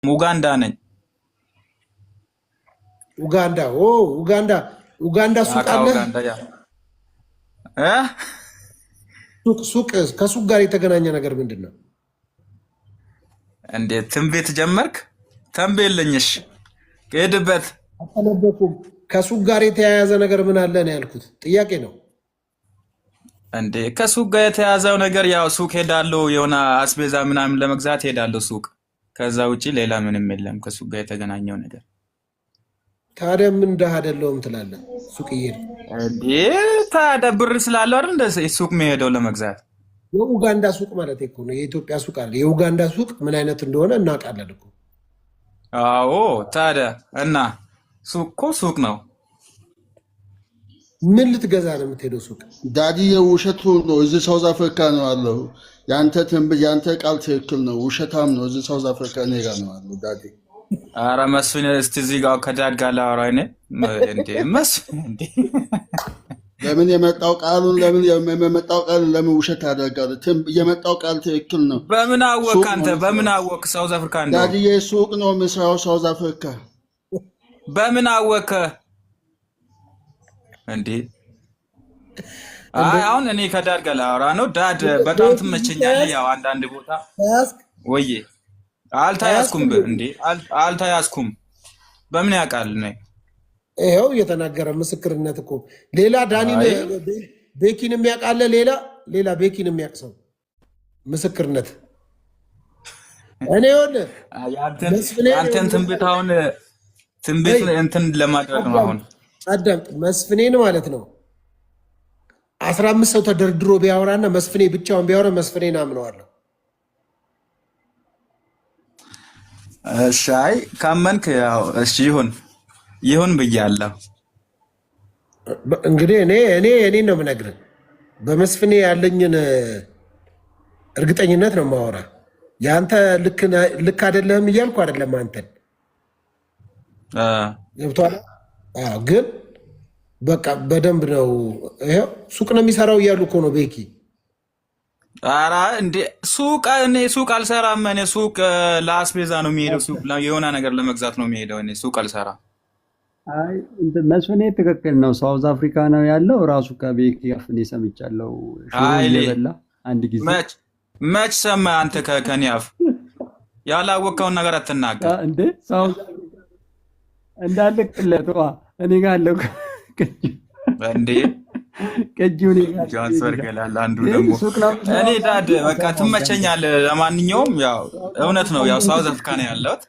ኡጋንዳ ነኝ ኡጋንዳ ኡጋንዳ ሱቅ አለ ሱቅ ከሱቅ ጋር የተገናኘ ነገር ምንድነው እንዴ ትንቤት ጀመርክ ተንቤልኝሽ ከሄድበት አጠነበኩም ከሱቅ ጋር የተያያዘ ነገር ምን አለ ነው ያልኩት ጥያቄ ነው እንዴ ከሱቅ ጋር የተያያዘው ነገር ያው ሱቅ ሄዳለሁ የሆነ አስቤዛ ምናምን ለመግዛት ሄዳለሁ ሱቅ ከዛ ውጪ ሌላ ምንም የለም ከሱቅ ጋር የተገናኘው ነገር ታዲያ ምን ደሃ አይደለሁም ትላለህ ሱቅ ይሄድ እንዴ ታዲያ ብር ስላለው አይደል እንደ ሱቅ መሄደው ለመግዛት የኡጋንዳ ሱቅ ማለት እኮ ነው የኢትዮጵያ ሱቅ አይደል የኡጋንዳ ሱቅ ምን አይነት እንደሆነ እናውቃለን እኮ አዎ ታዲያ እና ሱቅ ነው ምን ልትገዛ ነው የምትሄደው ሱቅ ዳዲ የውሸቱ ነው እዚህ ሳውዝ አፍሪካ ነው ያለው ያንተ ቃል ትክክል ነው ውሸታም ነው እዚህ ሳውዝ አፍሪካ ነው ያለው ዳዲ አረ መስፍን እስቲ እዚህ ጋር ከዳድ ጋር ላወራኝ እንዴ መስፍን እንዴ ለምን የመጣው ቃሉን ለምን ውሸት ያደርጋል የመጣው ቃል ትክክል ነው በምን አወቅ አንተ በምን አወቅ ሳውዝ አፍሪካ ነው ዳዲ የሱቅ ነው መስራው ሳውዝ አፍሪካ በምን አወቅ እንዴ አሁን እኔ ከዳድ ጋር ላወራ ነው ዳድ በጣም ትመቸኛለህ ያው አንዳንድ ቦታ ወዬ አልታያስኩም እንዴ አልታያስኩም በምን ያውቃል ነው ይሄው እየተናገረ ምስክርነት እኮ ሌላ ዳኒን ቤኪን የሚያውቃለ ሌላ ቤኪን የሚያውቅሰው ምስክርነት እኔ ሆነ ያንተን ትንቢት እንትን ለማድረግ ነው አሁን አዳምጥ መስፍኔን ማለት ነው 15 ሰው ተደርድሮ ቢያወራና መስፍኔ ብቻውን ቢያወራ መስፍኔን አምነዋለሁ ሻይ ካመንክ ያው እሺ ይሁን ብያለሁ እንግዲህ እኔ ነው የምነግርህ በመስፍኔ ያለኝን እርግጠኝነት ነው የማወራ ያንተ ልክ አይደለም እያልኩ አይደለም አንተን ገብቶሃል ግን በቃ በደንብ ነው ይሄው ሱቅ ነው የሚሰራው እያሉ እኮ ነው ቤኪ አራ እንዴ ሱቅ አልሰራም እኔ ሱቅ ለአስቤዛ ነው የሚሄደው ሱቅ የሆነ ነገር ለመግዛት ነው የሚሄደው እኔ ሱቅ አልሰራም አይ መስፍኔ ትክክል ነው ሳውዝ አፍሪካ ነው ያለው ራሱ ከቤኪ አፍኔ ሰምቻለሁ ይበላ አንድ ጊዜ መች ሰማ አንተ ከኔ አፍ ያላወቀውን ነገር አትናገር እንዴ ሳውዝ እንዳልክለት እኔ ጋር አለው እንዴ ከጂውኒ ጃን ሰርገላል አንዱ ደግሞ እኔ ዳድ በቃ ትመቸኛለህ ለማንኛውም ያው እውነት ነው ያው ሳውዝ አፍሪካ ነው ያለሁት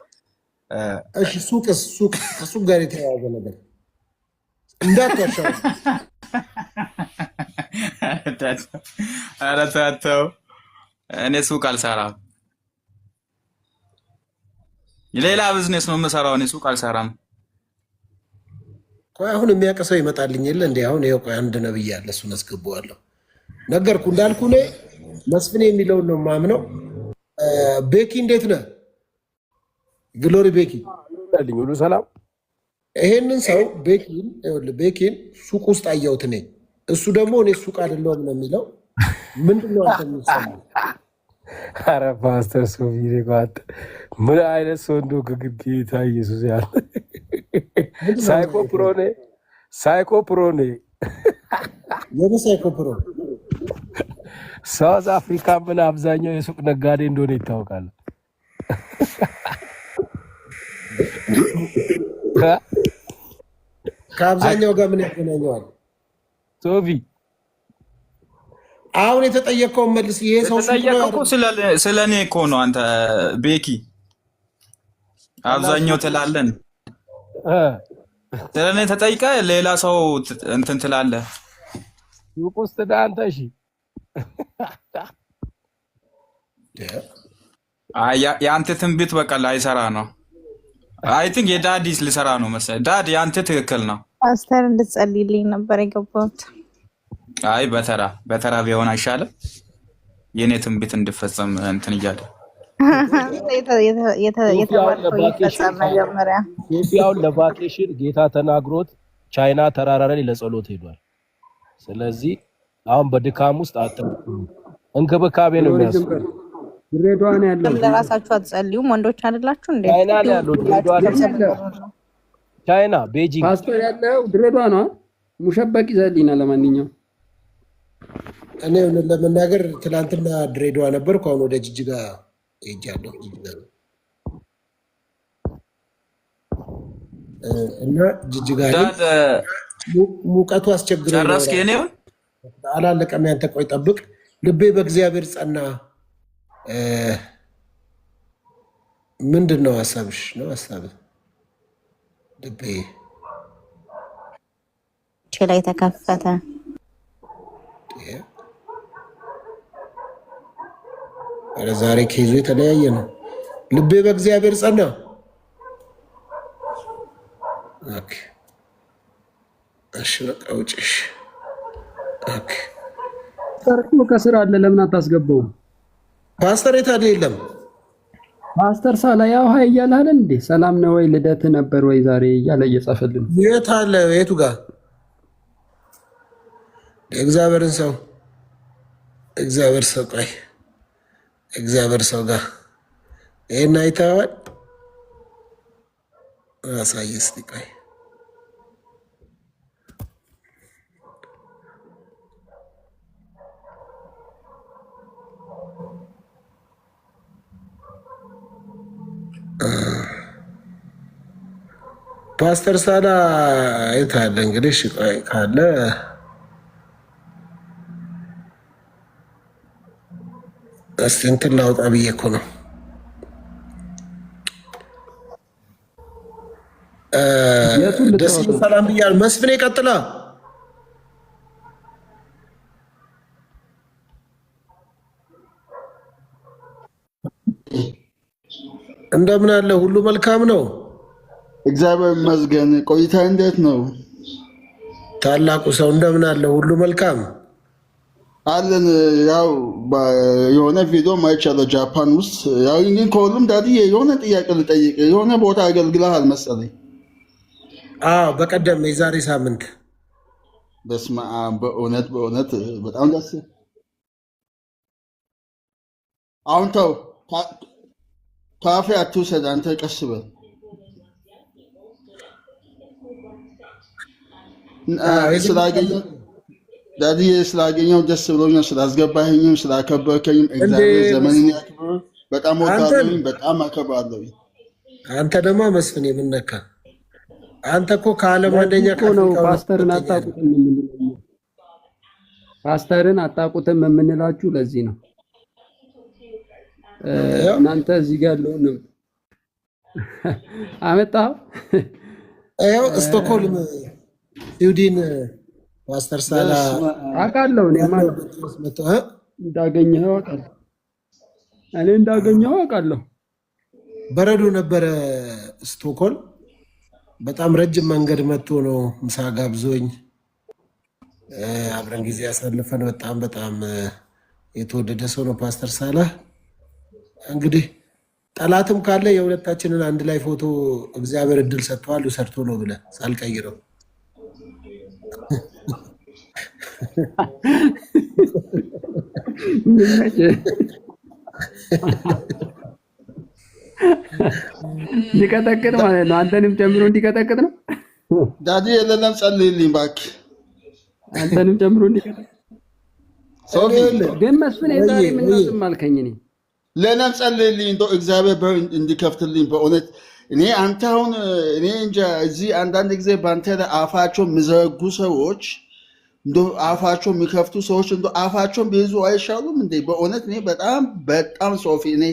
እሺ ሱቅ ከሱቅ ጋር የተያያዘ ነገር እንዳትዋሻው ኧረ ተው እኔ ሱቅ አልሰራም ሌላ ቢዝነስ ነው የምሰራው እኔ ሱቅ አልሰራም ቆይ አሁን የሚያቀሰው ይመጣልኝ የለ እንዴ አሁን ይሄው ቆይ አንድ ነብይ ያለ እሱን አስገባዋለሁ ነገርኩ እንዳልኩ ነው መስፍኔ የሚለው ነው ማምነው ቤኪ እንዴት ነህ ግሎሪ ቤኪ አለኝ ሁሉ ሰላም ይሄንን ሰው ቤኪን ሱቅ ውስጥ አየሁት ነኝ እሱ ደግሞ እኔ ሱቅ አይደለሁም ነው የሚለው ምንድነው አንተ የሚሰማው አረ ፓስተር ሶፊ ሪጓት ምን አይነት ሰው እንደው ከግዴታ ኢየሱስ ያለ ሳይኮፕሮኔ የሳይኮፕሮ ሳውዝ አፍሪካ ምን አብዛኛው የሱቅ ነጋዴ እንደሆነ ይታወቃል ከአብዛኛው ጋር ምን ያገናኘዋል ሶፊ አሁን የተጠየቀውን መልስ ይሄ ሰው ተጠየቀው ስለኔ እኮ ነው አንተ ቤኪ አብዛኛው ትላለን ስለኔ ተጠይቀ ሌላ ሰው እንትን ትላለህ ሱቅ ውስጥ ዳንተ እሺ ያንተ ትንቢት በቃ ላይሰራ ነው አይ ቲንክ የዳዲስ ሊሰራ ነው መሰለኝ ዳዲ ያንተ ትክክል ነው ፓስተር እንድትጸልይልኝ ነበር የገባሁት አይ በተራ ቢሆን አይሻልም የኔ ትንቢት እንድፈጸም እንትን እያለ ኢትዮጵያውን ለቫኬሽን ጌታ ተናግሮት ቻይና ተራራ ላይ ለጸሎት ሄዷል ስለዚህ አሁን በድካም ውስጥ እንክብካቤ ነው የሚያስፈልገው ድሬዳዋ ነው ያለው። ለራሳችሁ አትጸልዩም? ወንዶች አይደላችሁ እንዴ? ቻይና ነው ያለው። ድሬዳዋ ቻይና ቤጂንግ። ፓስተር ያለው ድሬዳዋ ነው። ሙሸበቅ ይዘልኝና ለማንኛውም እኔ ለመናገር ትላንትና ድሬዳዋ ነበርኩ። አሁን ወደ ጅጅጋ ሄጃለሁ። እና ጅጅጋ ሙቀቱ አስቸግሮኝ ጨረስክ? የኔው አላለቀም። ያንተ ቆይ ጠብቅ። ልቤ በእግዚአብሔር ጸና። ምንድን ነው ሀሳብሽ? ነው ሀሳብህ? ልቤ ላይ ተከፈተ። ኧረ ዛሬ ኬዙ የተለያየ ነው። ልቤ በእግዚአብሔር ጸና። ኦኬ እሺ፣ በቃ ውጭሽ። ኦኬ ፓስተር ከስራ አለ። ለምን አታስገባውም? ፓስተር የት አለ? የለም ፓስተር ሳላ ያው ሀይ እያለህ እንዴ? ሰላም ነው ወይ? ልደት ነበር ወይ ዛሬ እያለ እየጻፈልን። የት አለ? የቱ ጋር? እግዚአብሔርን ሰው እግዚአብሔር ሰው ቆይ እግዚአብሔር ሰው ጋር ይሄን አይተኸዋል? አሳይ እስኪ ቆይ ፓስተር ሳላ የት አለ? እንግዲህ እሺ ቆይ ካለ እስቲ እንትን ላውጣ ብዬ እኮ ነው። ደስ ሰላም ብያለሁ። መስፍኔ ቀጥላ። እንደምን አለ? ሁሉ መልካም ነው? እግዚአብሔር ይመስገን። ቆይታ እንዴት ነው? ታላቁ ሰው እንደምን አለ? ሁሉ መልካም አለን። ያው የሆነ ቪዲዮ ማይቻለው ጃፓን ውስጥ ያው ግን ከሁሉም ዳድዬ የሆነ ጥያቄ ልጠይቅ። የሆነ ቦታ አገልግለሃል መሰለኝ። አዎ በቀደም የዛሬ ሳምንት። በስመ አብ በእውነት በጣም ደስ። አሁን ተው ካፌ አትውሰድ አንተ፣ ቀስ በል ዳድዬ ስላገኘው ደስ ብሎኛል። ስላስገባኸኝም ስላከበርከኝም እግዚአብሔር ዘመንን ያክብር። በጣም ወዳለሁኝ፣ በጣም አከብራለሁ። አንተ ደግሞ መስፍን የምነካ አንተ እኮ ከዓለም አንደኛ ነው። ፓስተርን አታውቁትም የምንላችሁ ለዚህ ነው። እናንተ እዚህ ጋር ያለውን አመጣው። ይኸው ስቶክሆልም ስዊድን ፓስተር ሳላ አውቃለሁ። እኔማ እንዳገኘኸው አውቃለሁ። እኔ እንዳገኘኸው አውቃለሁ። በረዶ ነበረ ስቶክሆልም። በጣም ረጅም መንገድ መጥቶ ነው ምሳ ጋብዞኝ አብረን ጊዜ ያሳልፈን። በጣም የተወደደ ሰው ነው ፓስተር ሳላ። እንግዲህ ጠላትም ካለ የሁለታችንን አንድ ላይ ፎቶ እግዚአብሔር እድል ሰጥተዋል ሰርቶ ነው ብለህ ሳልቀይረው እንዲቀጠቅጥ ማለት ነው። አንተንም ጨምሮ እንዲቀጠቅጥ ነው። ዳዲ የለንም ጸልይልኝ እባክህ። አንተንም ጨምሮ እንዲቀጠቅጥ ግን መስፍን የዛሬ ምን ነው ዝም አልከኝ? ለእኔም ጸልይልኝ እንደው እግዚአብሔር በር እንዲከፍትልኝ በእውነት እኔ አንተ አሁን እኔ እንጃ እዚህ አንዳንድ ጊዜ በአንተ ላይ አፋቸው የሚዘረጉ ሰዎች እንደ አፋቸው የሚከፍቱ ሰዎች እንደ አፋቸውን ቢይዙ አይሻሉም እንዴ? በእውነት እኔ በጣም ሶፊ እኔ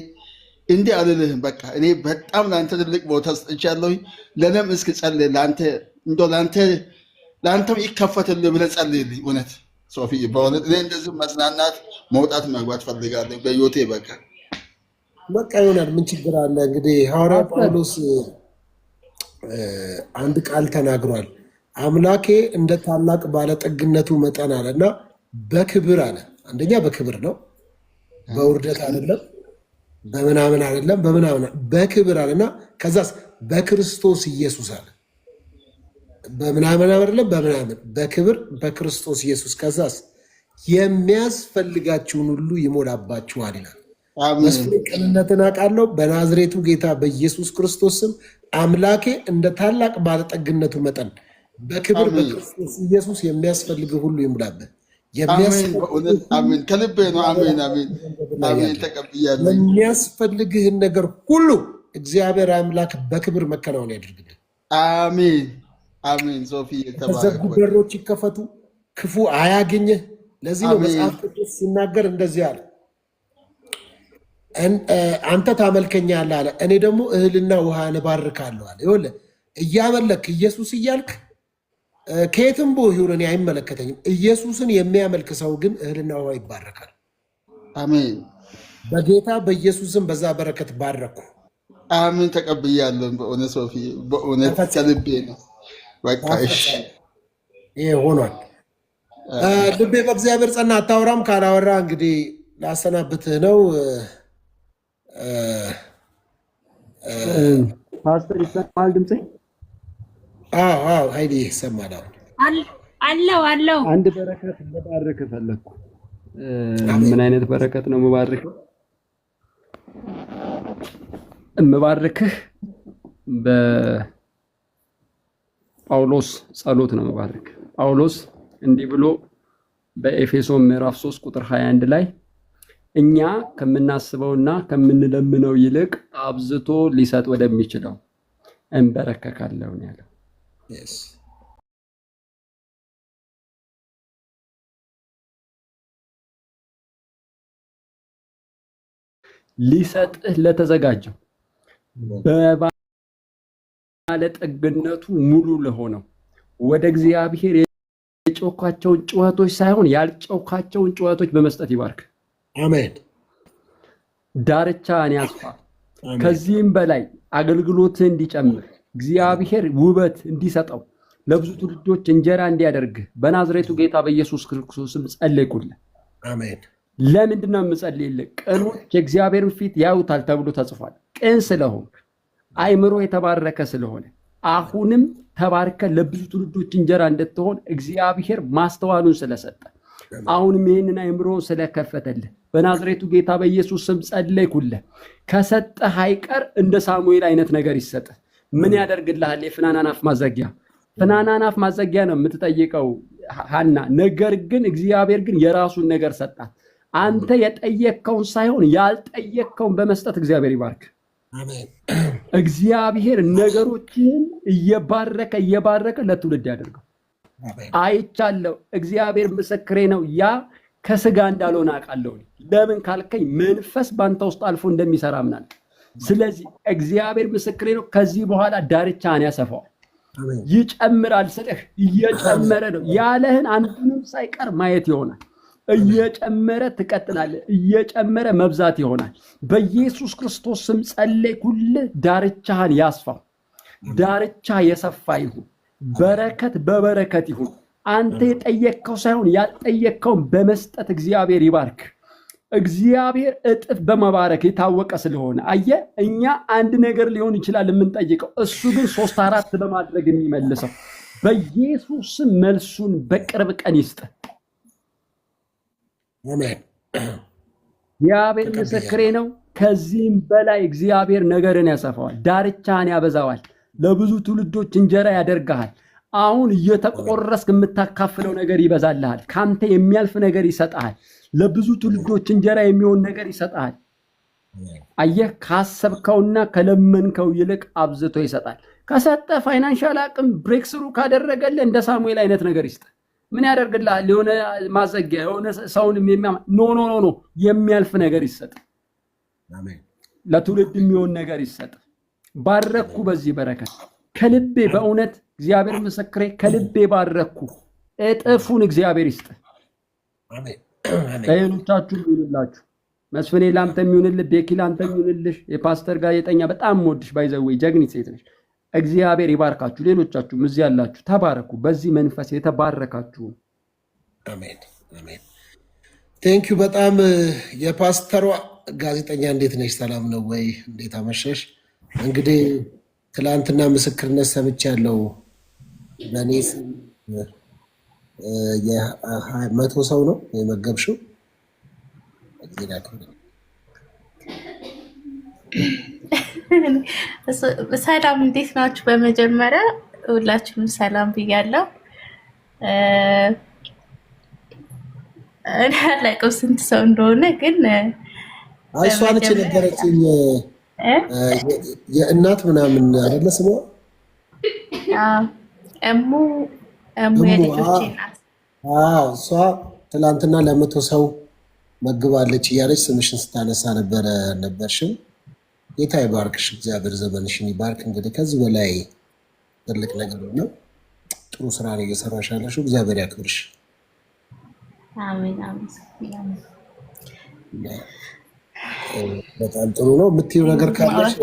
እንዲህ አልልህም። በቃ እኔ በጣም ለአንተ ትልቅ ቦታ ሰጥቻለሁኝ። ለእኔም እስኪ ጸልይ ለአንተ እንደው ለአንተም ይከፈትልህ ብለህ ጸልይልኝ። እውነት ሶፊ በእውነት እኔ እንደዚህ መዝናናት መውጣት መግባት ፈልጋለሁ በህይወቴ። በቃ ይሆናል። ምን ችግር አለ? እንግዲህ ሐዋርያ ጳውሎስ አንድ ቃል ተናግሯል። አምላኬ እንደ ታላቅ ባለጠግነቱ መጠን አለና በክብር አለ። አንደኛ በክብር ነው፣ በውርደት አይደለም፣ በምናምን አይደለም፣ በክብር አለና ከዛስ በክርስቶስ ኢየሱስ አለ። በምናምን አይደለም፣ በክብር በክርስቶስ ኢየሱስ ከዛስ የሚያስፈልጋችሁን ሁሉ ይሞላባችኋል ይላል። መስፍኔ ቅንነትን አውቃለሁ። በናዝሬቱ ጌታ በኢየሱስ ክርስቶስ ስም አምላኬ እንደ ታላቅ ባለጠግነቱ መጠን በክብር በክርስቶስ ኢየሱስ የሚያስፈልግ ሁሉ ይሙላብህ። አሜን። ከልቤ ነው። አሜን አሜን አሜን። ተቀብያለሁ። የሚያስፈልግህን ነገር ሁሉ እግዚአብሔር አምላክ በክብር መከናወን ያደርግልህ። አሜን አሜን። ሶፊ የተዘጉ በሮች ይከፈቱ፣ ክፉ አያገኝህ። ለዚህ ነው መጽሐፍ ቅዱስ ሲናገር እንደዚህ አለ፣ አንተ ታመልከኛለህ አለ፣ እኔ ደግሞ እህልና ውሃን እባርካለሁ አለ። ይኸውልህ እያመለክ ኢየሱስ እያልክ ከየትም ይሁን እኔ አይመለከተኝም። ኢየሱስን የሚያመልክ ሰው ግን እህልና ውሃ ይባረካል። አሜን። በጌታ በኢየሱስም በዛ በረከት ባረኩ። አሜን። ተቀብያለሁ። በእውነት ሶፊ፣ በእውነት ከልቤ ነው። በቃ እሺ፣ ይሄ ሆኗል። ልቤ በእግዚአብሔር ጸና። አታወራም? ካላወራ እንግዲህ ላሰናብትህ ነው። ፓስተር ይሰማል ድምጼ? አዎ ኃይሌ ይሰማል። አለው አንድ በረከት ልባርክ ፈለግኩ። ምን አይነት በረከት ነው የምባርክህ? የምባርክህ በጳውሎስ ጸሎት ነው የምባርክህ። ጳውሎስ እንዲህ ብሎ በኤፌሶን ምዕራፍ 3 ቁጥር 21 ላይ እኛ ከምናስበውና ከምንለምነው ይልቅ አብዝቶ ሊሰጥ ወደሚችለው እንበረከካለሁ ነው ያለው። ሊሰጥህ ለተዘጋጀው በባለጠግነቱ ሙሉ ለሆነው ወደ እግዚአብሔር የጮካቸውን ጩኸቶች ሳይሆን ያልጮካቸውን ጩኸቶች በመስጠት ይባርክ። አሜን። ዳርቻን ያስፋ። ከዚህም በላይ አገልግሎትህ እንዲጨምር እግዚአብሔር ውበት እንዲሰጠው ለብዙ ትውልዶች እንጀራ እንዲያደርግህ በናዝሬቱ ጌታ በኢየሱስ ክርስቶስም ጸለይኩልህ። አሜን። ለምንድን ነው የምጸልይልህ? ቅኖች የእግዚአብሔርን ፊት ያዩታል ተብሎ ተጽፏል። ቅን ስለሆን አይምሮ የተባረከ ስለሆነ አሁንም ተባርከ ለብዙ ትውልዶች እንጀራ እንድትሆን እግዚአብሔር ማስተዋሉን ስለሰጠ አሁንም ይህንን አይምሮ ስለከፈተልህ በናዝሬቱ ጌታ በኢየሱስ ስም ጸለይኩልህ። ከሰጠህ አይቀር እንደ ሳሙኤል አይነት ነገር ይሰጥህ። ምን ያደርግልሃል? የፍናናን አፍ ማዘጊያ። ፍናናን አፍ ማዘጊያ ነው የምትጠይቀው ሐና። ነገር ግን እግዚአብሔር ግን የራሱን ነገር ሰጣት። አንተ የጠየቅከውን ሳይሆን ያልጠየቅከውን በመስጠት እግዚአብሔር ይባርክ። እግዚአብሔር ነገሮችን እየባረከ ለትውልድ ያደርገው። አይቻለሁ። እግዚአብሔር ምስክሬ ነው። ያ ከስጋ እንዳልሆነ አውቃለሁ። ለምን ካልከኝ መንፈስ ባንተ ውስጥ አልፎ እንደሚሰራ ምናል። ስለዚህ እግዚአብሔር ምስክሬ ነው። ከዚህ በኋላ ዳርቻን ያሰፋዋል፣ ይጨምራል። ስልህ እየጨመረ ነው። ያለህን አንዱንም ሳይቀር ማየት ይሆናል። እየጨመረ ትቀጥላለህ። እየጨመረ መብዛት ይሆናል። በኢየሱስ ክርስቶስ ስም ጸለይኩልህ። ዳርቻህን ያስፋው። ዳርቻ የሰፋ ይሁን። በረከት በበረከት ይሁን። አንተ የጠየቅከው ሳይሆን ያልጠየቅከውን በመስጠት እግዚአብሔር ይባርክ። እግዚአብሔር እጥፍ በመባረክ የታወቀ ስለሆነ አየህ፣ እኛ አንድ ነገር ሊሆን ይችላል የምንጠይቀው፣ እሱ ግን 3-4 በማድረግ የሚመልሰው። በኢየሱስ ስም መልሱን በቅርብ ቀን ይስጥ። እግዚአብሔር ምስክሬ ነው። ከዚህም በላይ እግዚአብሔር ነገርን ያሰፋዋል፣ ዳርቻን ያበዛዋል፣ ለብዙ ትውልዶች እንጀራ ያደርግሃል። አሁን እየተቆረስክ የምታካፍለው ነገር ይበዛልሃል። ካንተ የሚያልፍ ነገር ይሰጥሃል። ለብዙ ትውልዶች እንጀራ የሚሆን ነገር ይሰጥሃል። አየህ፣ ካሰብከውና ከለመንከው ይልቅ አብዝቶ ይሰጣል። ከሰጠ ፋይናንሻል አቅም ብሬክ ስሩ ካደረገልህ እንደ ሳሙኤል አይነት ነገር ይስጥ። ምን ያደርግልሃል? የሆነ ማዘጊያ፣ የሆነ ሰውን ኖ የሚያልፍ ነገር ይሰጥ። ለትውልድ የሚሆን ነገር ይሰጥ። ባረኩ። በዚህ በረከት ከልቤ በእውነት እግዚአብሔር ምስክሬ፣ ከልቤ ባረኩ። እጥፉን እግዚአብሔር ይስጥ። ሌሎቻችሁ ይሁንላችሁ። መስፍኔ ላንተ የሚሆንልህ፣ ቤኪ ላንተ የሚሆንልሽ። የፓስተር ጋዜጠኛ በጣም ሞድሽ፣ ባይዘወይ ጀግኒት ሴት ነሽ። እግዚአብሔር ይባርካችሁ። ሌሎቻችሁም እዚህ ያላችሁ ተባረኩ። በዚህ መንፈስ የተባረካችሁ። አሜን አሜን። ቴንኪዩ በጣም። የፓስተሯ ጋዜጠኛ እንዴት ነሽ? ሰላም ነው ወይ? እንዴት አመሸሽ? እንግዲህ ትላንትና ምስክርነት ሰምቻለሁ። በእኔ ስም 100 ሰው ነው የመገብሽው። ሰላም እንዴት ናችሁ? በመጀመሪያ ሁላችሁም ሰላም ብያለሁ። እኔ አላውቅም ስንት ሰው እንደሆነ ግን እሷ ነች የነበረችኝ የእናት ምናምን አይደለ ስሟ? እሙ የልጆቼ እናት። እሷ ትላንትና ለመቶ ሰው መግባለች እያለች ስምሽን ስታነሳ ነበርሽም። ጌታ ይባርክሽ፣ እግዚአብሔር ዘመንሽን ይባርክ። እንግዲህ ከዚህ በላይ ትልቅ ነገር ነው። ጥሩ ስራ ነው እየሰራሽ ያለሽው። እግዚአብሔር ያክብርሽ። አሜን። በጣም ጥሩ ነው። የምትይው ነገር ካለሽ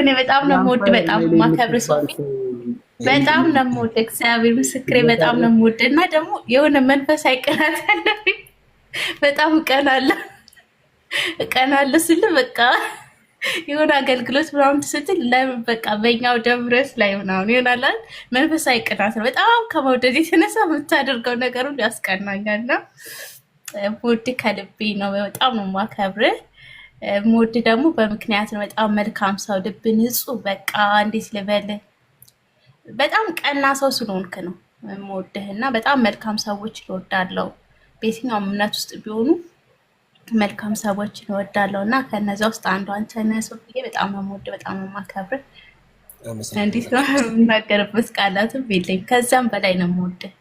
እኔ በጣም ነው የምወድ፣ በጣም ማከብር ሶፊ፣ በጣም ነው የምወድ። እግዚአብሔር ምስክሬ፣ በጣም ነው የምወድ እና ደግሞ የሆነ መንፈሳዊ ቅናት አለብኝ። በጣም እቀናለሁ ስል በቃ የሆነ አገልግሎት ምናምን ስትል ለምን በቃ በእኛው ደብረስ ላይ ምናምን ይሆናል። መንፈሳዊ ቅናት ነው። በጣም ከመውደድ የተነሳ የምታደርገው ነገር ሁሉ ያስቀናኛል። እና የምወድ ከልቤ ነው። በጣም ነው የማከብርህ። የምወድ ደግሞ በምክንያት ነው። በጣም መልካም ሰው፣ ልብ ንጹህ፣ በቃ እንዴት ልበልህ፣ በጣም ቀና ሰው ስለሆንክ ነው የምወድህ እና በጣም መልካም ሰዎች እወዳለሁ። በየትኛውም እምነት ውስጥ ቢሆኑ መልካም ሰዎች እወዳለሁ እና ከነዚያ ውስጥ አንዱ አንተ ነህ ሶፊዬ። በጣም ነው የምወድህ፣ በጣም ነው የማከብርህ። እንዴት ነው የምናገርበት ቃላትም የለኝም። ከዛም በላይ ነው የምወድህ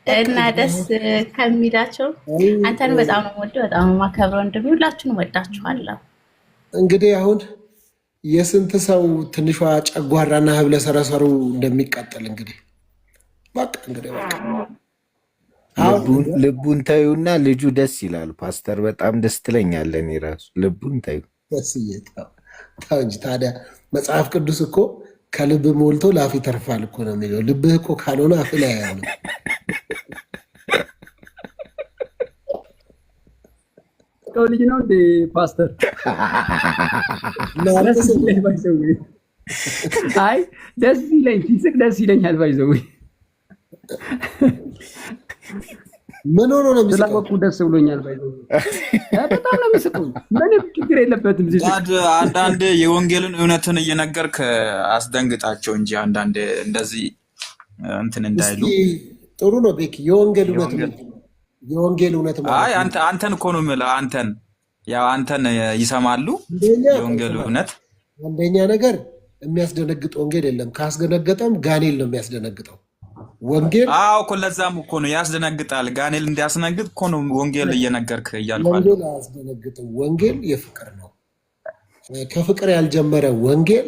እና ደስ ከሚላቸው አንተን በጣም ነው የምወድህ፣ በጣም ነው የማከብረው። እንደምን ሁላችሁንም ወዳችኋለሁ። እንግዲህ አሁን የስንት ሰው ትንሿ ጨጓራና ህብለ ሰረሰሩ እንደሚቃጠል እንግዲህ በቃ ልቡን ታዩና ልጁ ደስ ይላል። ፓስተር በጣም ደስ ትለኛለህ። እኔ እራሱ ልቡን ታዩ ደስ እየታው እንጂ ታዲያ መጽሐፍ ቅዱስ እኮ ከልብ ሞልቶ ለአፍ ይተርፋል እኮ ነው የሚለው። ልብህ እኮ ካልሆነ አፍ ላይ ያለ ልጅ ነው እንደ ፓስተር አይ ደስ ይለኝ ሲስቅ ደስ ይለኛል። ባይዘው ምን ሆኖ ነው የሚስቀው? ስለበኩ ደስ ብሎኛል። ባይዘው በጣም ነው የሚስቀው። ምንም ችግር የለበትም። አንዳንድ የወንጌልን እውነትን እየነገርክ አስደንግጣቸው እንጂ አንዳንድ እንደዚህ እንትን እንዳይሉ ጥሩ ነው። ቤኪ የወንጌል እውነት አይ አንተን እኮ ነው የምልህ። አንተን ይሰማሉ። የወንጌል እውነት አንደኛ ነገር የሚያስደነግጥ ወንጌል የለም። ካስደነገጠም ጋኔል ነው የሚያስደነግጠው ወንጌል። እኮ ለዛም እኮ ነው ያስደነግጣል። ጋኔል እንዲያስነግጥ እኮ ነው ወንጌል እየነገርክ እያልኩ። ወንጌል አያስደነግጥም። ወንጌል የፍቅር ነው። ከፍቅር ያልጀመረ ወንጌል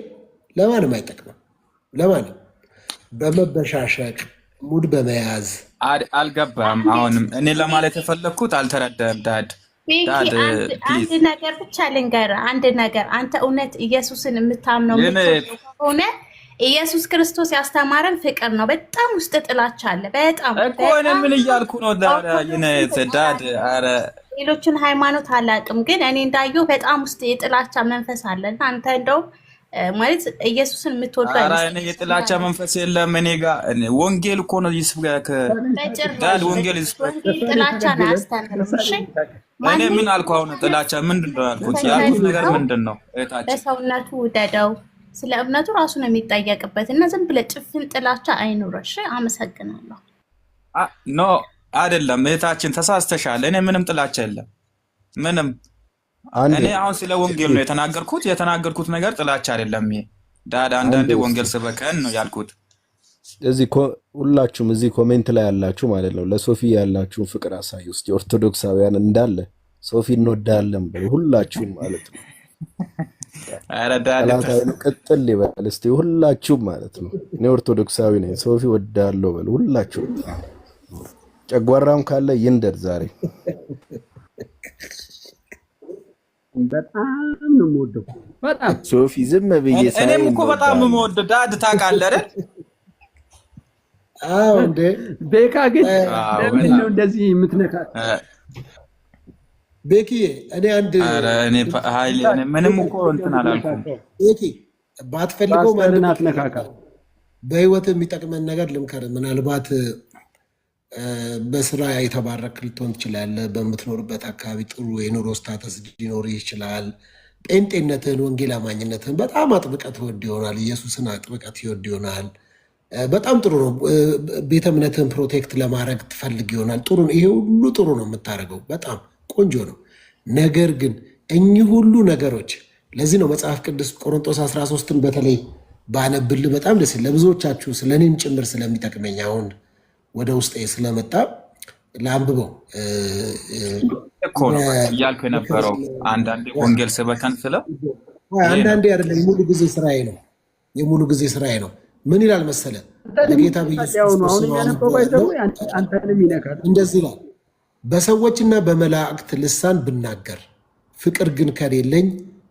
ለማንም አይጠቅምም። ለማንም በመበሻሸቅ ሙድ በመያዝ አልገባም። አሁንም እኔ ለማለት የፈለግኩት አልተረዳህም ዳድ። አንድ ነገር ብቻ ልንገርህ፣ አንድ ነገር። አንተ እውነት ኢየሱስን የምታምነው ከሆነ ኢየሱስ ክርስቶስ ያስተማረን ፍቅር ነው። በጣም ውስጥ ጥላቻ አለ። በጣም እኮ እኔ ምን እያልኩ ነው ዳድ? ኧረ ሌሎችን ሃይማኖት አላውቅም፣ ግን እኔ እንዳየሁ በጣም ውስጥ የጥላቻ መንፈስ አለና አንተ እንደው ማለት ኢየሱስን የምትወዱ እኔ የጥላቻ መንፈስ የለም እኔ ጋር። ወንጌል እኮ ነው ይስብከ ዳድ። ወንጌል ይስብከ ጥላቻ ነው ያስተምረው። እሺ እኔ ምን አልኩ? አሁን ጥላቻ ምንድን ነው ያልኩት? ያልኩት ነገር ምንድን ነው? በሰውነቱ ውደደው። ስለ እምነቱ ራሱ ነው የሚጠየቅበት እና ዝም ብለህ ጭፍን ጥላቻ አይኑረሽ። አመሰግናለሁ። ኖ አይደለም እህታችን ተሳስተሻል። እኔ ምንም ጥላቻ የለም ምንም። እኔ አሁን ስለ ወንጌል ነው የተናገርኩት ነገር ጥላቻ አይደለም። ይሄ ዳድ አንዳንዴ ወንጌል ስበከን ነው ያልኩት። እዚህ ሁላችሁም እዚህ ኮሜንት ላይ ያላችሁ ማለት ነው ለሶፊ ያላችሁን ፍቅር አሳዩ እስቲ። ኦርቶዶክሳውያን እንዳለ ሶፊ እንወዳለን በሉ ሁላችሁም ማለት ነው። አረ ዳድ ቅጥል ይበል እስቲ ሁላችሁም ማለት ነው። እኔ ኦርቶዶክሳዊ ነኝ ሶፊ ወዳለው በሉ ሁላችሁም። ጨጓራም ካለ ይንደድ ዛሬ። በጣም ነው የምወደው። በጣም ሶፊ ዝም ብዬ ሳይ እኔም እኮ በጣም ነው የምወደው ዳድ። ታውቃለህ አይደል? እንዴ ቤካ ግን ለምን ነው እንደዚህ የምትነካት? ቤኪ እኔ ምንም እኮ እንትን አላልኩም። ቤኪ ባትፈልገው ማለት አትነካካ። በህይወት የሚጠቅመን ነገር ልምከር። ምናልባት በስራ የተባረክ ልትሆን ትችላለህ። በምትኖርበት አካባቢ ጥሩ የኑሮ ስታተስ ሊኖር ይችላል። ጴንጤነትህን ወንጌል አማኝነትህን በጣም አጥብቀት ትወድ ይሆናል። ኢየሱስን አጥብቀት ይወድ ይሆናል። በጣም ጥሩ ነው። ቤተ እምነትህን ፕሮቴክት ለማድረግ ትፈልግ ይሆናል። ጥሩ ነው። ይሄ ሁሉ ጥሩ ነው የምታደርገው፣ በጣም ቆንጆ ነው። ነገር ግን እኚህ ሁሉ ነገሮች ለዚህ ነው መጽሐፍ ቅዱስ ቆሮንቶስ 13ን በተለይ ባነብል በጣም ደስ ለብዙዎቻችሁ ስለ እኔም ጭምር ስለሚጠቅመኝ አሁን ወደ ውስጥ ስለመጣ ለአንብበው እኮ ነው እያልኩ የነበረው። አንዳንዴ ወንጌል ስበከን ስለው አንዳንዴ አይደለም፣ የሙሉ ጊዜ ስራዬ ነው። የሙሉ ጊዜ ስራዬ ነው። ምን ይላል መሰለ ለጌታ እንደዚህ ይላል፣ በሰዎችና በመላእክት ልሳን ብናገር ፍቅር ግን ከሌለኝ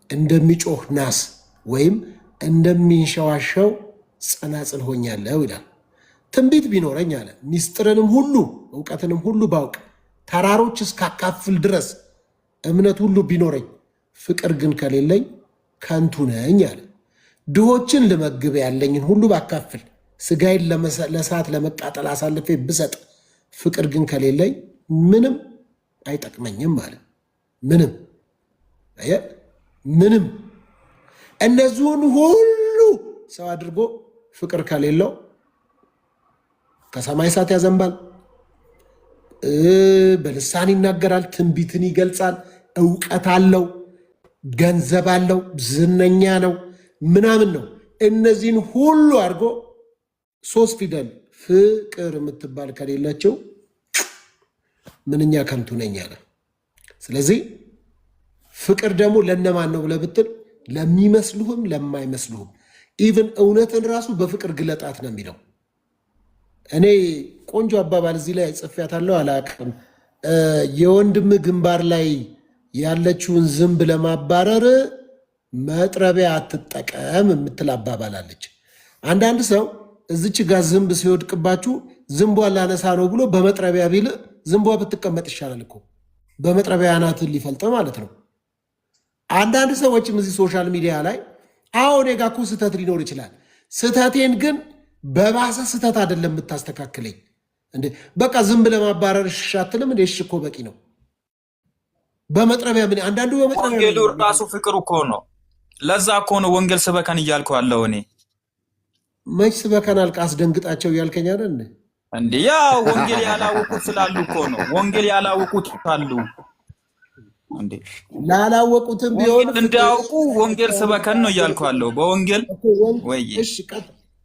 እንደሚጮህ ናስ ወይም እንደሚንሸዋሸው ጸናጽል ሆኛለሁ ይላል። ትንቢት ቢኖረኝ አለ ሚስጥርንም ሁሉ እውቀትንም ሁሉ ባውቅ ተራሮች እስካካፍል ድረስ እምነት ሁሉ ቢኖረኝ ፍቅር ግን ከሌለኝ ከንቱ ነኝ አለ። ድሆችን ልመግብ ያለኝን ሁሉ ባካፍል ስጋዬን ለእሳት ለመቃጠል አሳልፌ ብሰጥ ፍቅር ግን ከሌለኝ ምንም አይጠቅመኝም አለ። ምንም እነዚሁን ሁሉ ሰው አድርጎ ፍቅር ከሌለው ከሰማይ እሳት ያዘንባል፣ በልሳን ይናገራል፣ ትንቢትን ይገልጻል፣ እውቀት አለው፣ ገንዘብ አለው፣ ዝነኛ ነው፣ ምናምን ነው። እነዚህን ሁሉ አድርጎ 3 ፊደል ፍቅር የምትባል ከሌላቸው ምንኛ ከንቱ ነኝ አለ። ስለዚህ ፍቅር ደግሞ ለነማን ነው ብለህ ብትል ለሚመስሉህም ለማይመስሉህም፣ ኢቭን እውነትን ራሱ በፍቅር ግለጣት ነው የሚለው። እኔ ቆንጆ አባባል እዚህ ላይ ጽፌያታለሁ፣ አላቅም። የወንድም ግንባር ላይ ያለችውን ዝንብ ለማባረር መጥረቢያ አትጠቀም የምትል አባባል አለች። አንዳንድ ሰው እዚች ጋር ዝንብ ሲወድቅባችሁ ዝንቧን ላነሳ ነው ብሎ በመጥረቢያ ቢል ዝንቧ ብትቀመጥ ይሻላል እኮ፣ በመጥረቢያ ናትን ሊፈልጥ ማለት ነው። አንዳንድ ሰዎችም እዚህ ሶሻል ሚዲያ ላይ አሁን እኔ ጋ እኮ ስህተት ሊኖር ይችላል፣ ስህተቴን ግን በባሰ ስህተት አይደለም የምታስተካክለኝ እንዴ፣ በቃ ዝም ብለህ ማባረር እሺ አትልም እንዴ? እሺ እኮ በቂ ነው። በመጥረቢያ ምን አንዳንዱ በመጥረቢያ ወንጌሉ ራሱ ፍቅር እኮ ነው። ለዛ እኮ ነው ወንጌል ስበከን እያልኩ ያለው እኔ። መች ስበከን አልቃ አስደንግጣቸው እያልከኝ አይደል እንዴ? ያ ወንጌል ያላወቁት ስላሉ እኮ ነው። ወንጌል ያላወቁት አሉ እንዴ? ላላወቁትም ቢሆን እንዲያውቁ ወንጌል ስበከን ነው እያልኩ ያለው። በወንጌል ወይ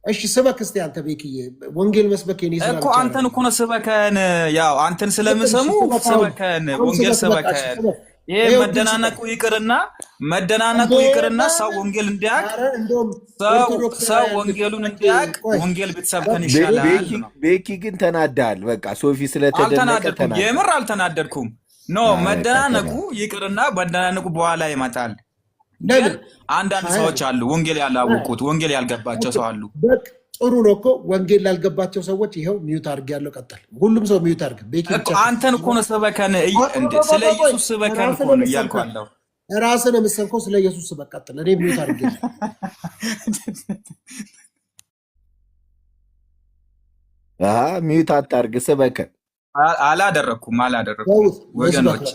እሺ ስበክ እስቲ አንተ ቤክዬ፣ ወንጌል መስበክ የኔ ስራ እኮ አንተን እኮ ነው ስበከን። ያው አንተን ስለምሰሙ ስበከን፣ ወንጌል ስበከን። ይሄ መደናነቁ ይቅርና ሰው ወንጌል እንዲያውቅ ሰው ወንጌሉን እንዲያውቅ ወንጌል ብትሰብከን ይሻላል። ቤኪ ግን ተናዳል። በቃ ሶፊ ስለተደነቀ ተናዳል። የምር አልተናደድኩም። ኖ መደናነቁ ይቅርና መደናነቁ በኋላ ይመጣል። ግን አንዳንድ ሰዎች አሉ ወንጌል ያላወቁት፣ ወንጌል ያልገባቸው ሰው አሉ። ጥሩ ነው እኮ ወንጌል ላልገባቸው ሰዎች ይኸው ሚዩት አድርግ ያለው ቀጥል። ሁሉም ሰው ሚዩት አድርግ። አንተን እኮ ነው ስበከን፣ ስለ ኢየሱስ ስበከን እኮ ነው እያልኩ ያለው። ራስን የምሰብከው ስለ ኢየሱስ ስበክ ቀጥል። እኔ ሚዩት አድርግ ሚዩት አታርግ፣ ስበከን። አላደረኩም ወገኖች።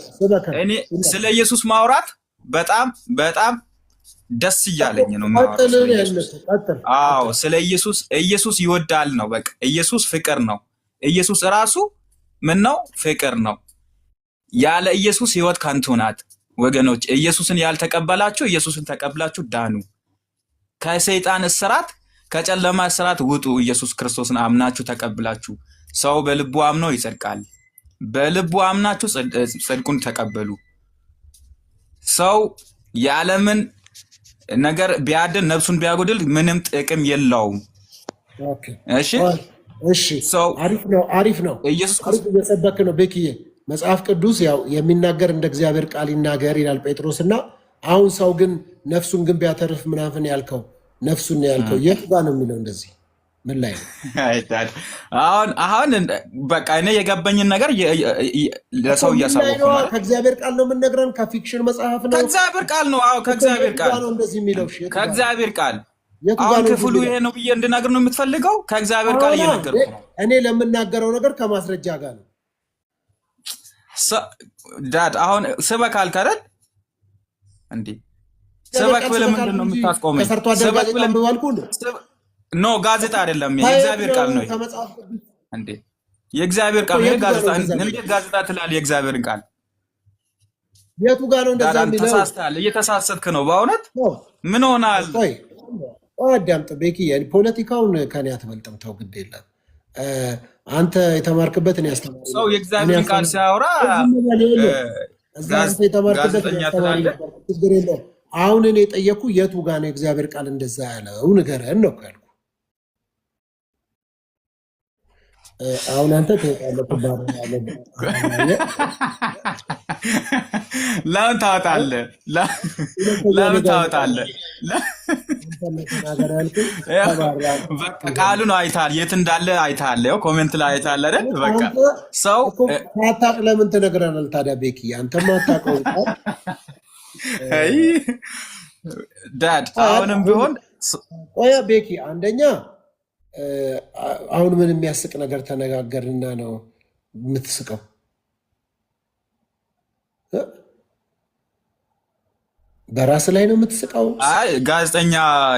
እኔ ስለ ኢየሱስ ማውራት በጣም ደስ እያለኝ ነው። አዎ ስለ ኢየሱስ ይወዳል ነው በቃ። ኢየሱስ ፍቅር ነው። ኢየሱስ ራሱ ምን ነው? ፍቅር ነው። ያለ ኢየሱስ ህይወት ከንቱ ናት ወገኖች። ኢየሱስን ያልተቀበላችሁ ኢየሱስን ተቀብላችሁ ዳኑ። ከሰይጣን እስራት ከጨለማ እስራት ውጡ። ኢየሱስ ክርስቶስን አምናችሁ ተቀብላችሁ። ሰው በልቡ አምኖ ይጸድቃል። በልቡ አምናችሁ ጽድቁን ተቀበሉ። ሰው የዓለምን ነገር ቢያድን ነፍሱን ቢያጎድል ምንም ጥቅም የለውም። እሺ አሪፍ ነው። ኢየሱስ ክርስቶስ እየሰበክ ነው። ቤክዬ መጽሐፍ ቅዱስ ያው የሚናገር እንደ እግዚአብሔር ቃል ይናገር ይላል ጴጥሮስ። እና አሁን ሰው ግን ነፍሱን ግን ቢያተርፍ ምናምን ያልከው ነፍሱን ያልከው የት ጋር ነው የሚለው? እንደዚህ ምን ላይ ነው? አሁን በቃ እኔ የገባኝን ነገር ለሰው እያሳወቅኩ ነው። ከእግዚአብሔር ቃል ነው የምንነግረን፣ ከፊክሽን መጽሐፍ ነው። ከእግዚአብሔር ቃል ነው። አዎ ከእግዚአብሔር ቃል ነው እንደዚህ የሚለው። ከእግዚአብሔር ቃል አሁን ክፍሉ ይሄ ነው ብዬ እንድናገር ነው የምትፈልገው? ከእግዚአብሔር ቃል እየነገርኩ ነው። እኔ ለምናገረው ነገር ከማስረጃ ጋር ነው። ዳድ አሁን ስበክ አልክ አይደል እንዴ? ስበክ ብለህ ምንድን ነው የምታስቆመኝ? ከሰርቶ አደር ጋዜጣ አንብባልኩ ኖ ጋዜጣ አይደለም፣ የእግዚአብሔር ቃል ነው እንዴ። የእግዚአብሔር ቃል ነው። ጋዜጣ እንዴት ጋዜጣ ትላለህ? የእግዚአብሔርን ቃል የቱ ጋር ነው እንደዛ የሚለው? ተሳስተሃል፣ እየተሳሰትክ ነው በእውነት። ምን ሆናል? አዳምጥ ቤኪ፣ ፖለቲካውን ከኔ አትበልጥም። ተው ግድ የለም አንተ የተማርክበት እኔ ያስተማርኩ ሰው የእግዚአብሔርን ቃል ሲያወራ ጋዜጠኛ ትላለህ። ችግር የለውም። አሁን እኔ የጠየኩ የቱ ጋር ነው የእግዚአብሔር ቃል እንደዛ ያለው ንገረን ነው ያልኩ። አሁን አንተ ትወጣለህ። ለምን ታወጣለህ? ለምን ታወጣለህ? ቃሉ ነው አይተሃል፣ የት እንዳለ አይተሃል። ያው ኮሜንት ላይ አይተሃል አይደል? በቃ ሰው ሳታውቅ ለምን ትነግረናል ታዲያ? ቤኪ አንተማ አታውቀው ዳድ። አሁንም ቢሆን ቆያ ቤኪ፣ አንደኛ አሁን ምን የሚያስቅ ነገር ተነጋገርና ነው የምትስቀው? በራስ ላይ ነው የምትስቀው? አይ ጋዜጠኛ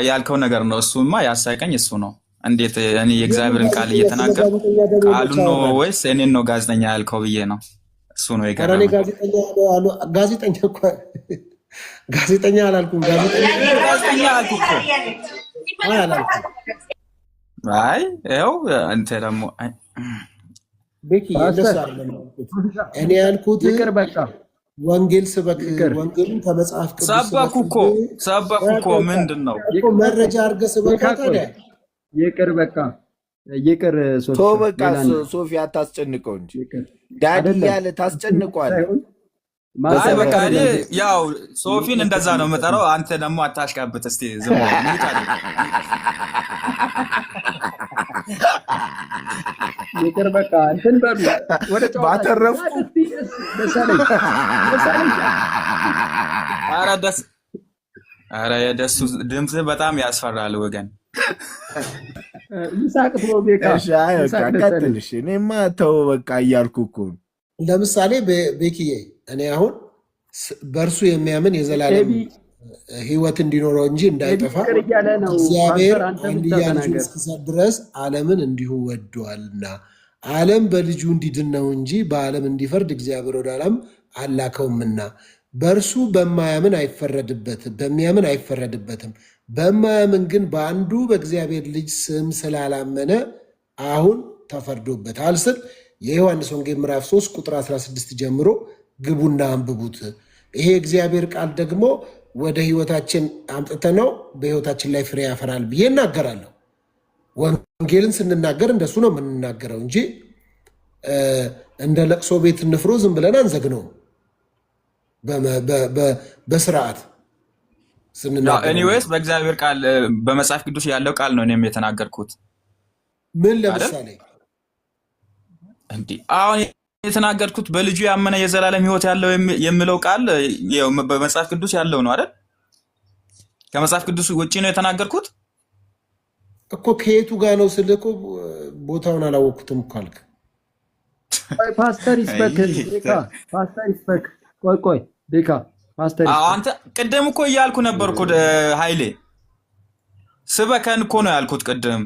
ያልከው ነገር ነው። እሱማ ያሳቀኝ እሱ ነው። እንዴት እኔ የእግዚአብሔርን ቃል እየተናገርኩ ቃሉን ነው ወይስ እኔን ነው ጋዜጠኛ ያልከው ብዬ ነው። እሱ ነው የገረመኝ። ጋዜጠኛ አላልኩም። ጋዜጠኛ አልኩ እኮ። አይ ይኸው አንተ ደግሞ ቤኪ እኔ ያልኩት ወንጌል ስበክ፣ ወንጌልን ከመጽሐፍ ቅዱስ ሰበኩ እኮ ምንድን ነው መረጃ አድርገህ ስበክ። ታዲያ ይቅር በቃ ይቅር። በቃ ሶፊ አታስጨንቀው እንጂ ዳዲ ያለ ታስጨንቋል። አይ በቃ እኔ ያው ሶፊን እንደዛ ነው የምጠራው። አንተ ደግሞ አታሽቃብጥ እስቲ ዝም ብለህ ይቅር በቃ እንትን በሉ ወደ ባተረፍኩ ኧረ የደሱ ድምፅ በጣም ያስፈራል ወገን። ይሳቅት ነው ቤካ ቀጥልሽ። እኔማ ተው በቃ እያልኩ እኮ። ለምሳሌ ቤኪዬ እኔ አሁን በእርሱ የሚያምን የዘላለም ሕይወት እንዲኖረው እንጂ እንዳይጠፋ እግዚአብሔር አንድያ ልጁን እስኪሰጥ ድረስ ዓለምን እንዲሁ ወዷልና ዓለም በልጁ እንዲድን ነው እንጂ በዓለም እንዲፈርድ እግዚአብሔር ወደ ዓለም አላከውምና በእርሱ በሚያምን አይፈረድበትም። በማያምን ግን በአንዱ በእግዚአብሔር ልጅ ስም ስላላመነ አሁን ተፈርዶበታል ስል የዮሐንስ ወንጌል ምዕራፍ 3 ቁጥር 16 ጀምሮ ግቡና አንብቡት። ይሄ እግዚአብሔር ቃል ደግሞ ወደ ህይወታችን አምጥተነው በህይወታችን ላይ ፍሬ ያፈራል ብዬ እናገራለሁ። ወንጌልን ስንናገር እንደሱ ነው የምንናገረው እንጂ እንደ ለቅሶ ቤት ንፍሮ ዝም ብለን አንዘግነውም። በስርዓት ስንናገር ኤኒዌይስ በእግዚአብሔር ቃል በመጽሐፍ ቅዱስ ያለው ቃል ነው እኔም የተናገርኩት። ምን ለምሳሌ እንዲህ አሁን የተናገርኩት በልጁ ያመነ የዘላለም ህይወት ያለው የሚለው ቃል በመጽሐፍ ቅዱስ ያለው ነው አይደል? ከመጽሐፍ ቅዱስ ውጪ ነው የተናገርኩት እኮ። ከየቱ ጋር ነው ስልህ እኮ ቦታውን አላወቅኩትም እኮ አልክ። ፓስተር ይስበክ ቤካ፣ ፓስተር ይስበክ። ቆይ ቤካ ፓስተር ይስበክ። አንተ ቅድም እኮ እያልኩ ነበርኩ ኃይሌ ስበከን እኮ ነው ያልኩት። ቅድም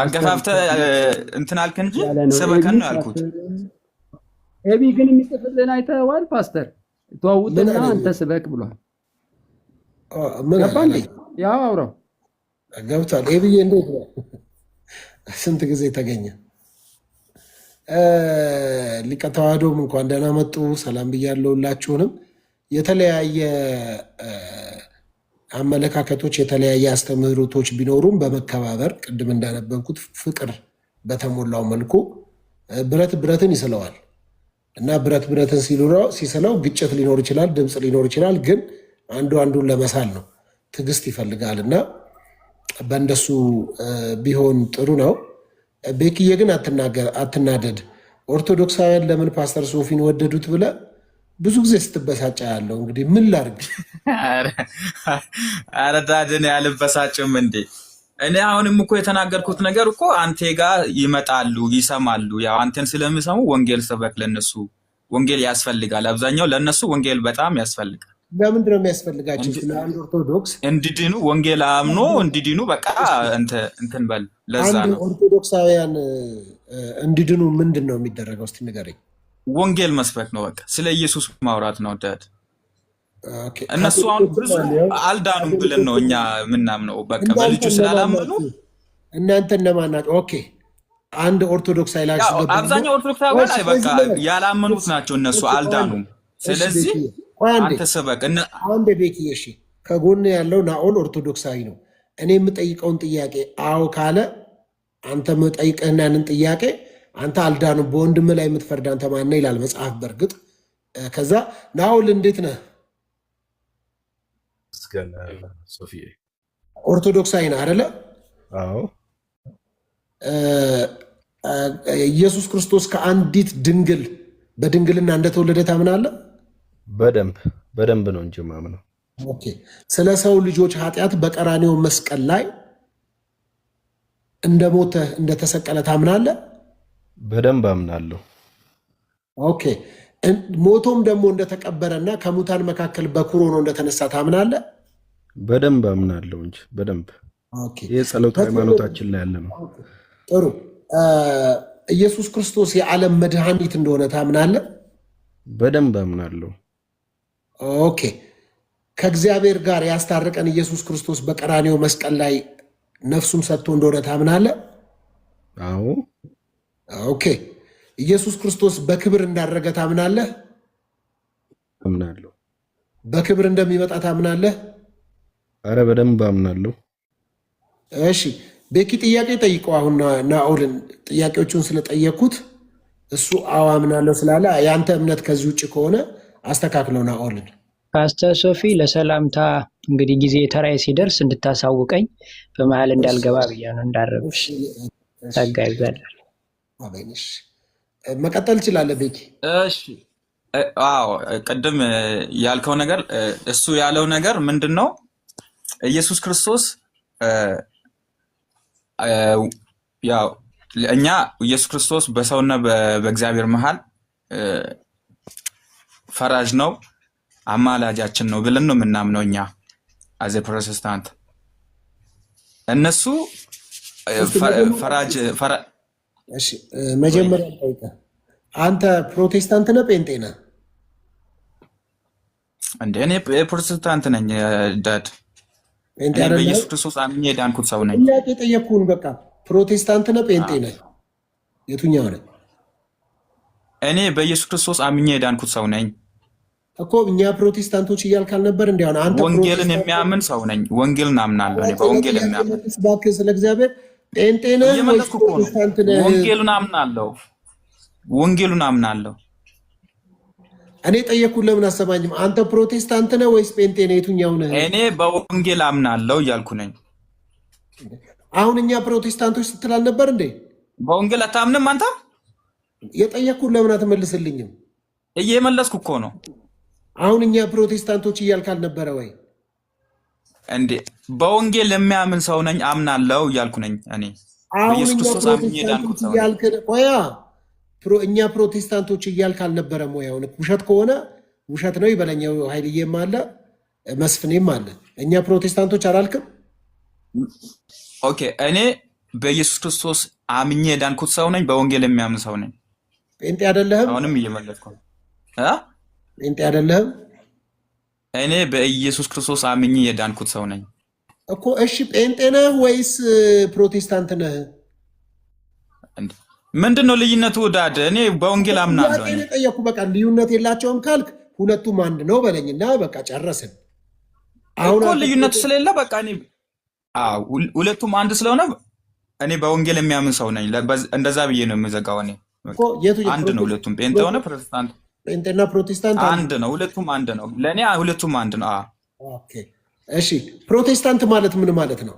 አገፋፍተህ እንትን አልክ እንጂ ስበከን ነው ያልኩት። ኤቢ ግን የሚጽፍልን አይተዋል። ፓስተር ተዋውጥና አንተ ስበክ ብሏል። ያው አውራው ገብቷል። ኤቢዬ እንዴት ነው? ስንት ጊዜ ተገኘ። ሊቀ ተዋህዶም እንኳን ደህና መጡ። ሰላም ብያለሁ ሁላችሁንም። የተለያየ አመለካከቶች፣ የተለያየ አስተምህሮቶች ቢኖሩም በመከባበር ቅድም እንዳነበብኩት ፍቅር በተሞላው መልኩ ብረት ብረትን ይስለዋል እና ብረት ብረትን ሲስለው ግጭት ሊኖር ይችላል፣ ድምፅ ሊኖር ይችላል። ግን አንዱ አንዱን ለመሳል ነው፣ ትዕግስት ይፈልጋል እና በእንደሱ ቢሆን ጥሩ ነው። ቤክዬ ግን አትናደድ። ኦርቶዶክሳውያን ለምን ፓስተር ሶፊን ወደዱት ብለ ብዙ ጊዜ ስትበሳጫ ያለው እንግዲህ ምን ላድርግ? ኧረ ታድያ ያልበሳጭም እንዴ? እኔ አሁንም እኮ የተናገርኩት ነገር እኮ አንተ ጋር ይመጣሉ፣ ይሰማሉ። ያው አንተን ስለሚሰሙ ወንጌል ስበክ። ለነሱ ወንጌል ያስፈልጋል። አብዛኛው ለነሱ ወንጌል በጣም ያስፈልጋል። ለምንድን ነው የሚያስፈልጋቸው? ስለ አንድ ኦርቶዶክስ እንዲድኑ ወንጌል አምኖ እንዲድኑ በቃ እንትን በል። ለዛ አንድ ነው ኦርቶዶክሳውያን እንዲድኑ ምንድን ነው የሚደረገው? እስቲ ንገረኝ። ወንጌል መስበክ ነው። በቃ ስለ ኢየሱስ ማውራት ነው። ዳድ እነሱ አሁን ብዙ አልዳኑም ብለን ነው እኛ የምናምነው። በቃ በልጁ ስላላመኑ እናንተ እነማን ናቸው? ኦኬ አንድ ኦርቶዶክስ አይላችሁ። አብዛኛው ኦርቶዶክሳውያን በቃ ያላመኑት ናቸው። እነሱ አልዳኑም። ስለዚህ አንተ ስበክ። አንድ ቤኪ እሺ፣ ከጎን ያለው ናኦል ኦርቶዶክሳዊ ነው። እኔ የምጠይቀውን ጥያቄ አዎ ካለ አንተ የምጠይቀህን ያንን ጥያቄ አንተ አልዳኑም በወንድም ላይ የምትፈርድ አንተ ማን ነህ ይላል መጽሐፍ። በእርግጥ ከዛ ናኦል እንዴት ነህ? ኦርቶዶክሳዊ ነህ አይደለ? አዎ። ኢየሱስ ክርስቶስ ከአንዲት ድንግል በድንግልና እንደተወለደ ታምናለህ? በደንብ ነው እንጂ ማምነው። ኦኬ። ስለ ሰው ልጆች ኃጢአት በቀራኔው መስቀል ላይ እንደሞተ እንደተሰቀለ ታምናለህ? በደንብ አምናለሁ። ኦኬ። ሞቶም ደግሞ እንደተቀበረና ከሙታን መካከል በኩር ሆኖ እንደተነሳ ታምናለህ? በደንብ አምናለሁ እንጂ በደንብ። ይህ ጸሎት ሃይማኖታችን ላይ ያለ ነው። ጥሩ። ኢየሱስ ክርስቶስ የዓለም መድኃኒት እንደሆነ ታምናለህ? በደንብ አምናለሁ። ኦኬ። ከእግዚአብሔር ጋር ያስታረቀን ኢየሱስ ክርስቶስ በቀራኔው መስቀል ላይ ነፍሱን ሰጥቶ እንደሆነ ታምናለህ? አዎ። ኦኬ። ኢየሱስ ክርስቶስ በክብር እንዳረገ ታምናለህ? አምናለሁ። በክብር እንደሚመጣ ታምናለህ? አረ በደንብ አምናለሁ። እሺ ቤኪ ጥያቄ ጠይቀው። አሁን ናኦልን ጥያቄዎቹን ስለጠየኩት እሱ አዎ አምናለሁ ስላለ የአንተ እምነት ከዚህ ውጭ ከሆነ አስተካክለው ናኦልን። ፓስተር ሶፊ ለሰላምታ እንግዲህ ጊዜ ተራይ ሲደርስ እንድታሳውቀኝ በመሀል እንዳልገባ ብያ ነው እንዳረብሽ። ጸጋ ይብዛል። መቀጠል ይችላለህ ቤኪ። እሺ አዎ፣ ቅድም ያልከው ነገር እሱ ያለው ነገር ምንድን ነው? ኢየሱስ ክርስቶስ ያው እኛ ኢየሱስ ክርስቶስ በሰውና በእግዚአብሔር መሃል ፈራጅ ነው፣ አማላጃችን ነው ብለን ነው የምናምነው እኛ አዘ ፕሮቴስታንት። እነሱ ፈራጅ እሺ መጀመሪያ ጠይቀህ አንተ ፕሮቴስታንት ነህ ጴንጤ ነህ? እንደ እኔ ፕሮቴስታንት ነኝ ዳድ። እኔ በኢየሱስ ክርስቶስ አምኜ የዳንኩት ሰው ነኝ። ጥያቄ ጠየቅኩህን። በቃ ፕሮቴስታንት ነህ ጴንጤ ነህ? የቱኛው ነህ? እኔ በኢየሱስ ክርስቶስ አምኜ የዳንኩት ሰው ነኝ እኮ። እኛ ፕሮቴስታንቶች እያልክ አልነበር? እንዲያው አንተ ወንጌልን የሚያምን ሰው ነኝ። ወንጌልን አምናለሁ። እኔ በወንጌል የሚያምን እባክህ፣ ስለ እግዚአብሔር ጴንጤ ነህ ወይስ ፕሮቴስታንት ነህ? ወንጌሉን አምናለሁ። ወንጌሉን አምናለሁ። እኔ ጠየቅኩህ፣ ለምን አሰማኝም? አንተ ፕሮቴስታንት ነህ ወይስ ጴንጤ ነህ? የቱኛው ነህ? እኔ በወንጌል አምናለሁ እያልኩ ነኝ። አሁን እኛ ፕሮቴስታንቶች ስትል አልነበር እንዴ? በወንጌል አታምንም አንተ? የጠየቅኩህ ለምን አትመልስልኝም? እየመለስኩ እኮ ነው። አሁን እኛ ፕሮቴስታንቶች እያልክ አልነበረ ወይ እንዴ? በወንጌል የሚያምን ሰው ነኝ አምናለሁ እያልኩ ነኝ። እኔ በኢየሱስ ክርስቶስ አምኜ የዳንኩት ሰው ነኝ። እኛ ፕሮቴስታንቶች እያልክ አልነበረም ወይ? አሁን ውሸት ከሆነ ውሸት ነው ይበለኛው። ኃይልዬም አለ መስፍኔም አለ። እኛ ፕሮቴስታንቶች አላልክም? ኦኬ። እኔ በኢየሱስ ክርስቶስ አምኜ የዳንኩት ሰው ነኝ። በወንጌል የሚያምን ሰው ነኝ። ጴንጤ አይደለህም? አሁንም እየመለስኩ ነው። ጴንጤ አይደለህም? እኔ በኢየሱስ ክርስቶስ አምኜ የዳንኩት ሰው ነኝ እኮ። እሺ ጴንጤ ነህ ወይስ ፕሮቴስታንት ነህ? ምንድን ነው ልዩነቱ ዳድ? እኔ በወንጌል አምናለሁ። ጠየኩ። በቃ ልዩነት የላቸውም ካልክ ሁለቱም አንድ ነው በለኝና በቃ ጨረስን። አሁን ልዩነቱ ስለሌለ በቃ እኔ ሁለቱም አንድ ስለሆነ እኔ በወንጌል የሚያምን ሰው ነኝ። እንደዛ ብዬ ነው የምዘጋው። እኔ አንድ ነው ሁለቱም። ጴንጤ ሆነ ፕሮቴስታንት፣ ጴንጤና ፕሮቴስታንት አንድ ነው። ሁለቱም አንድ ነው ለእኔ፣ ሁለቱም አንድ ነው። እሺ ፕሮቴስታንት ማለት ምን ማለት ነው?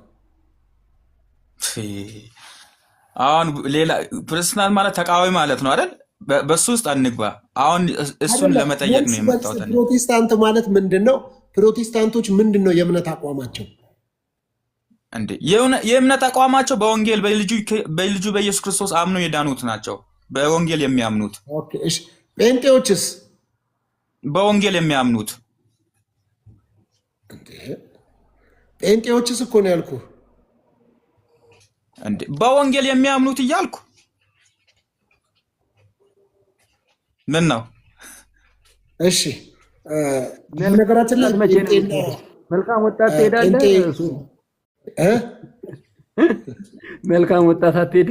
አሁን ሌላ ፕሮቴስታንት ማለት ተቃዋሚ ማለት ነው አይደል? በሱ ውስጥ አንግባ። አሁን እሱን ለመጠየቅ ነው የመጣሁት። ፕሮቴስታንት ማለት ምንድን ነው? ፕሮቴስታንቶች ምንድን ነው የእምነት አቋማቸው? እንዴ የእምነት አቋማቸው በወንጌል በልጁ በኢየሱስ ክርስቶስ አምነው የዳኑት ናቸው። በወንጌል የሚያምኑት። ጴንጤዎችስ? በወንጌል የሚያምኑት። ጴንጤዎችስ እኮ ነው ያልኩህ እንዴ በወንጌል የሚያምኑት እያልኩ ምን ነው? እሺ በነገራችን ላይ መልካም ወጣት ትሄዳለህ። መልካም ወጣት አትሄድ።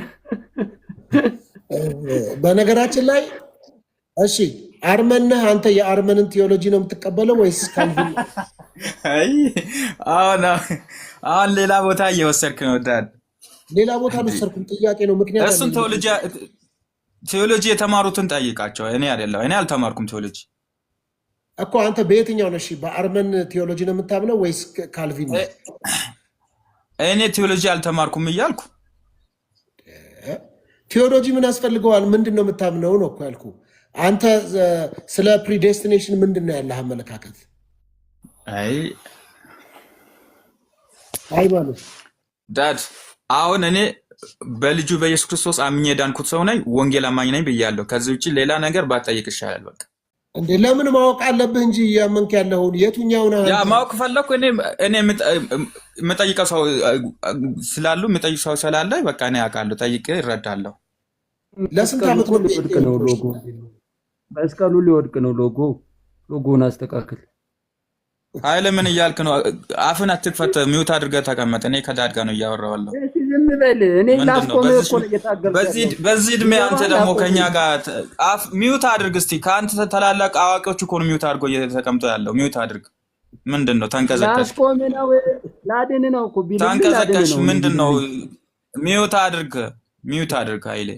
በነገራችን ላይ እሺ አርመን ነህ አንተ? የአርመንን ቴዎሎጂ ነው የምትቀበለው ወይስ ካልቪን? አይ አሁን ሌላ ቦታ እየወሰድክ ነው ዳድ። ሌላ ቦታ አልወሰድኩም፣ ጥያቄ ነው። ምክንያት እሱን ቴዎሎጂ የተማሩትን ጠይቃቸው። እኔ አይደለም፣ እኔ አልተማርኩም ቴዎሎጂ እኮ። አንተ በየትኛው ነሽ? በአርመን ቴዎሎጂ ነው የምታምነው ወይስ ካልቪን ነው? እኔ ቴዎሎጂ አልተማርኩም እያልኩ ቴዎሎጂ ምን ያስፈልገዋል? ምንድን ነው የምታምነው ነው እኮ ያልኩ። አንተ ስለ ፕሪዴስቲኔሽን ምንድን ነው ያለህ አመለካከት? አይ ማለት ዳድ አሁን እኔ በልጁ በኢየሱስ ክርስቶስ አምኜ የዳንኩት ሰው ነኝ፣ ወንጌል አማኝ ነኝ ብያለሁ። ከዚህ ውጭ ሌላ ነገር ባትጠይቅ ይሻላል። በቃ እንዴ ለምን ማወቅ አለብህ እንጂ እያመንክ ያለውን የቱኛው ነው? ያ ማወቅ ፈለኩ። እኔ የምጠይቀው ሰው ስላሉ የምጠይቅ ሰው ስላለ በቃ እኔ አውቃለሁ፣ ጠይቄ እረዳለሁ። ለስንት ዓመት ነው ሎጎ? መስቀሉ ሊወድቅ ነው። ሎጎውን አስተካክል። ኃይለ ምን እያልክ ነው? አፍን አትክፈት፣ ሚውት አድርገህ ተቀመጥ። እኔ ከዳድ ጋር ነው እያወራዋለሁ። ዝም በል። እኔ ላስቆም እኮ ነው እየታገልኩ። በዚህ እድሜ አንተ ደግሞ ከኛ ጋር አፍ ሚውት አድርግ እስቲ። ከአንተ ታላላቅ አዋቂዎች እኮ ነው ሚውት አድርጎ እየተቀምጦ ያለው። ሚውት አድርግ። ምንድን ነው ተንቀዘቀሽ? ላስቆም ነው ላድን ነው እኮ ቢል ተንቀዘቀሽ። ምንድን ነው? ሚውት አድርግ ኃይሌ።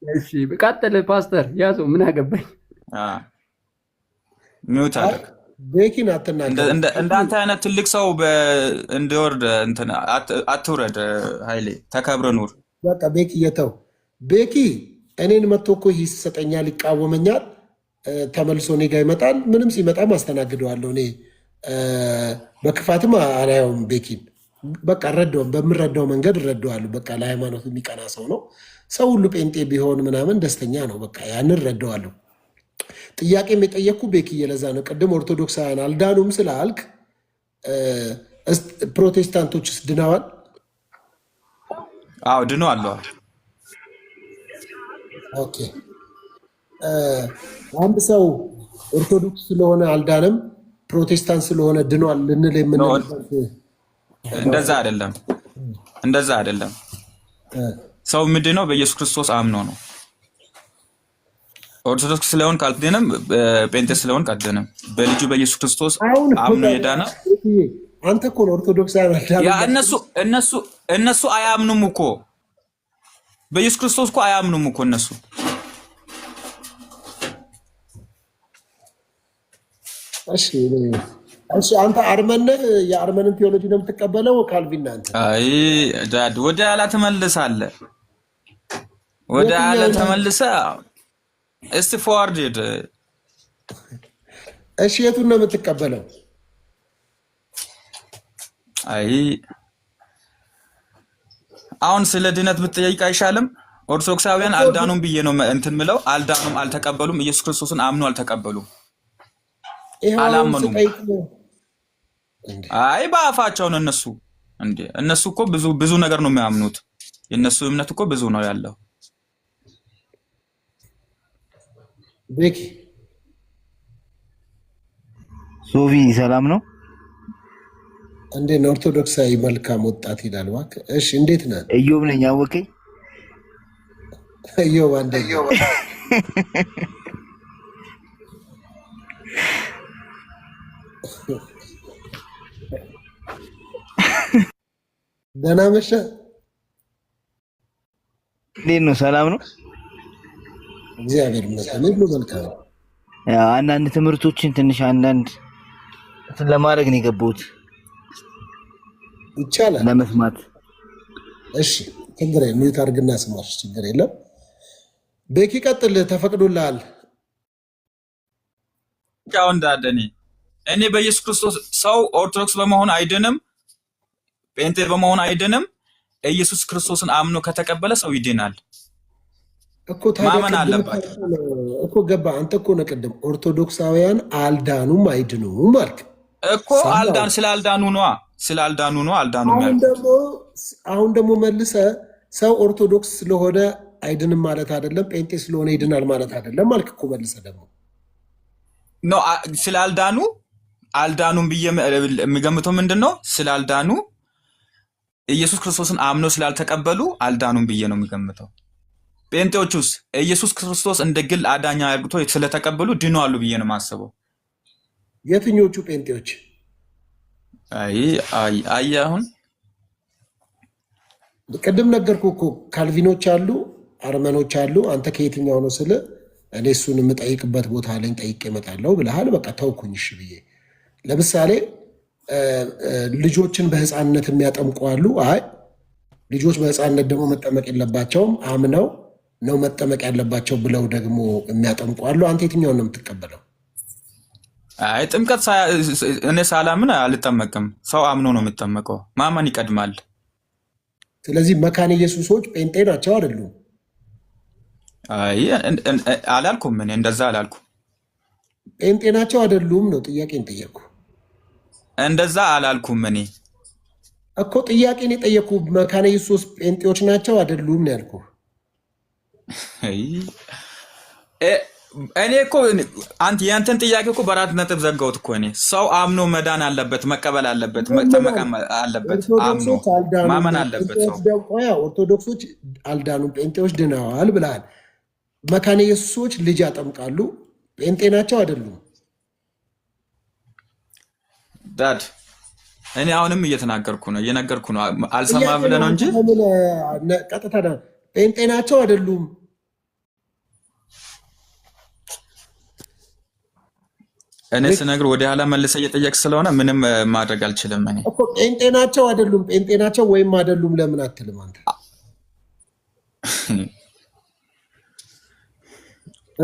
እሺ ቀጥል ፓስተር። ያዘው ምን አገባኝ። ሚውት አድርግ። ቤኪን አትናገር። እንዳንተ አይነት ትልቅ ሰው እንዲወርድ እንትን አትውረድ ኃይሌ። ተከብረ ኑር። በቃ ቤኪ የተው። ቤኪ እኔን መጥቶ እኮ ይሰጠኛል፣ ይቃወመኛል፣ ተመልሶ እኔ ጋር ይመጣል። ምንም ሲመጣ አስተናግደዋለሁ። እኔ በክፋትም አላየውም ቤኪን። በቃ እረዳውም፣ በምረዳው መንገድ እረዳዋለሁ። በቃ ለሃይማኖት የሚቀና ሰው ነው። ሰው ሁሉ ጴንጤ ቢሆን ምናምን ደስተኛ ነው። በቃ ያንን እረዳዋለሁ። ጥያቄም የጠየቅኩ ቤኪዬ ለዛ ነው። ቅድም ኦርቶዶክሳውያን አልዳኑም ስላልክ ፕሮቴስታንቶችስ ድነዋል? አዎ ድነዋል። ኦኬ አንድ ሰው ኦርቶዶክስ ስለሆነ አልዳንም፣ ፕሮቴስታንት ስለሆነ ድኗል ልንል የምንልበት እንደዛ አይደለም። ሰው ምንድነው? በኢየሱስ ክርስቶስ አምኖ ነው። ኦርቶዶክስ ስለሆን ካልድንም፣ ጴንጤ ስለሆን ካልድንም፣ በልጁ በኢየሱስ ክርስቶስ አምኖ የዳነ አንተ እኮ ነው ኦርቶዶክስ እነሱ አያምኑም እኮ በኢየሱስ ክርስቶስ እኮ አያምኑም እኮ እነሱ። እሺ አንተ አርመን ነህ? የአርመንን ቴዎሎጂ ነው የምትቀበለው? ካልቪን አንተ? አይ ዳድ ወደ ኋላ ትመልሳለህ። ወደ ኋላ ተመልሰህ እስቲ ፎርዋርድ። እሺ የቱን ነው የምትቀበለው? አይ አሁን ስለ ድነት ብትጠይቅ አይሻልም? ኦርቶዶክሳውያን አልዳኑም ብዬ ነው እንትን ምለው። አልዳኑም፣ አልተቀበሉም። ኢየሱስ ክርስቶስን አምኖ አልተቀበሉም፣ አላመኑም። አይ በአፋቸው ነው እነሱ። እንዴ እነሱ እኮ ብዙ ነገር ነው የሚያምኑት። የእነሱ እምነት እኮ ብዙ ነው ያለው። ቤኪ ሶፊ ሰላም ነው? እንዴት ነው? ኦርቶዶክሳዊ መልካም ወጣት ይላል። እባክህ እሺ፣ እንዴት ነህ? እዮብ ነኝ። አወቀኝ። እዮብ አንደኛው ደህና መሸህ? እንዴት ነው? ሰላም ነው? እግዚአብሔር ይመስገን ሁሉ መልካም። አንዳንድ ትምህርቶችን ትንሽ አንዳንድ ለማድረግ ነው የገባሁት። ይቻላል ለመስማት። እሺ ችግር የለም። ሚዩት አድርግና ስማሽ፣ ችግር የለም። ቤኪ ቀጥል፣ ተፈቅዶልሃል። ያው እንዳደኔ እኔ በኢየሱስ ክርስቶስ ሰው ኦርቶዶክስ በመሆን አይድንም፣ ጴንጤ በመሆን አይድንም። ኢየሱስ ክርስቶስን አምኖ ከተቀበለ ሰው ይድናል። እኮ ማመን አለበት እኮ። ገባ? አንተ እኮ ነው ቅድም ኦርቶዶክሳውያን አልዳኑም አይድኑም አልክ። እኮ አልዳን ስላልዳኑ ነው አልዳኑ አሁን ደግሞ መልሰ ሰው ኦርቶዶክስ ስለሆነ አይድንም ማለት አይደለም፣ ጴንጤ ስለሆነ ይድናል ማለት አይደለም ማለት እኮ መልሰ ደግሞ ነው አልዳኑም ብዬ የሚገምተው ምንድነው? ስላልዳኑ ኢየሱስ ክርስቶስን አምነው ስላልተቀበሉ አልዳኑም ብዬ ነው የሚገምተው። ጴንጤዎቹስ ኢየሱስ ክርስቶስ እንደ ግል አዳኛ አድርጎ ስለተቀበሉ ድነዋል ብዬ ነው የማስበው። የትኞቹ ጴንጤዎች? አይ አሁን ቅድም ነገርኩህ እኮ ካልቪኖች አሉ፣ አርመኖች አሉ። አንተ ከየትኛው ነው ስለ እኔ እሱን የምጠይቅበት ቦታ ላይ ጠይቄ እመጣለሁ ብለሃል። በቃ ተውኩኝ እሺ ብዬ። ለምሳሌ ልጆችን በህፃንነት የሚያጠምቁ አሉ። አይ ልጆች በህፃንነት ደግሞ መጠመቅ የለባቸውም አምነው ነው መጠመቅ ያለባቸው ብለው ደግሞ የሚያጠምቁ አሉ። አንተ የትኛውን ነው የምትቀበለው? አይ ጥምቀት እኔ ሳላምን አልጠመቅም። ሰው አምኖ ነው የሚጠመቀው። ማመን ይቀድማል። ስለዚህ መካነ ኢየሱሶች ጴንጤ ናቸው አይደሉም? አይ አላልኩም፣ እኔ እንደዛ አላልኩም። ጴንጤ ናቸው አይደሉም ነው ጥያቄን ጠየቅኩ። እንደዛ አላልኩም እኔ እኮ ጥያቄን የጠየቅኩ መካነ ኢየሱስ ጴንጤዎች ናቸው አይደሉም ነው ያልኩ። እኔ እኮ አንተ ያንተን ጥያቄ እኮ በአራት ነጥብ ዘጋሁት እኮ። እኔ ሰው አምኖ መዳን አለበት፣ መቀበል አለበት፣ መጠመቅ አለበት፣ አምኖ ማመን አለበት። ሰው ኦርቶዶክሶች አልዳኑም፣ ጴንጤዎች ድነዋል ብለሃል። መካነ ኢየሱሶች ልጅ ያጠምቃሉ፣ ጴንጤ ናቸው አይደሉም? ዳድ እኔ አሁንም እየተናገርኩ ነው፣ እየነገርኩ ነው። አልሰማ ብለህ ነው እንጂ ቀጥታ ጴንጤ ናቸው አይደሉም? እኔ ስነግር ወደ ኋላ መልሰህ እየጠየቅ ስለሆነ ምንም ማድረግ አልችልም። እኔ እኮ ጴንጤ ናቸው አይደሉም፣ ጴንጤ ናቸው ወይም አይደሉም ለምን አትልም አንተ?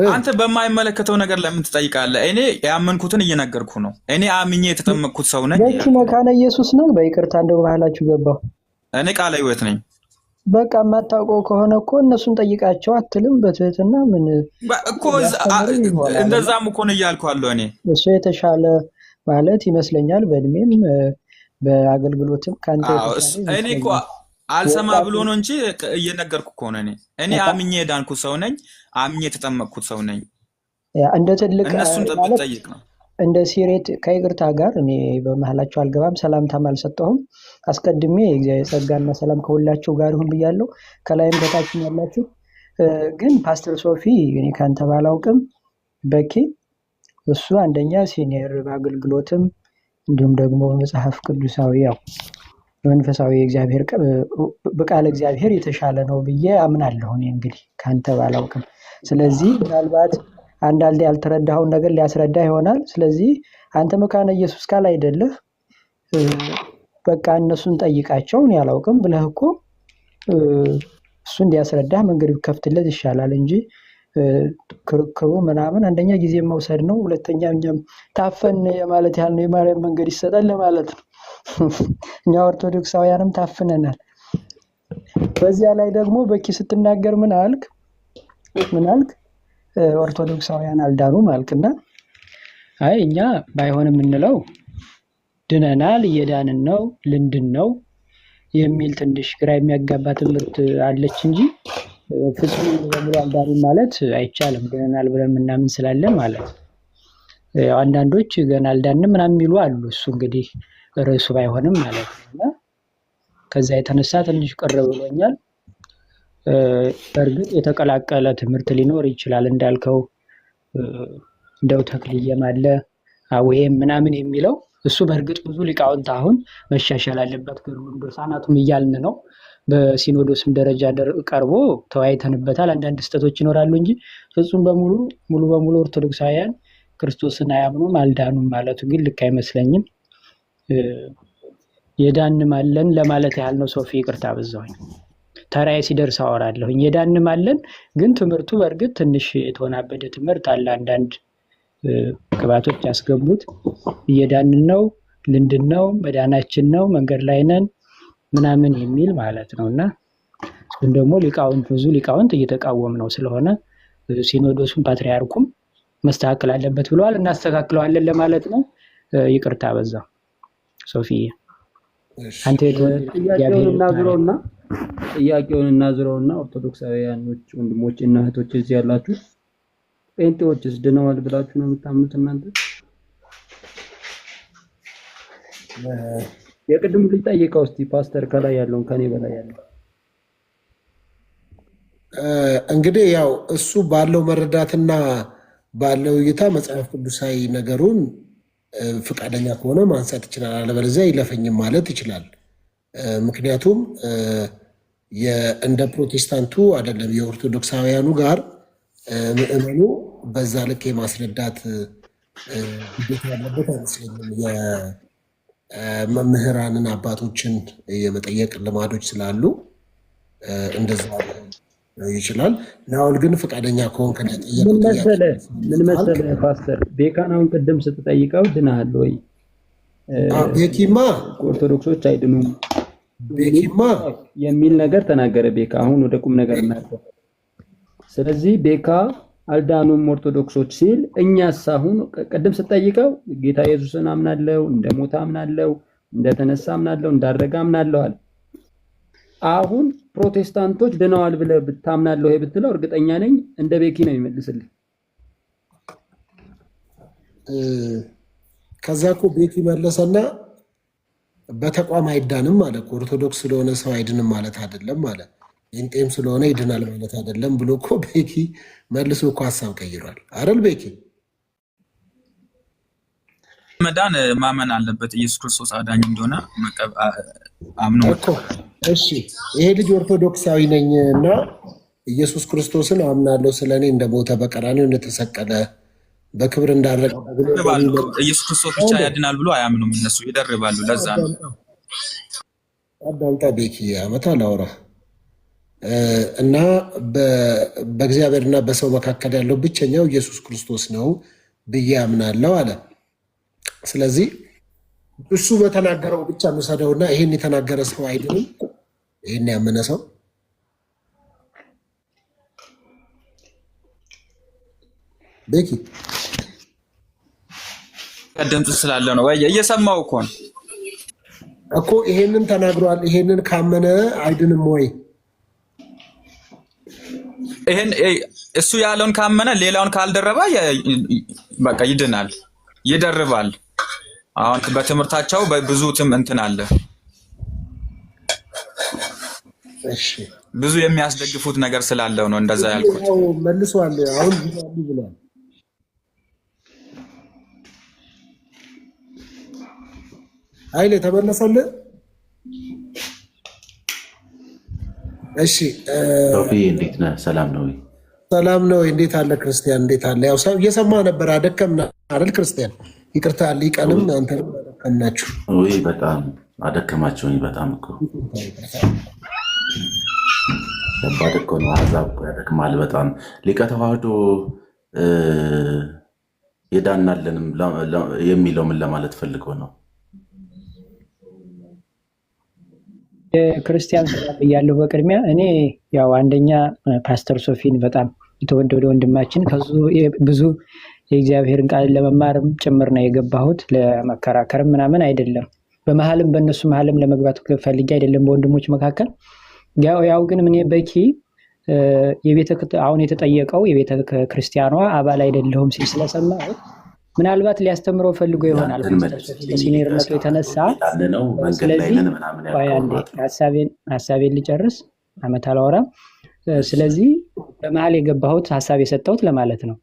አንተ በማይመለከተው ነገር ለምን ትጠይቃለህ? እኔ ያመንኩትን እየነገርኩ ነው። እኔ አምኜ የተጠመቅኩት ሰው ነኝ። በኪ መካነ ኢየሱስ ነው። በይቅርታ እንደው ባህላችሁ ገባው። እኔ ቃለ ሕይወት ነኝ። በቃ የማታውቀው ከሆነ እኮ እነሱን ጠይቃቸው አትልም? በትህትና ምን እኮ እንደዛም እኮ ነው እያልኩ አለው። እኔ እሱ የተሻለ ማለት ይመስለኛል፣ በእድሜም በአገልግሎትም ከአንተ እኔ እኮ አልሰማ ብሎ ነው እንጂ እየነገርኩ እኮ ነው። እኔ አምኜ የዳንኩት ሰው ነኝ፣ አምኜ የተጠመቅኩት ሰው ነኝ። እንደ ትልቅ እነሱን ጠይቅ ነው። እንደ ሲሬት ከይቅርታ ጋር እኔ በመሀላቸው አልገባም፣ ሰላምታም አልሰጠሁም። አስቀድሜ የእግዚአብሔር ጸጋና ሰላም ከሁላችሁ ጋር ይሁን ብያለሁ። ከላይም ከታችም ያላችሁ ግን ፓስተር ሶፊ እኔ ካንተ ባላውቅም በኪ እሱ አንደኛ ሲኒየር በአገልግሎትም እንዲሁም ደግሞ መጽሐፍ ቅዱሳዊ ያው መንፈሳዊ እግዚአብሔር በቃለ እግዚአብሔር የተሻለ ነው ብዬ አምናለሁ። እኔ እንግዲህ ካንተ ባላውቅም፣ ስለዚህ ምናልባት አንዳንዴ ያልተረዳኸውን ነገር ሊያስረዳ ይሆናል። ስለዚህ አንተ መካነ ኢየሱስ ካል አይደለህ በቃ እነሱን ጠይቃቸው እኔ አላውቅም ብለህ እኮ እሱ እንዲያስረዳህ መንገድ ቢከፍትለት ይሻላል እንጂ ክርክሩ ምናምን አንደኛ ጊዜ መውሰድ ነው፣ ሁለተኛ እኛም ታፈን የማለት ያህል ነው። የማርያም መንገድ ይሰጣል ለማለት ነው። እኛ ኦርቶዶክሳውያንም ታፍነናል። በዚያ ላይ ደግሞ በኪ ስትናገር ምን አልክ? ኦርቶዶክሳውያን አልዳኑም አልክና አይ እኛ ባይሆን የምንለው ድነናል፣ እየዳንን ነው፣ ልንድን ነው የሚል ትንሽ ግራ የሚያጋባ ትምህርት አለች እንጂ ፍጹም በሙሉ አልዳኑም ማለት አይቻልም። ድነናል ብለን ምናምን ስላለን ማለት አንዳንዶች ገና አልዳንም ምናምን የሚሉ አሉ። እሱ እንግዲህ ርዕሱ ባይሆንም ማለት ነው። ከዛ የተነሳ ትንሽ ቅር ብሎኛል። በእርግጥ የተቀላቀለ ትምህርት ሊኖር ይችላል እንዳልከው እንደው ተክልዬም አለ ወይም ምናምን የሚለው እሱ በእርግጥ ብዙ ሊቃውንት አሁን መሻሻል አለበት ግሩም ድርሳናቱም እያልን ነው። በሲኖዶስም ደረጃ ቀርቦ ተወያይተንበታል። አንዳንድ ስህተቶች ይኖራሉ እንጂ ፍጹም ሙሉ በሙሉ ኦርቶዶክሳውያን ክርስቶስን አያምኑም አልዳኑም ማለቱ ግን ልክ አይመስለኝም። የዳንም አለን ለማለት ያህል ነው። ሶፊ ይቅርታ በዛውኝ ተራዬ ሲደርስ አወራለሁኝ። የዳንም አለን ግን ትምህርቱ በእርግጥ ትንሽ የተወናበደ ትምህርት አለ። አንዳንድ ቅባቶች ያስገቡት እየዳንን ነው፣ ልንድን ነው፣ መዳናችን ነው፣ መንገድ ላይ ነን ምናምን የሚል ማለት ነውና ግን ደግሞ ብዙ ሊቃውንት እየተቃወም ነው። ስለሆነ ሲኖዶሱም ፓትርያርኩም መስተካከል አለበት ብለዋል። እናስተካክለዋለን ለማለት ነው። ይቅርታ በዛ ሶፊዬ አንተ ጥያቄውን እናዝረውና ኦርቶዶክሳውያኖች ወንድሞች እና እህቶች እዚህ ያላችሁ ጴንጤዎችስ ድነዋል ብላችሁ ነው የምታምኑት እናንተ? የቅድም ልጅ ጠይቀው እስቲ ፓስተር ከላይ ያለውን ከኔ በላይ ያለው እንግዲህ ያው እሱ ባለው መረዳትና ባለው እይታ መጽሐፍ ቅዱሳዊ ነገሩን ፍቃደኛ ከሆነ ማንሳት ይችላል፣ አለበለዚያ ይለፈኝም ማለት ይችላል። ምክንያቱም እንደ ፕሮቴስታንቱ አይደለም የኦርቶዶክሳውያኑ ጋር ምእመኑ በዛ ልክ የማስረዳት ግዴታ ያለበት አይመስለኝም። የመምህራንን አባቶችን የመጠየቅ ልማዶች ስላሉ እንደዛ ይችላል። ናውል ግን ፈቃደኛ ከሆንክ ምን መሰለህ ፓስተር ቤካን አሁን ቅድም ስትጠይቀው ድናሃል ወይ? ቤኪማ ኦርቶዶክሶች አይድኑም ቤኪማ የሚል ነገር ተናገረ ቤካ። አሁን ወደ ቁም ነገር እናድርግ። ስለዚህ ቤካ አልዳኑም ኦርቶዶክሶች ሲል እኛስ አሁን ቅድም ስትጠይቀው ጌታ ኢየሱስን አምናለሁ፣ እንደሞተ አምናለሁ፣ እንደተነሳ አምናለሁ፣ እንዳረጋ አምናለሁ አለ። አሁን ፕሮቴስታንቶች ድነዋል ብለህ ብታምናለህ ወይ ብትለው እርግጠኛ ነኝ እንደ ቤኪ ነው ይመልስልህ። ከዛ እኮ ቤኪ መለሰና በተቋም አይዳንም ማለት ኦርቶዶክስ ስለሆነ ሰው አይድንም ማለት አይደለም ማለት ጴንጤም ስለሆነ ይድናል ማለት አይደለም ብሎ እኮ ቤኪ መልሶ እኮ ሀሳብ ቀይሯል አይደል? ቤኪ መዳን ማመን አለበት ኢየሱስ ክርስቶስ አዳኝ እንደሆነ አምኖ እኮ። እሺ ይሄ ልጅ ኦርቶዶክሳዊ ነኝ እና ኢየሱስ ክርስቶስን አምናለሁ ስለኔ እንደሞተ በቀራንዮ እንደተሰቀለ በክብር እንዳረገ ኢየሱስ ክርስቶስ ብቻ ያድናል ብሎ አያምኑም እነሱ ይደርባሉ። ለዛ ነው አዳምጣ ቤኪ አመታ ላውራ እና በእግዚአብሔርና በሰው መካከል ያለው ብቸኛው ኢየሱስ ክርስቶስ ነው ብዬ አምናለሁ አለ። ስለዚህ እሱ በተናገረው ብቻ መሰደውና ይሄን የተናገረ ሰው አይደለም፣ ይሄን ያመነ ሰው ቤኪ ቀደምት ስላለ ነው ወይ እየሰማው እኮ ይሄንን ተናግሯል። ይሄንን ካመነ አይድንም ወይ? ይሄን እሱ ያለውን ካመነ ሌላውን ካልደረባ በቃ ይድናል፣ ይደርባል። አሁን በትምህርታቸው በብዙ እንትን አለ፣ ብዙ የሚያስደግፉት ነገር ስላለው ነው እንደዛ ያልኩት። መልሷል። አሁን ብሏል። ኃይሌ ተመለሰልህ? እሺ ሶፊ እንዴት ነህ? ሰላም ነው? ሰላም ነው። እንዴት አለ ክርስቲያን? እንዴት አለ? ያው ሰው እየሰማ ነበር። አደከምና አይደል ክርስቲያን? ይቅርታ ሊቀንም አንተንም አደከምናችሁ ወይ? በጣም አደከማችሁኝ። በጣም እኮ ከባድ እኮ ነው። አሕዛብ ያደክማል በጣም። ሊቀ ተዋህዶ የዳናለንም የሚለው ምን ለማለት ፈልገው ነው? የክርስቲያን ሰላም እያለሁ በቅድሚያ እኔ ያው አንደኛ ፓስተር ሶፊን በጣም የተወደደ ወንድማችን ብዙ የእግዚአብሔርን ቃል ለመማርም ጭምር ነው የገባሁት፣ ለመከራከርም ምናምን አይደለም። በመሀልም በእነሱ መሀልም ለመግባት ፈልጌ አይደለም በወንድሞች መካከል። ያው ግን ምን በኪ አሁን የተጠየቀው የቤተ ክርስቲያኗ አባል አይደለሁም ሲል ስለሰማሁት ምናልባት ሊያስተምረው ፈልጎ ይሆናል ከሲኒየርነቱ የተነሳ። ስለዚህ ሀሳቤን ልጨርስ፣ አመት አላወራም። ስለዚህ በመሀል የገባሁት ሀሳብ የሰጠሁት ለማለት ነው።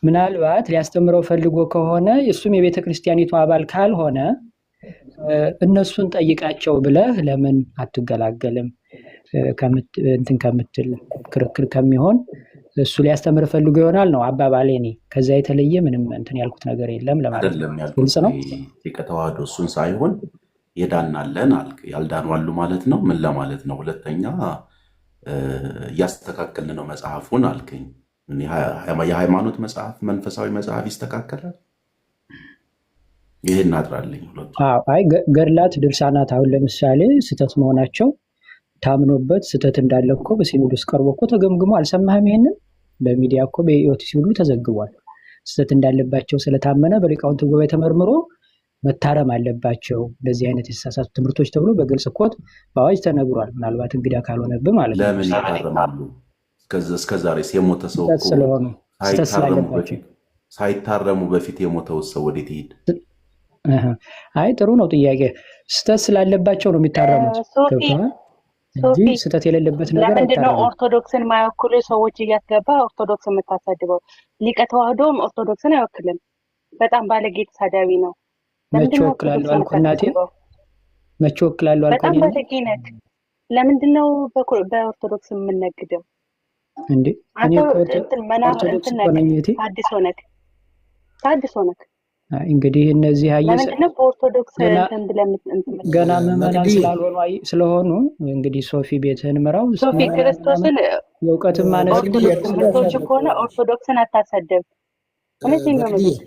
ምናልባት ሊያስተምረው ፈልጎ ከሆነ እሱም የቤተ ክርስቲያኒቱ አባል ካልሆነ እነሱን ጠይቃቸው ብለህ ለምን አትገላገልም እንትን ከምትል ክርክር ከሚሆን እሱ ሊያስተምር ፈልጎ ይሆናል ነው አባባሌ። እኔ ከዛ የተለየ ምንም እንትን ያልኩት ነገር የለም ለማለት ነው። ግልጽ ነው። ሊቀ ተዋህዶ እሱን ሳይሆን የዳናለን አልክ፣ ያልዳኑ አሉ ማለት ነው። ምን ለማለት ነው? ሁለተኛ እያስተካከልን ነው መጽሐፉን አልክኝ። የሃይማኖት መጽሐፍ መንፈሳዊ መጽሐፍ ይስተካከላል? ይሄን አጥራለኝ። አይ ገድላት፣ ድርሳናት አሁን ለምሳሌ ስህተት መሆናቸው ታምኖበት ስህተት እንዳለ እኮ በሲኖዶስ ቀርቦ እኮ ተገምግሞ አልሰማህም? ይሄንን በሚዲያ እኮ በኢኦቲሲ ሁሉ ተዘግቧል። ስህተት እንዳለባቸው ስለታመነ በሊቃውንት ጉባኤ ተመርምሮ መታረም አለባቸው እንደዚህ አይነት የተሳሳቱ ትምህርቶች ተብሎ በግልጽ ኮት በአዋጅ ተነግሯል። ምናልባት እንግዳ ካልሆነብህ ማለት ነው። ለምን ይታረማሉ? እስከዛሬ የሞተ ሰው ስለሆኑ ስህተት ስላለባቸው ሳይታረሙ በፊት የሞተው ሰው ወዴት ይሄድ? አይ ጥሩ ነው ጥያቄ። ስህተት ስላለባቸው ነው የሚታረሙት እንጂ ስህተት የሌለበት ነገር ለምንድነው ኦርቶዶክስን ማይወክሉ ሰዎች እያስገባ ኦርቶዶክስ የምታሳድበው? ሊቀ ተዋህዶም ኦርቶዶክስን አይወክልም። በጣም ባለጌ ተሳዳቢ ነው። መቼ ወክላለሁ አልኩ እናቴ? መቼ ወክላለሁ አልኩ? በጣም ባለጌ ነህ። ለምንድነው በኦርቶዶክስ የምንነግደው እንዴ? አንተ እንትን ኦርቶዶክስ ነህ፣ ታድሶ ነህ። እንግዲህ እነዚህ ለምንድነው በኦርቶዶክስ እንትን ብለን ገና ምዕመናን ስለሆኑ እንግዲህ ሶፊ ቤትህን ምራው። ሶፊ ክርስቶስን የእውቀትም ማነስ ክርስቶስ ከሆነ ኦርቶዶክስን አታሰደብ። እውነቴን ነው ማለት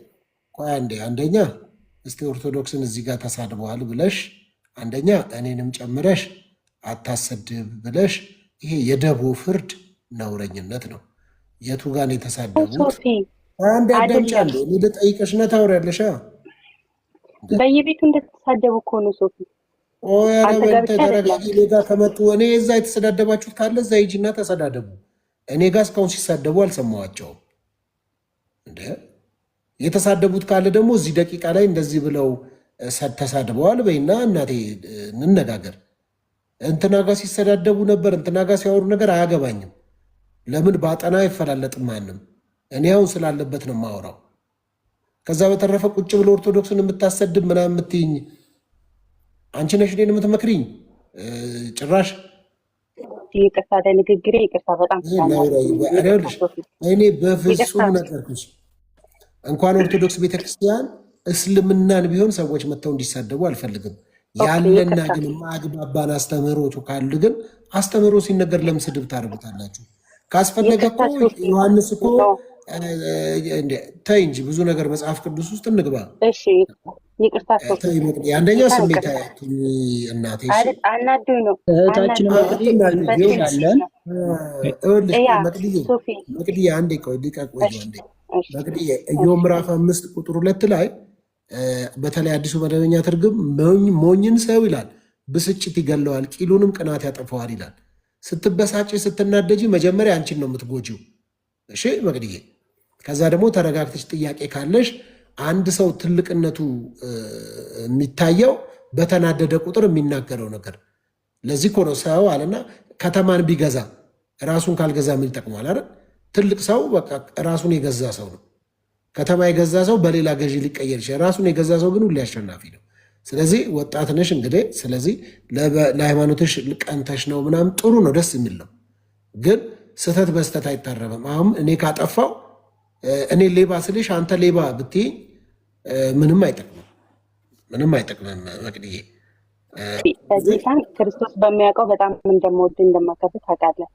ቆይ አንደኛ እስቲ ኦርቶዶክስን እዚህ ጋር ተሳድበዋል ብለሽ አንደኛ እኔንም ጨምረሽ አታሰድብ ብለሽ ይሄ የደቦ ፍርድ ነውረኝነት ነው። የቱ ጋር ነው የተሳደቡት? አንድ አዳምጫለሁ። እኔ ልጠይቅሽ ነው ታወሪያለሽ። በየቤቱ እንደተሳደቡ እኮ ነው ሶፊ። ኦይ ኧረ ተረጋጊ። እኔ ጋር ከመጡ እኔ እዛ የተሰዳደባችሁት ካለ እዛ ሂጂና ተሰዳደቡ። እኔ ጋር እስካሁን ሲሳደቡ አልሰማኋቸውም። እንደ የተሳደቡት ካለ ደግሞ እዚህ ደቂቃ ላይ እንደዚህ ብለው ተሳድበዋል በይና እናቴ እንነጋገር። እንትና ጋር ሲሰዳደቡ ነበር፣ እንትና ጋር ሲያወሩ ነገር አያገባኝም። ለምን ባጠና አይፈላለጥም ማንም። እኔ አሁን ስላለበት ነው የማወራው። ከዛ በተረፈ ቁጭ ብሎ ኦርቶዶክስን የምታሰድብ ምናምን የምትይኝ አንቺ ነሽ እኔን የምትመክሪኝ? ጭራሽ ይቅርታ ለንግግሬ ይቅርታ። በጣም እኔ በፍጹም ነገርኩሽ። እንኳን ኦርቶዶክስ ቤተክርስቲያን እስልምናን ቢሆን ሰዎች መጥተው እንዲሳደቡ አልፈልግም። ያለና ግን ማግባባን አስተምህሮቱ ካሉ ግን አስተምህሮ ሲነገር ለምን ስድብ ታደርጉታላችሁ? ካስፈለገ እኮ ዮሐንስ እኮ ተይ እንጂ ብዙ ነገር መጽሐፍ ቅዱስ ውስጥ እንግባ። እሺ ይቅርታ። አንደኛ ስሜት እናቴ አናዱኝ ነው እህታችንም መቅድዬ አንዴ ቆይ ሊቀቆይ አንዴ መቅድዬ ኢዮብ ምዕራፍ 5 ቁጥር 2 ላይ በተለይ አዲሱ መደበኛ ትርጉም ሞኝን ሰው ይላል ብስጭት ይገለዋል፣ ቂሉንም ቅናት ያጠፋዋል ይላል። ስትበሳጭ ስትናደጂ መጀመሪያ አንቺን ነው የምትጎጂው። እሺ መቅድዬ፣ ከዛ ደግሞ ተረጋግተሽ ጥያቄ ካለሽ አንድ ሰው ትልቅነቱ የሚታየው በተናደደ ቁጥር የሚናገረው ነገር። ለዚህ እኮ ነው ሰው አለና ከተማን ቢገዛ ራሱን ካልገዛ ምን ይጠቅማል አይደል? ትልቅ ሰው በቃ ራሱን የገዛ ሰው ነው። ከተማ የገዛ ሰው በሌላ ገዢ ሊቀየር ይችላል። ራሱን የገዛ ሰው ግን ሁሌ አሸናፊ ነው። ስለዚህ ወጣት ነሽ እንግዲህ፣ ስለዚህ ለሃይማኖትሽ ቀንተሽ ነው ምናምን ጥሩ ነው፣ ደስ የሚል ነው። ግን ስህተት በስህተት አይታረምም። አሁን እኔ ካጠፋው እኔ ሌባ ስልሽ አንተ ሌባ ብትይኝ ምንም አይጠቅምም፣ ምንም አይጠቅምም። መቅድዬ በዚህ ቀን ክርስቶስ በሚያውቀው በጣም እንደምወድ እንደማከብር ታውቃለህ።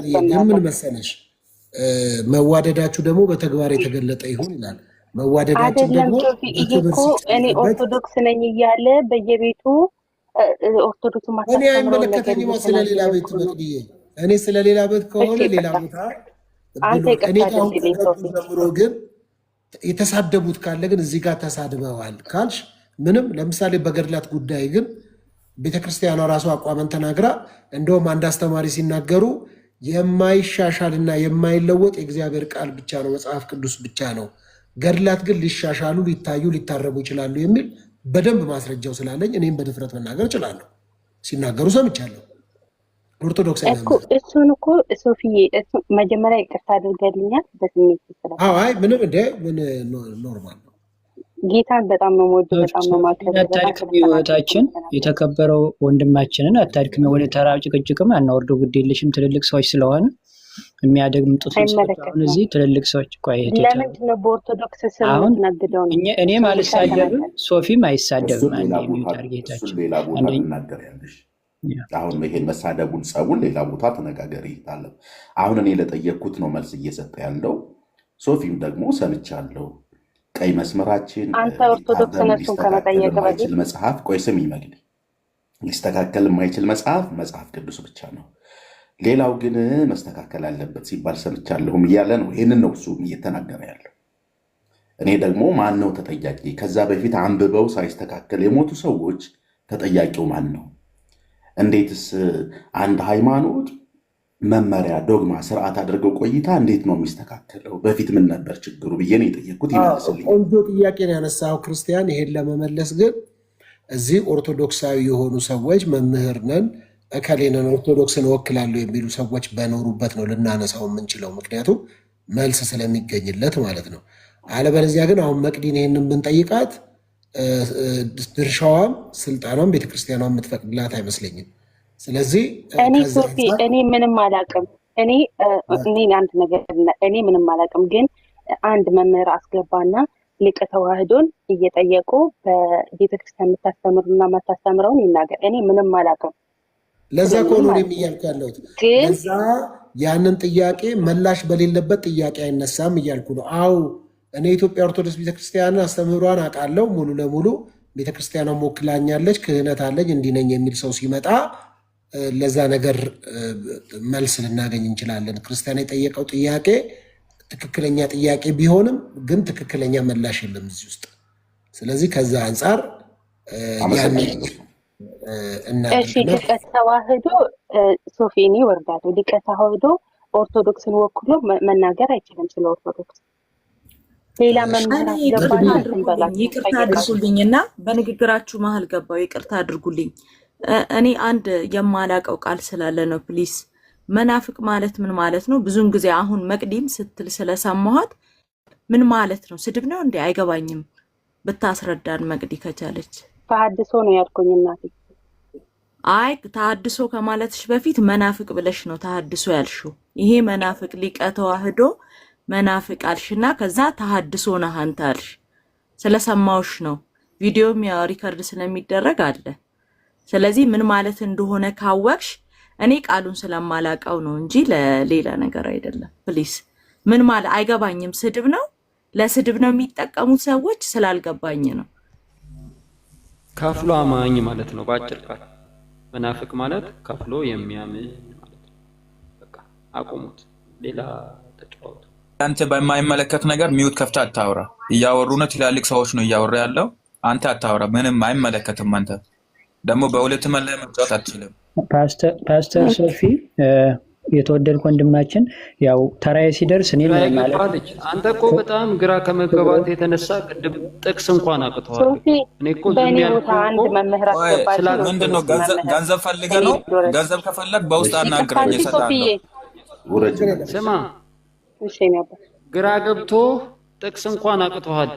ግን ምን መሰለሽ መዋደዳችሁ ደግሞ በተግባር የተገለጠ ይሁን ይላል። መዋደዳችን ደግሞ እኔ ኦርቶዶክስ ነኝ እያለ በየቤቱ ኦርቶዶክስ እኔ አይመለከተኝም ስለሌላ ቤት መቅድዬ። እኔ ስለሌላ ቤት ከሆነ ሌላ ቦታ እኔ ጀምሮ ግን የተሳደቡት ካለ ግን እዚህ ጋር ተሳድበዋል ካልሽ ምንም። ለምሳሌ በገድላት ጉዳይ ግን ቤተክርስቲያኗ ራሱ አቋመን ተናግራ እንደውም አንድ አስተማሪ ሲናገሩ የማይሻሻልና የማይለወጥ የእግዚአብሔር ቃል ብቻ ነው፣ መጽሐፍ ቅዱስ ብቻ ነው። ገድላት ግን ሊሻሻሉ፣ ሊታዩ፣ ሊታረሙ ይችላሉ የሚል በደንብ ማስረጃው ስላለኝ እኔም በድፍረት መናገር እችላለሁ። ሲናገሩ ሰምቻለሁ። ኦርቶዶክስ እሱን እኮ ሶፊዬ መጀመሪያ ይቅርታ አድርገልኛል በስሜት ይችላል። አይ ምንም እንደ ምን ኖርማል ነው። ጌታን በጣም ነው የምወደው፣ በጣም ነው የማከብረው። አታድክም ህይወታችን የተከበረው ወንድማችንን አታድክም። ወደ ተራ ጭቅጭቅም አናወርደው፣ ግድ የለሽም። ትልልቅ ሰዎች ስለሆነ የሚያደግምጡት እዚህ ትልልቅ ሰዎች ለምንድን ነው በኦርቶዶክስ ስም የምትናገደው? እኔም አልሳደብም፣ ሶፊም አይሳደብም። ጌታችን ሌላ ቦታ ትናገሪያለሽ። አሁን ይሄን መሳደቡን ጸቡን ሌላ ቦታ ተነጋገሪ ይታለ። አሁን እኔ ለጠየቅኩት ነው መልስ እየሰጠ ያለው። ሶፊም ደግሞ ሰምቻለሁ። ቀይ መስመራችን አንተ ኦርቶዶክስ ነሱን ከመጠየቅ በፊት መጽሐፍ ቆይ ስም ይመግድ ሊስተካከል የማይችል መጽሐፍ ቅዱስ ብቻ ነው። ሌላው ግን መስተካከል አለበት ሲባል ሰምቻለሁም እያለ ነው። ይህንን ነው እሱም እየተናገረ ያለው። እኔ ደግሞ ማን ነው ተጠያቂ? ከዛ በፊት አንብበው ሳይስተካከል የሞቱ ሰዎች ተጠያቂው ማን ነው? እንዴትስ አንድ ሃይማኖት መመሪያ፣ ዶግማ፣ ስርዓት አድርገው ቆይታ እንዴት ነው የሚስተካከለው? በፊት ምን ነበር ችግሩ ብዬ ነው የጠየቅኩት። ይመልስልኝ። ቆንጆ ጥያቄ ነው ያነሳው ክርስቲያን። ይሄን ለመመለስ ግን እዚህ ኦርቶዶክሳዊ የሆኑ ሰዎች መምህር ነን እከሌነን ኦርቶዶክስን እወክላለሁ የሚሉ ሰዎች በኖሩበት ነው ልናነሳው የምንችለው፣ ምክንያቱም መልስ ስለሚገኝለት ማለት ነው። አለበለዚያ ግን አሁን መቅዲን ይህንን ብንጠይቃት ድርሻዋም ስልጣኗም ቤተክርስቲያኗ የምትፈቅድላት አይመስለኝም። ስለዚህ እኔ ምንም አላውቅም። እኔ አንድ ነገር እኔ ምንም አላውቅም፣ ግን አንድ መምህር አስገባና ሊቀ ተዋህዶን እየጠየቁ በቤተክርስቲያን የምታስተምሩና የማታስተምረውን ይናገር። እኔ ምንም አላውቅም። ለዛ ከሆነ እያልኩ ያለሁት ለዛ ያንን ጥያቄ መላሽ በሌለበት ጥያቄ አይነሳም እያልኩ ነው። አው እኔ ኢትዮጵያ ኦርቶዶክስ ቤተክርስቲያን አስተምህሯን አውቃለሁ ሙሉ ለሙሉ ቤተክርስቲያኗ ሞክላኛለች፣ ክህነት አለኝ፣ እንዲህ ነኝ የሚል ሰው ሲመጣ ለዛ ነገር መልስ ልናገኝ እንችላለን። ክርስቲያን የጠየቀው ጥያቄ ትክክለኛ ጥያቄ ቢሆንም ግን ትክክለኛ መላሽ የለም እዚህ ውስጥ። ስለዚህ ከዛ አንጻር ሊቀ ተዋህዶ ሶፊኒ ወርዳቱ ሊቀ ተዋህዶ ኦርቶዶክስን ወክሎ መናገር አይችልም ስለ ኦርቶዶክስ። ሌላ መምህር ይቅርታ አድርጉልኝና በንግግራችሁ መሀል ገባው። ይቅርታ አድርጉልኝ። እኔ አንድ የማላቀው ቃል ስላለ ነው። ፕሊስ መናፍቅ ማለት ምን ማለት ነው? ብዙን ጊዜ አሁን መቅዲም ስትል ስለሰማኋት ምን ማለት ነው? ስድብ ነው እንዴ? አይገባኝም። ብታስረዳን መቅዲ ከቻለች። ተሐድሶ ነው ያልኩኝ እናቴ። አይ ተሐድሶ ከማለትሽ በፊት መናፍቅ ብለሽ ነው ተሐድሶ ያልሽው። ይሄ መናፍቅ ሊቀ ተዋህዶ መናፍቅ አልሽና ከዛ ተሐድሶ ነህ አንተ አልሽ። ስለሰማውሽ ነው። ቪዲዮም ያው ሪከርድ ስለሚደረግ አለ። ስለዚህ ምን ማለት እንደሆነ ካወቅሽ እኔ ቃሉን ስለማላቀው ነው እንጂ ለሌላ ነገር አይደለም። ፕሊስ ምን ማለት አይገባኝም። ስድብ ነው፣ ለስድብ ነው የሚጠቀሙት ሰዎች፣ ስላልገባኝ ነው። ከፍሎ አማኝ ማለት ነው ባጭር ቃል። መናፍቅ ማለት ከፍሎ የሚያምን ማለት ነው። በቃ አቁሙት፣ ሌላ ተጫወቱ። አንተ በማይመለከት ነገር ሚውት ከፍታ አታውራ። እያወሩ ነው ትላልቅ ሰዎች ነው እያወራ ያለው። አንተ አታውራ፣ ምንም አይመለከትም። አንተ ደግሞ በሁለት መለያ መጫወት አትችልም። ፓስተር ሶፊ የተወደድክ ወንድማችን፣ ያው ተራዬ ሲደርስ እኔ ማለት አንተ እኮ በጣም ግራ ከመገባት የተነሳ ቅድም ጥቅስ እንኳን አቅተዋል። እኔ እኮ ምንድን ነው ገንዘብ ፈልገህ ነው? ገንዘብ ከፈለግ በውስጥ አናግረኝ እሰጥሃለሁ። ስማ ግራ ገብቶ ጥቅስ እንኳን አቅተዋል።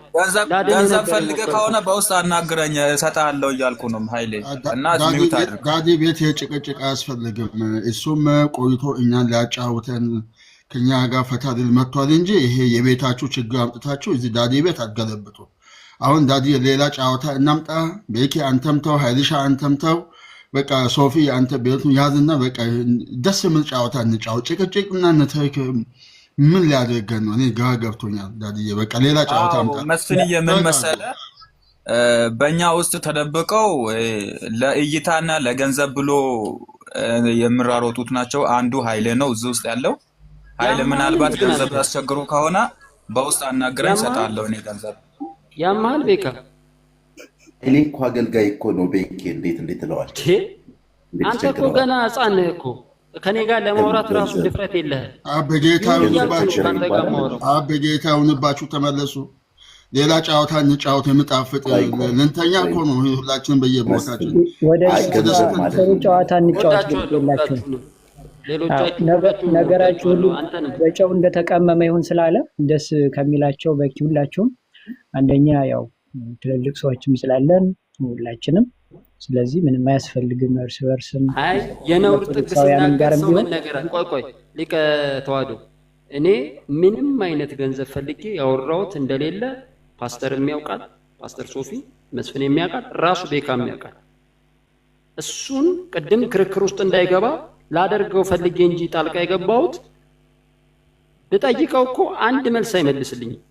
ገንዘብ ፈልገህ ከሆነ በውስጥ አናግረኝ እሰጥሃለሁ እያልኩ ነው ኃይሌ። እና ሚውት አድርግ። ዳዲ ቤት የጭቅጭቅ አያስፈልግም። እሱም ቆይቶ እኛን ሊያጫውተን ከኛ ጋር ፈታ ሊል መጥቷል እንጂ ይሄ የቤታችሁ ችግር አምጥታችሁ እዚህ ዳዲ ቤት አትገለብጡ። አሁን ዳዲ ሌላ ጫወታ እናምጣ። ቤኪ አንተምተው፣ ኃይልሻ አንተምተው፣ በቃ ሶፊ አንተ ቤቱን ያዝና በቃ ደስ የሚል ጫወታ እንጫወት። ጭቅጭቅና ነተክ ምን ሊያደርገን ነው? እኔ ግራ ገብቶኛል ዳዲዬ። በቃ ሌላ ጫወታ አምጣ። መስፍንዬ ምን መሰለህ፣ በእኛ ውስጥ ተደብቀው ለእይታና ለገንዘብ ብሎ የሚራሮጡት ናቸው። አንዱ ኃይሌ ነው እዚህ ውስጥ ያለው ኃይሌ። ምናልባት ገንዘብ ያስቸግሩ ከሆነ በውስጥ አናግረኝ እሰጥሃለሁ እኔ ገንዘብ። ያማል ቤካ እኔ እኮ አገልጋይ እኮ ነው ቤኬ። እንዴት ትለዋለህ? አንተ እኮ ገና ሕፃን ነህ እኮ ከኔ ጋር ለማውራት ራሱ ድፍረት የለህም። አበጌታ ሁንባችሁ ተመለሱ። ሌላ ጫወታ እንጫወት። የምጣፍጥ ልንተኛ እኮ ነው ሁላችንም በየቦታችን። ወደ ጨዋታ እንጫወት የላችሁ ነገራችሁ ሁሉ በጨው እንደተቀመመ ይሁን ስላለ ደስ ከሚላቸው በቂ ሁላችሁም አንደኛ ያው ትልልቅ ሰዎችም ስላለን ሁላችንም፣ ስለዚህ ምንም አያስፈልግም። እርስ በርስም አይ የነውር ጥቅስ ሲናገር ነገር ቆይ ሊቀ ተዋህዶ እኔ ምንም አይነት ገንዘብ ፈልጌ ያወራሁት እንደሌለ ፓስተር የሚያውቃል፣ ፓስተር ሶፊ መስፍን የሚያውቃል፣ ራሱ ቤካ የሚያውቃል። እሱን ቅድም ክርክር ውስጥ እንዳይገባ ላደርገው ፈልጌ እንጂ ጣልቃ የገባሁት ብጠይቀው እኮ አንድ መልስ አይመልስልኝም።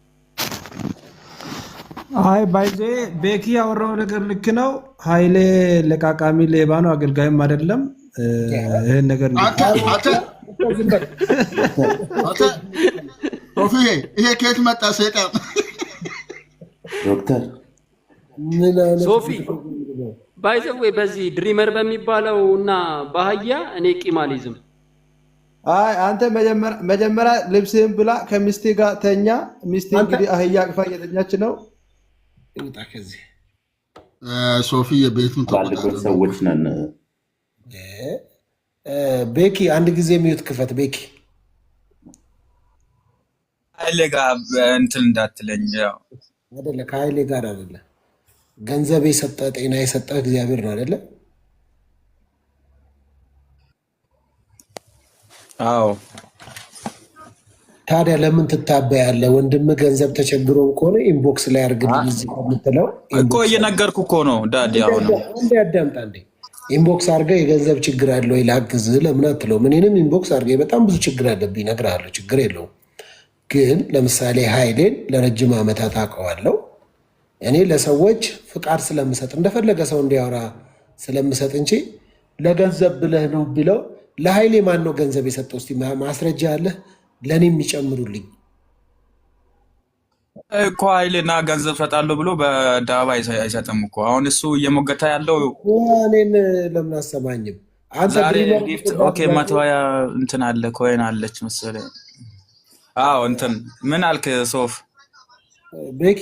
አይ ባይዜ ቤኪ ያወራው ነገር ልክ ነው። ኃይሌ ለቃቃሚ ሌባ ነው፣ አገልጋይም አይደለም። ይህን ነገር ይሄ ከየት መጣ ሰይጣን? ዶክተር ሶፊ ባይዘዌ በዚህ ድሪመር በሚባለው እና በአህያ እኔ ቂም አልይዝም። አይ አንተ መጀመሪያ ልብስህን ብላ ከሚስቴ ጋር ተኛ። ሚስቴ እንግዲህ አህያ አቅፋ እየተኛች ነው። ይውጣ ከዚህ ሶፊ የቤቱን ባለበት ሰዎች ነን። ቤኪ አንድ ጊዜ ሚዩት ክፈት። ቤኪ ኃይሌ ጋር እንትን እንዳትለኝ። ያው አይደለ ከኃይሌ ጋር አይደለ። ገንዘብ የሰጠ ጤና የሰጠ እግዚአብሔር ነው አይደለ? አዎ። ታዲያ ለምን ትታበያለህ? ወንድም ገንዘብ ተቸግሮ ከሆነ ኢንቦክስ ላይ አድርግልኝ እዚህ ከምትለው እኮ እየነገርኩ እኮ ነው ዳዲ። አሁን አንዴ አዳምጣ እንዴ። ኢንቦክስ አድርገህ የገንዘብ ችግር አለ ወይ ላግዝህ ለምን አትለውም? እኔንም ኢንቦክስ አድርገህ በጣም ብዙ ችግር አለብኝ እነግርሃለሁ፣ ችግር የለውም። ግን ለምሳሌ ኃይሌን ለረጅም ዓመታት አውቀዋለሁ። እኔ ለሰዎች ፍቃድ ስለምሰጥ እንደፈለገ ሰው እንዲያወራ ስለምሰጥ እንጂ ለገንዘብ ብለህ ነው ቢለው ለኃይሌ ማን ነው ገንዘብ የሰጠው? እስኪ ማስረጃ አለህ? ለእኔ የሚጨምሩልኝ እኮ ኃይሌና ገንዘብ ሰጣለሁ ብሎ በአደባባይ አይሰጥም እኮ። አሁን እሱ እየሞገታ ያለው እኔን ለምን አሰማኝም? ዛሬ ጊፍት ኦኬ፣ መተዋያ እንትን አለ ኮይን አለች መሰለኝ። አዎ እንትን ምን አልክ ሶፍ? ቤኪ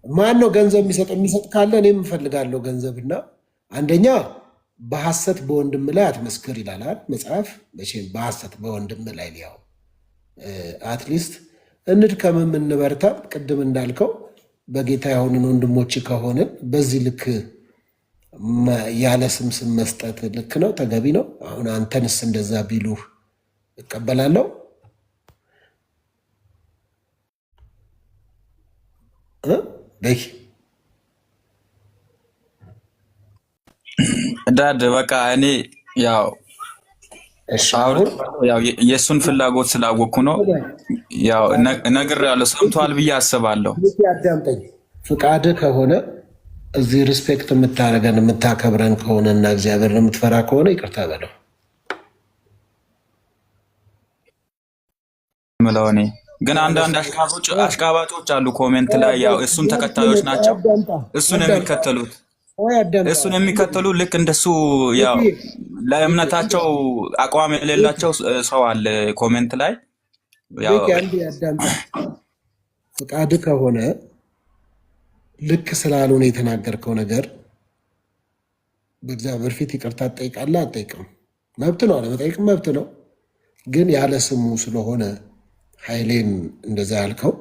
ማን ነው ገንዘብ የሚሰጥ? የሚሰጥ ካለ እኔም እፈልጋለሁ ገንዘብና አንደኛ በሐሰት በወንድም ላይ አትመስክር ይላል መጽሐፍ። መቼም በሐሰት በወንድም ላይ ሊያው አትሊስት እንድከምም እንበርታ። ቅድም እንዳልከው በጌታ የሆንን ወንድሞች ከሆንን በዚህ ልክ ያለ ስም መስጠት ልክ ነው፣ ተገቢ ነው። አሁን አንተንስ እንደዛ ቢሉህ እቀበላለሁ። በይ ዳድ በቃ እኔ ያው የእሱን ፍላጎት ስላወቅኩ ነው። ያው እነግርሃለሁ፣ ሰምቷል ብዬ አስባለሁ። አዳምጠኝ። ፍቃድ ከሆነ እዚህ ሪስፔክት የምታደርገን የምታከብረን ከሆነ እና እግዚአብሔርን የምትፈራ ከሆነ ይቅርታ በለው ምለው። እኔ ግን አንዳንድ አሽቃባጮች አሉ ኮሜንት ላይ ያው እሱን ተከታዮች ናቸው እሱን የሚከተሉ ልክ እንደሱ ያው ለእምነታቸው አቋም የሌላቸው ሰው አለ ኮሜንት ላይ ያው ፍቃድ ከሆነ ልክ ስላልሆነ የተናገርከው ነገር በእግዚአብሔር ፊት ይቅርታ ትጠይቃለህ አትጠይቅም? መብት ነው፣ አለመጠየቅም መብት ነው። ግን ያለ ስሙ ስለሆነ ኃይሌን እንደዛ ያልከው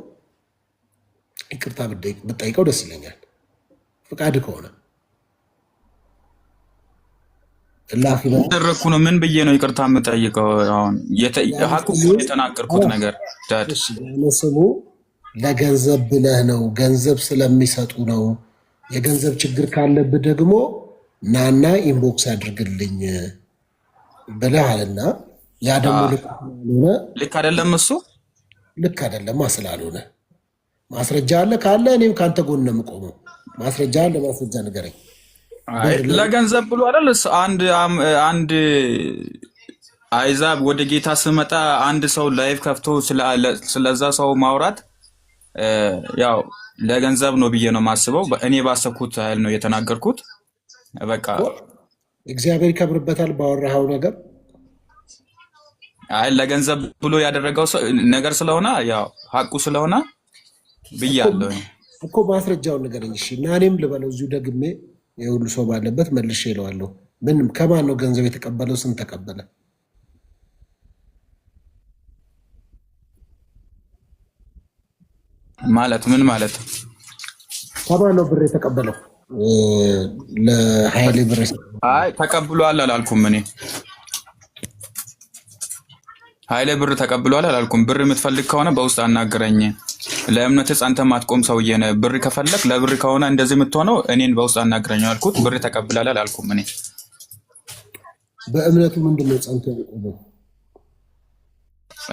ይቅርታ ብጠይቀው ደስ ይለኛል። ፍቃድ ከሆነ ደረኩ ነው። ምን ብዬ ነው ይቅርታ የምጠይቀው? አሁን ሀቁ የተናገርኩት ነገር ስሙ ለገንዘብ ብለህ ነው፣ ገንዘብ ስለሚሰጡ ነው። የገንዘብ ችግር ካለብህ ደግሞ ናና ኢንቦክስ አድርግልኝ ብለሃልና ያ ደግሞ ልክ አይደለም። እሱ ልክ አይደለም ስላልሆነ ማስረጃ አለ ካለ እኔም ከአንተ ጎን ነው የምቆመው። ማስረጃ አለ፣ ማስረጃ ንገረኝ። ለገንዘብ ብሎ አይደል? አንድ አይዛብ ወደ ጌታ ስመጣ አንድ ሰው ላይቭ ከፍቶ ስለዛ ሰው ማውራት ያው ለገንዘብ ነው ብዬ ነው የማስበው። እኔ ባሰብኩት ያህል ነው የተናገርኩት። በቃ እግዚአብሔር ይከብርበታል ባወራኸው ነገር። አይ ለገንዘብ ብሎ ያደረገው ነገር ስለሆነ ያው ሀቁ ስለሆነ ብያለሁ እኮ። ማስረጃውን ንገረኝ እሺ፣ እና እኔም ልበለው እዚሁ ደግሜ የሁሉ ሰው ባለበት መልሼ እለዋለሁ። ምን ከማን ነው ገንዘብ የተቀበለው? ስንት ተቀበለ? ማለት ምን ማለት? ከማን ነው ብር የተቀበለው? ለኃይሌ ብር አይ ተቀብሏል አላልኩም። እኔ ኃይሌ ብር ተቀብሏል አላልኩም። ብር የምትፈልግ ከሆነ በውስጥ አናግረኝ። ለእምነት ጸንተ ማትቆም ሰውዬ ነህ። ብር ከፈለክ ለብር ከሆነ እንደዚህ የምትሆነው እኔን በውስጥ አናግረኝ አልኩት። ብር ተቀብሏል አላልኩም። እኔ በእምነቱ ምንድነው ጸንቶ የቆመው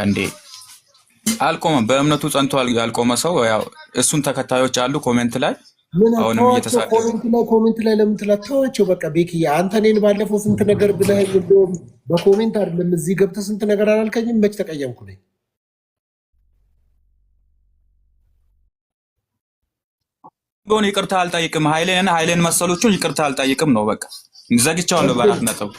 እንዴ? አልቆመም። በእምነቱ ጸንቶ ያልቆመ ሰው ያው እሱን ተከታዮች አሉ ኮሜንት ላይ አሁንም እየተሳደቡ ኮሜንት ላይ ለምን ትላታዋቸው? በቃ ቤኪ አንተ እኔን ባለፈው ስንት ነገር ብለህ እንደውም በኮሜንት አይደለም እዚህ ገብተህ ስንት ነገር አላልከኝም? መች ተቀየምኩ ነኝ? ጎን ይቅርታ አልጠይቅም። ኃይሌን መሰሎቹን ይቅርታ አልጠይቅም ነው በቃ ዘግቻለሁ። በአራት ነጥብ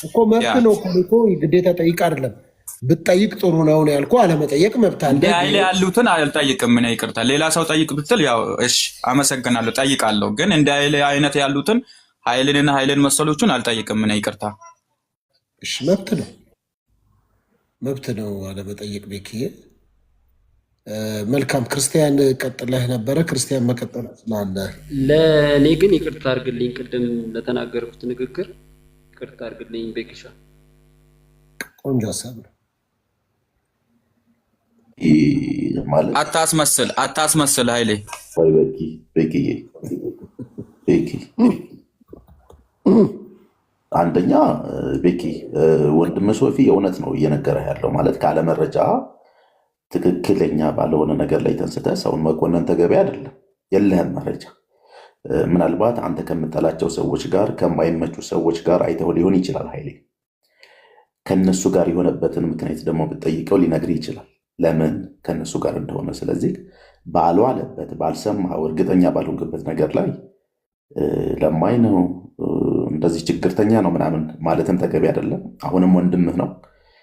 እኮ መብት ነው እኮ ግዴታ ጠይቅ አይደለም። ብትጠይቅ ጥሩ ነው ነው ያልኩህ። አለመጠየቅ መብት አለ። ኃይሌ ያሉትን አልጠይቅም። ምን ይቅርታ ሌላ ሰው ጠይቅ ብትል ያው እሺ አመሰግናለሁ ጠይቃለሁ። ግን እንደ ኃይሌ አይነት ያሉትን ኃይሌን መሰሎቹን አልጠይቅም። ምን ይቅርታ እሺ መብት ነው አለመጠየቅ። ቤኪዬ መልካም ክርስቲያን ቀጥለህ ነበረ። ክርስቲያን መቀጠል ስላለ ለእኔ ግን ይቅርታ አድርግልኝ፣ ቅድም ለተናገርኩት ንግግር ይቅርታ አድርግልኝ ቤኪሻ። ቆንጆ ሀሳብ ነው። አታስመስል ኃይሌ ወይ ቤኪ አንደኛ ቤኪ ወንድም ሶፊ የእውነት ነው እየነገረህ ያለው ማለት ካለመረጃ ትክክለኛ ባለሆነ ነገር ላይ ተንስተ ሰውን መኮነን ተገቢ አይደለም። የለህም መረጃ። ምናልባት አንተ ከምጠላቸው ሰዎች ጋር ከማይመቹ ሰዎች ጋር አይተው ሊሆን ይችላል። ኃይሌ ከነሱ ጋር የሆነበትን ምክንያት ደግሞ ብትጠይቀው ሊነግርህ ይችላል ለምን ከነሱ ጋር እንደሆነ። ስለዚህ ባልዋለበት ባልሰማው እርግጠኛ ባልሆንክበት ነገር ላይ ለማኝ ነው እንደዚህ ችግርተኛ ነው ምናምን ማለትም ተገቢ አይደለም። አሁንም ወንድምህ ነው።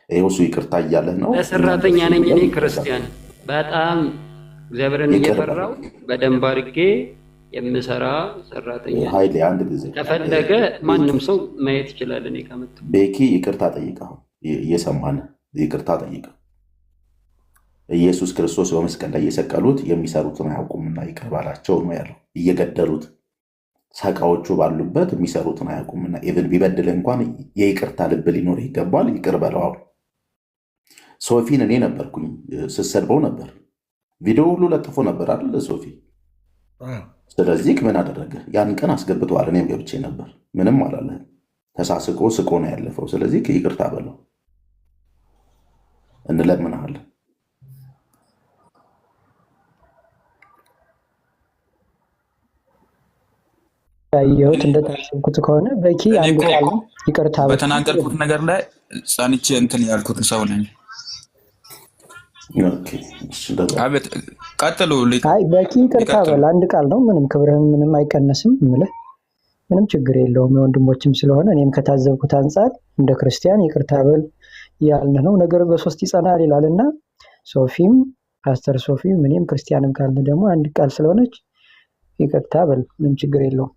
ይኸው እሱ ይቅርታ እያለህ ነው። ሰራተኛ ነኝ እኔ ክርስቲያን፣ በጣም እግዚአብሔርን እየፈራው በደንብ አድርጌ የምሰራ ሰራተኛ። ኃይሌ አንድ ጊዜ ከፈለገ ማንም ሰው ማየት ይችላል። እኔ ከመጣሁ ቤኪ ይቅርታ ጠይቀው፣ እየሰማን ይቅርታ ጠይቀው። ኢየሱስ ክርስቶስ በመስቀል ላይ እየሰቀሉት የሚሰሩትን አያውቁምና ይቅር ባላቸው ነው ያለው። እየገደሉት ሰቃዎቹ ባሉበት የሚሰሩትን አያውቁምና ኢቭን ቢበድል እንኳን የይቅርታ ልብ ሊኖር ይገባል። ይቅር በለው። ሶፊን እኔ ነበርኩኝ ስሰድበው ነበር። ቪዲዮ ሁሉ ለጥፎ ነበር አይደል ሶፊ? ስለዚህ ምን አደረገ? ያን ቀን አስገብተዋል። እኔም ገብቼ ነበር። ምንም አላለህም። ተሳስቆ ስቆ ነው ያለፈው። ስለዚህ ይቅርታ በለው፣ እንለምናለን። ያየሁት እንደታሰብኩት ከሆነ በቂ አንድ ቃል ይቅርታ በተናገርኩት ነገር ላይ ጸንቼ እንትን ያልኩት ሰው ነኝ። ቀጥሉ። አይ በቂ ይቅርታ በል፣ አንድ ቃል ነው። ምንም ክብርህም ምንም አይቀነስም። የምልህ ምንም ችግር የለውም። የወንድሞችም ስለሆነ እኔም ከታዘብኩት አንጻር እንደ ክርስቲያን ይቅርታ በል ያልን ነው። ነገር በሶስት ይጸናል ይላልና ሶፊም ፓስተር ሶፊም እኔም ክርስቲያንም ካልን ደግሞ አንድ ቃል ስለሆነች ይቅርታ በል፣ ምንም ችግር የለውም።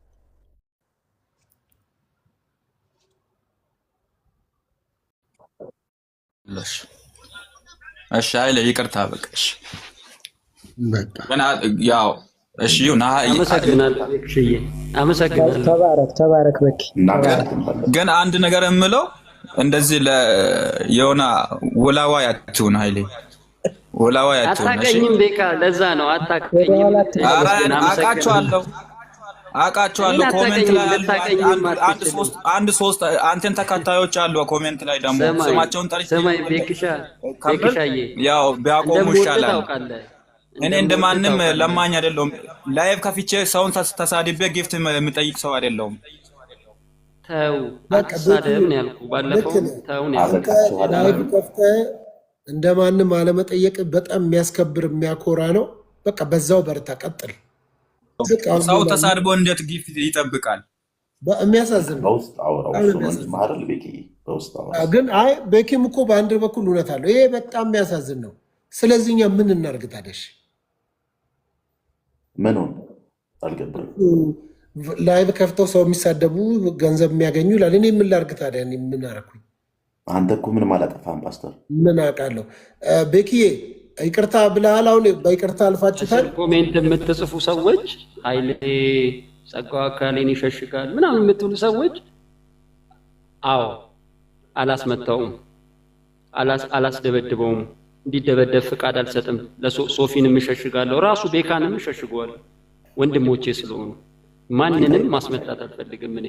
እሺ ኃይሌ ይቅርታ በቃ እሺ። ያው እሺ ተባረክ በቂ። ግን አንድ ነገር የምለው እንደዚህ የሆነ ወላዋ ያትሁን ኃይሌ ወላዋ ያትሁን። አታቀኝም ቤካ፣ ለዛ ነው አታቀኝም። አውቃቸዋለሁ። ኮሜንት ላይ አንድ ሶስት አንተን ተከታዮች አሉ። ኮሜንት ላይ ደግሞ ስማቸውን ጠርቼ ያው ቢያቆሙ ይሻላል። እኔ እንደማንም ለማኝ አይደለሁም። ላይቭ ከፍቼ ሰውን ተሳድቤ ጊፍት የምጠይቅ ሰው አይደለሁም። ተው አትሳደብ ነው ያልኩህ ባለፈው። ተው ነው ያልኩህ። ላይቭ ከፍተህ እንደማንም አለመጠየቅ በጣም የሚያስከብር የሚያኮራ ነው። በቃ በዛው በርታ፣ ቀጥል። ሰው ተሳድቦ እንዴት ጊፍት ይጠብቃል? የሚያሳዝን ነው። ግን አይ ቤኪም እኮ በአንድ በኩል እውነት አለው። ይሄ በጣም የሚያሳዝን ነው። ስለዚህ እኛ ምን እናድርግ ታዲያ? ምን አልገባኝም። ላይቭ ከፍተው ሰው የሚሳደቡ ገንዘብ የሚያገኙ ይላል። እኔ ምን ላድርግ ታዲያ? ምን አደረኩኝ? አንተ እኮ ምንም አላጠፋህም ፓስተር። ምን አውቃለሁ። ቤኪዬ ይቅርታ ብለሃል። አሁን በይቅርታ አልፋችሁታል። ኮሜንት የምትጽፉ ሰዎች ኃይሌ ጸጋው አካሌን ይሸሽጋል ምናምን የምትሉ ሰዎች፣ አዎ አላስመታውም፣ አላስደበድበውም፣ እንዲደበደብ ፍቃድ አልሰጥም። ለሶፊንም እሸሽጋለሁ፣ ራሱ ቤካንም እሸሽገዋለሁ። ወንድሞቼ ስለሆኑ ማንንም ማስመታት አልፈልግም እኔ።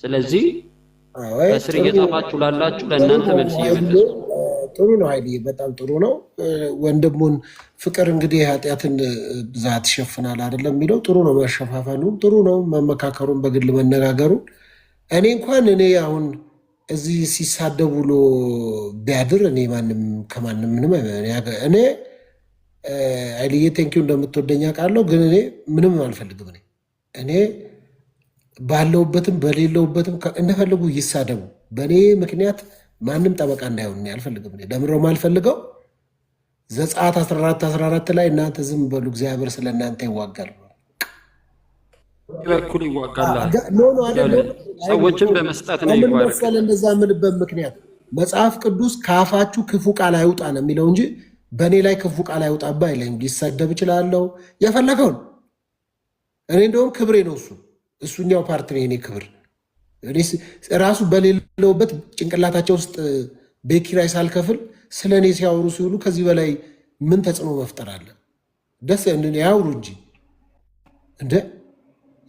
ስለዚህ ከስር እየጻፋችሁ ላላችሁ ለእናንተ መልስ እየመለስኩ ጥሩ ነው ኃይልዬ፣ በጣም ጥሩ ነው። ወንድሙን ፍቅር እንግዲህ ኃጢአትን ብዛት ይሸፍናል አይደለም የሚለው ጥሩ ነው። መሸፋፈኑ ጥሩ ነው። መመካከሩን፣ በግል መነጋገሩ እኔ አሁን እዚህ ሲሳደቡ ውሎ ቢያድር እኔ ማንም ከማንም ምንም እኔ ኃይልዬ ቴንኪው እንደምትወደኝ አውቃለሁ፣ ግን እኔ ምንም አልፈልግም። እኔ ባለውበትም በሌለውበትም እንደፈልጉ ይሳደቡ፣ በእኔ ምክንያት ማንም ጠበቃ እንዳይሆን እኔ አልፈልግም። ለምንድነው የማልፈልገው? ዘጸአት 14 ላይ እናንተ ዝም በሉ እግዚአብሔር ስለ እናንተ ይዋጋል። በኩል ይዋጋል። ሰዎችን በመስጠት ነው ይዋጋል። እንደዛ የምልበት ምክንያት መጽሐፍ ቅዱስ ከአፋችሁ ክፉ ቃል አይውጣ ነው የሚለው እንጂ በእኔ ላይ ክፉ ቃል አይውጣባ አይለኝም። ሊሰደብ እችላለሁ የፈለገውን። እኔ እንደውም ክብሬ ነው እሱኛው ፓርት ነው የኔ ክብር። ራሱ በሌለውበት ጭንቅላታቸው ውስጥ ቤት ኪራይ ሳልከፍል ስለ እኔ ሲያወሩ ሲውሉ ከዚህ በላይ ምን ተጽዕኖ መፍጠር አለ? ደስ ያውሩ እንጂ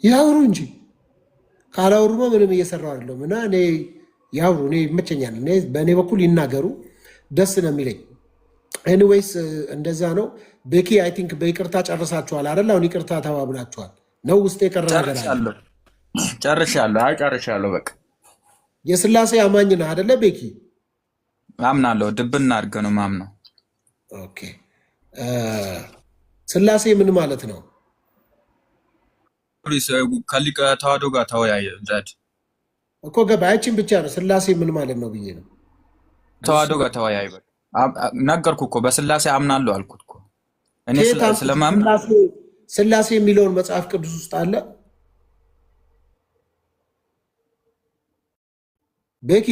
ያውሩ እንጂ ካላወሩማ ምንም እየሰራው አይደለም። እና እኔ ያውሩ፣ እኔ ይመቸኛል። በእኔ በኩል ይናገሩ፣ ደስ ነው የሚለኝ። ኤኒዌይስ እንደዛ ነው። ቤኪ አይ ቲንክ በይቅርታ ጨርሳችኋል አይደል? አሁን ይቅርታ ተባብላችኋል ነው? ውስጥ የቀረ ነገር አለ? ጨርሻለሁ። በቃ የስላሴ አማኝ ነህ አይደለ ቤኪ? አምናለሁ። ድብና አድርገህ ነው ማምነው። ኦኬ ስላሴ ምን ማለት ነው? ከሊቀ ተዋሕዶ ጋር ተወያየ ዘድ እኮ ገባያችን ብቻ ነው። ስላሴ ምን ማለት ነው ብዬ ነው። ተዋሕዶ ጋር ተወያየ። ነገርኩ እኮ በስላሴ አምናለሁ አልኩት እኮ። እኔ ስለማምን ስላሴ የሚለውን መጽሐፍ ቅዱስ ውስጥ አለ ቤኪ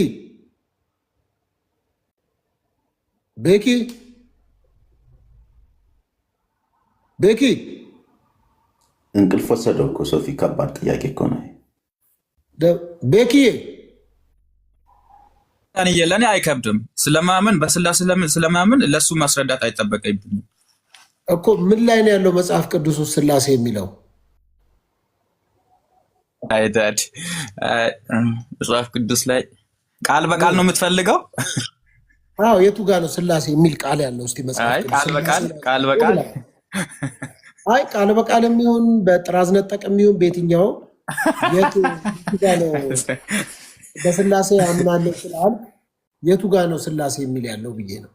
እንቅልፍ ወሰደው እኮ ሶፊ። ከባድ ጥያቄ እኮ ነው ቤኪ። ለእኔ አይከብድም ስለማምን፣ በስላሴ ስለማምን ለእሱ ማስረዳት አይጠበቅብኝም እኮ። ምን ላይ ነው ያለው መጽሐፍ ቅዱስ ውስጥ ስላሴ የሚለው? አይዳድ መጽሐፍ ቅዱስ ላይ ቃል በቃል ነው የምትፈልገው? አዎ የቱ ጋር ነው ስላሴ የሚል ቃል ያለው? እስቲ መጽሐፍ ቃል በቃል አይ ቃል በቃል የሚሆን በጥራዝ ነጠቅ የሚሆን በየትኛው የቱ ጋር ነው በስላሴ አምናለሁ ስላል የቱ ጋር ነው ስላሴ የሚል ያለው ብዬ ነው።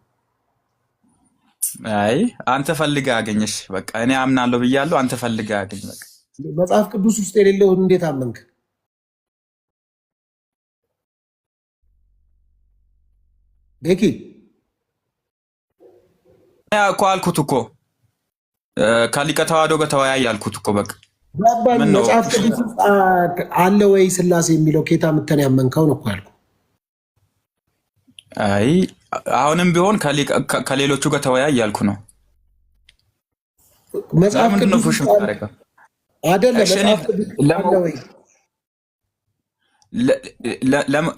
አይ አንተ ፈልገህ አገኘሽ። በቃ እኔ አምናለሁ ብያለሁ፣ አንተ ፈልገህ አገኝ። በቃ መጽሐፍ ቅዱስ ውስጥ የሌለው እንዴት አመንክ? ቤኪ እኮ አልኩት እኮ ከሊቀ ተዋሕዶ ጋር ተወያይ አልኩት እኮ። በቃ መጽሐፍ ቅዱስ ውስጥ አለ ወይ ስላሴ የሚለው? ኬታ ምተን ያመንከው ነው እኮ ያልኩህ። አይ አሁንም ቢሆን ከሌሎቹ ጋር ተወያይ ያልኩ ነው። መጽሐፍ ቅዱስ